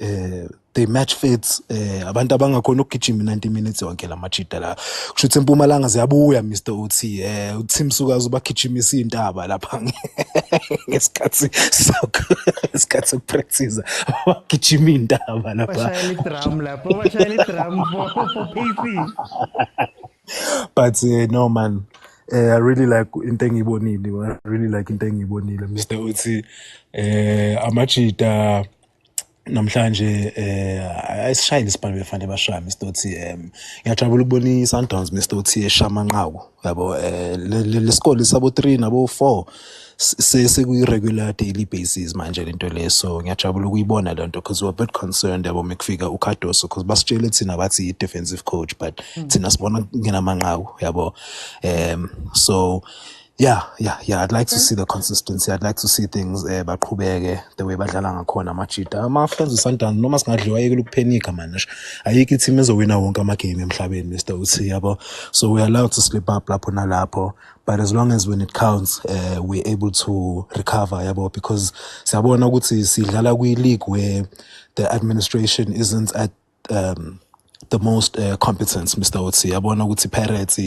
they match fit. Abantu abangakhona ukugijima 90 minutes yonke la machita la. Kusho ukuthi eMpumalanga ziyabuya, Mr. Otsi. Uteam sukazi ubagijimisa intaba lapha ngesikhathi sokupractice. Bagijima intaba lapha.
Bashayela idrum lapho, bashayela idrum for PC.
But no, man. I really like into engiyibonile. I really like into engiyibonile, Mr. Otsi. Amachita namhlanje ayisishayile isibani befane bashaya, Mr. Otsi. Ngiyajabula ukubona iSundowns, Mr. Otsi, eshama nqaku yabo. Le score sabo 3 nabo 4 sekuyi-regular daily basis manje lento leyo. So ngiyajabula ukuyibona lento, because we're a bit concerned yabo mekufika uKhadoso, because basitshele thina bathi i-defensive coach, but thina sibona ngenamanqaku yabo. So yeah, I'd like to see the consistency. I'd like to see things baqhubeke the way badlala ngakhona amajita. Ama-fans uSundowns noma singadliwa ayekela ukuphenika manje. Ayikho i-team ezowina wonke ama-game emhlabeni, Mr. Otsi yabo. So we're allowed to slip up lapho nalapho, but as long as when it counts, we're able to recover yabo, because siyabona ukuthi sidlala kwi-league where the administration isn't at the most competence, Mr. Otsi. Yabona ukuthi Pirates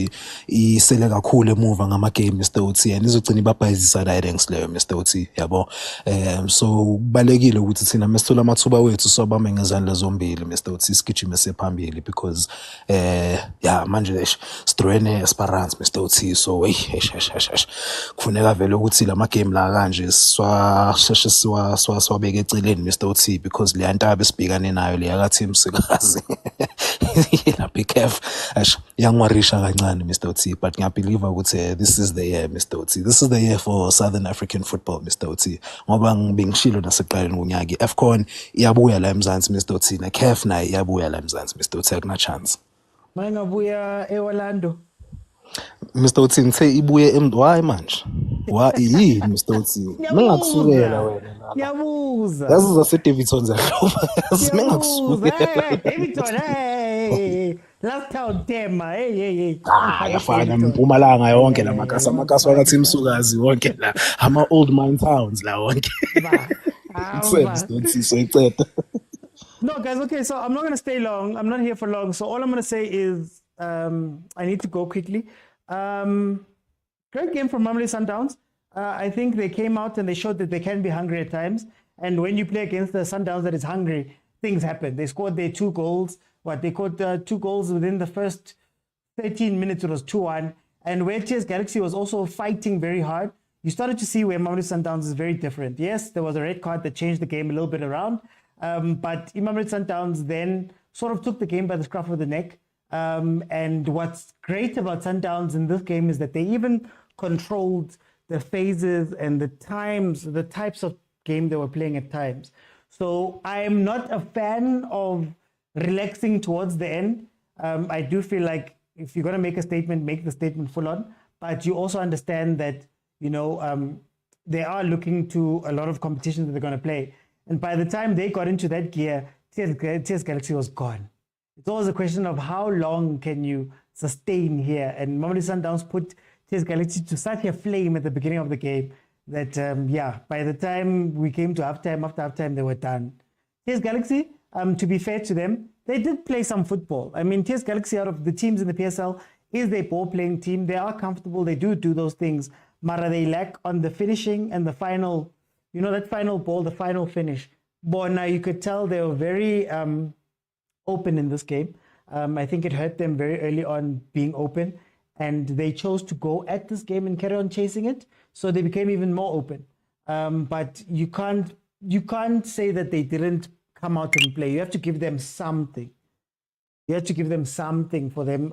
isele kakhulu emuva ngama-game, Mr. Otsi, and izogcina ibabhayizisa ranks leyo, Mr. Otsi, yabo. So kubalekile ukuthi thina mesithola amathuba wethu sobame ngezandla zombili, Mr. Otsi, sigijime siphambili because yeah manje sithrowene Esperance, Mr. Otsi, so kufuneka vele ukuthi lama-game la kanje swasheshe siwabeke eceleni, Mr. Otsi, because leya ntaba esibhekane nayo leya ka-team sikazi lapha CAF yangiwarisha kancane, Mr. Otsi, but ngiyabelieve ukuthi this is the year, Mr. Otsi. This is the year for Southern African football, Mr. Otsi. Ngoba ngibengishilo nasekuqaleni ngonyaka i-AFCON iyabuya la eMzansi, Mr. Otsi, ne-CAF nayo iyabuya la eMzansi, Mr. Otsi, akuna chance.
Mangabuya eOrlando.
Mr. Otsi ngithe ibuye why manje? Why yini, Mr. Otsi? Mengakusukela wena.
Ngiyabuza.
Yazi zase-Davidson zahloba. Mengakusukela.
Davidson, hey. Last town Tema, hey.
Yafana Mpumalanga yonke la makasi wakathi imsukazi wonke la. Ama-old mine towns la wonke.
No, guys, okay, so I'm not going to stay long. I'm not here for long. So all I'm going to say is I need to go quickly. Great game from Mamelodi Sundowns. I think they came out and they showed that they can be hungry at times. And when you play against the Sundowns that is hungry, things happen. They scored their 2 goals. They scored 2 goals within the first 13 minutes. It was 2-1. And where TS Galaxy was also fighting very hard, you started to see where Mamelodi Sundowns is very different. Yes, there was a red card that changed the game a little bit around. But Mamelodi Sundowns then sort of took the game by the scruff of the neck. And what's great about Sundowns in this game is that they even controlled the phases and the types of game they were playing at times. So I'm not a fan of relaxing towards the end. I do feel like if you're going to make a statement, make the statement full on. But you also understand that, they are looking to a lot of competition that they're going to play. And by the time they got into that gear, TS Galaxy was gone. It's always a question of how long can you sustain here. And Mamelodi Sundowns put TS Galaxy to such a flame at the beginning of the game that, by the time we came to halftime, after halftime, they were done. TS Galaxy, to be fair to them, they did play some football. I mean, TS Galaxy, out of the teams in the PSL, is their ball-playing team. They are comfortable. They do those things. Mara, they lack on the finishing and the final, that final ball, the final finish. But now you could tell they were very open in this game. I think it hurt them very early on being open, and they chose to go at this game and carry on chasing it. So they became even more open. But you can't say that they didn't come out and play. You have to give them something. You have to give them something for them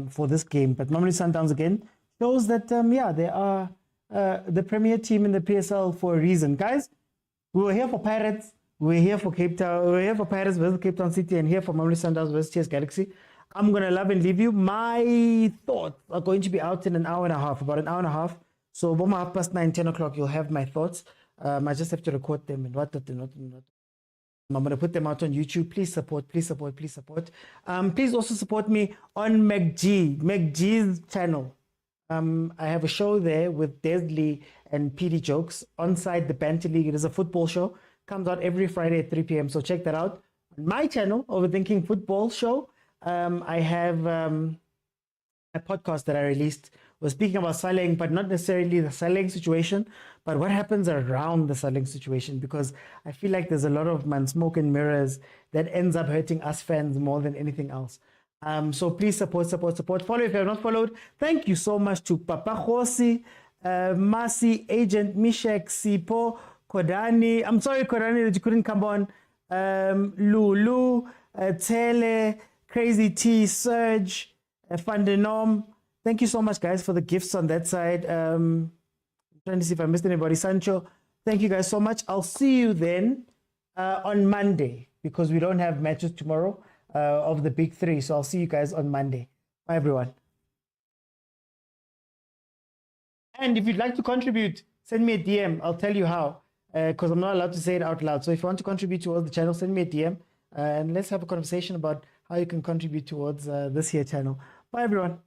for this game. But Mamelodi Sundowns again shows that they are the premier team in the PSL for a reason. Guys, we were here for Pirates. We were here for Cape Town. We were here for Pirates versus Cape Town City, and here for Mamelodi Sundowns versus TS Galaxy. I'm going to love and leave you. My thoughts are going to be out in an hour and a half, about an hour and a half. So, about 9:30, 10 o'clock, you'll have my thoughts. I just have to record them and what. I'm going to put them out on YouTube. Please support. Please also support me on McG's channel. I have a show there with Desley and PD Jokes Onside the Banter League. It is a football show. Comes out every Friday at 3 p.m. So check that out. On my channel, Overthinking Football Show, I have a podcast that I released. Was speaking about Saleng, but not necessarily the Saleng situation, but what happens around the Saleng situation, because I feel like there's a lot of smoke and mirrors that ends up hurting us fans more than anything else. So please support. Follow if you have not followed. Thank you so much to Papa Khosi, Masi, Agent Mishek, Sipo, Kodani. I'm sorry, Kodani, that you couldn't come on. Lulu, Tele, Crazy T, Surge, Fandenom. Thank you so much, guys, for the gifts on that side. I'm trying to see if I missed anybody. Sancho, thank you guys so much. I'll see you then on Monday, because we don't have matches tomorrow of the big three. So I'll see you guys on Monday. Bye, everyone. And if you'd like to contribute, send me a DM. I'll tell you how, because I'm not allowed to say it out loud. So if you want to contribute towards the channel, send me a DM, and let's have a conversation about how you can contribute towards this here channel. Bye, everyone.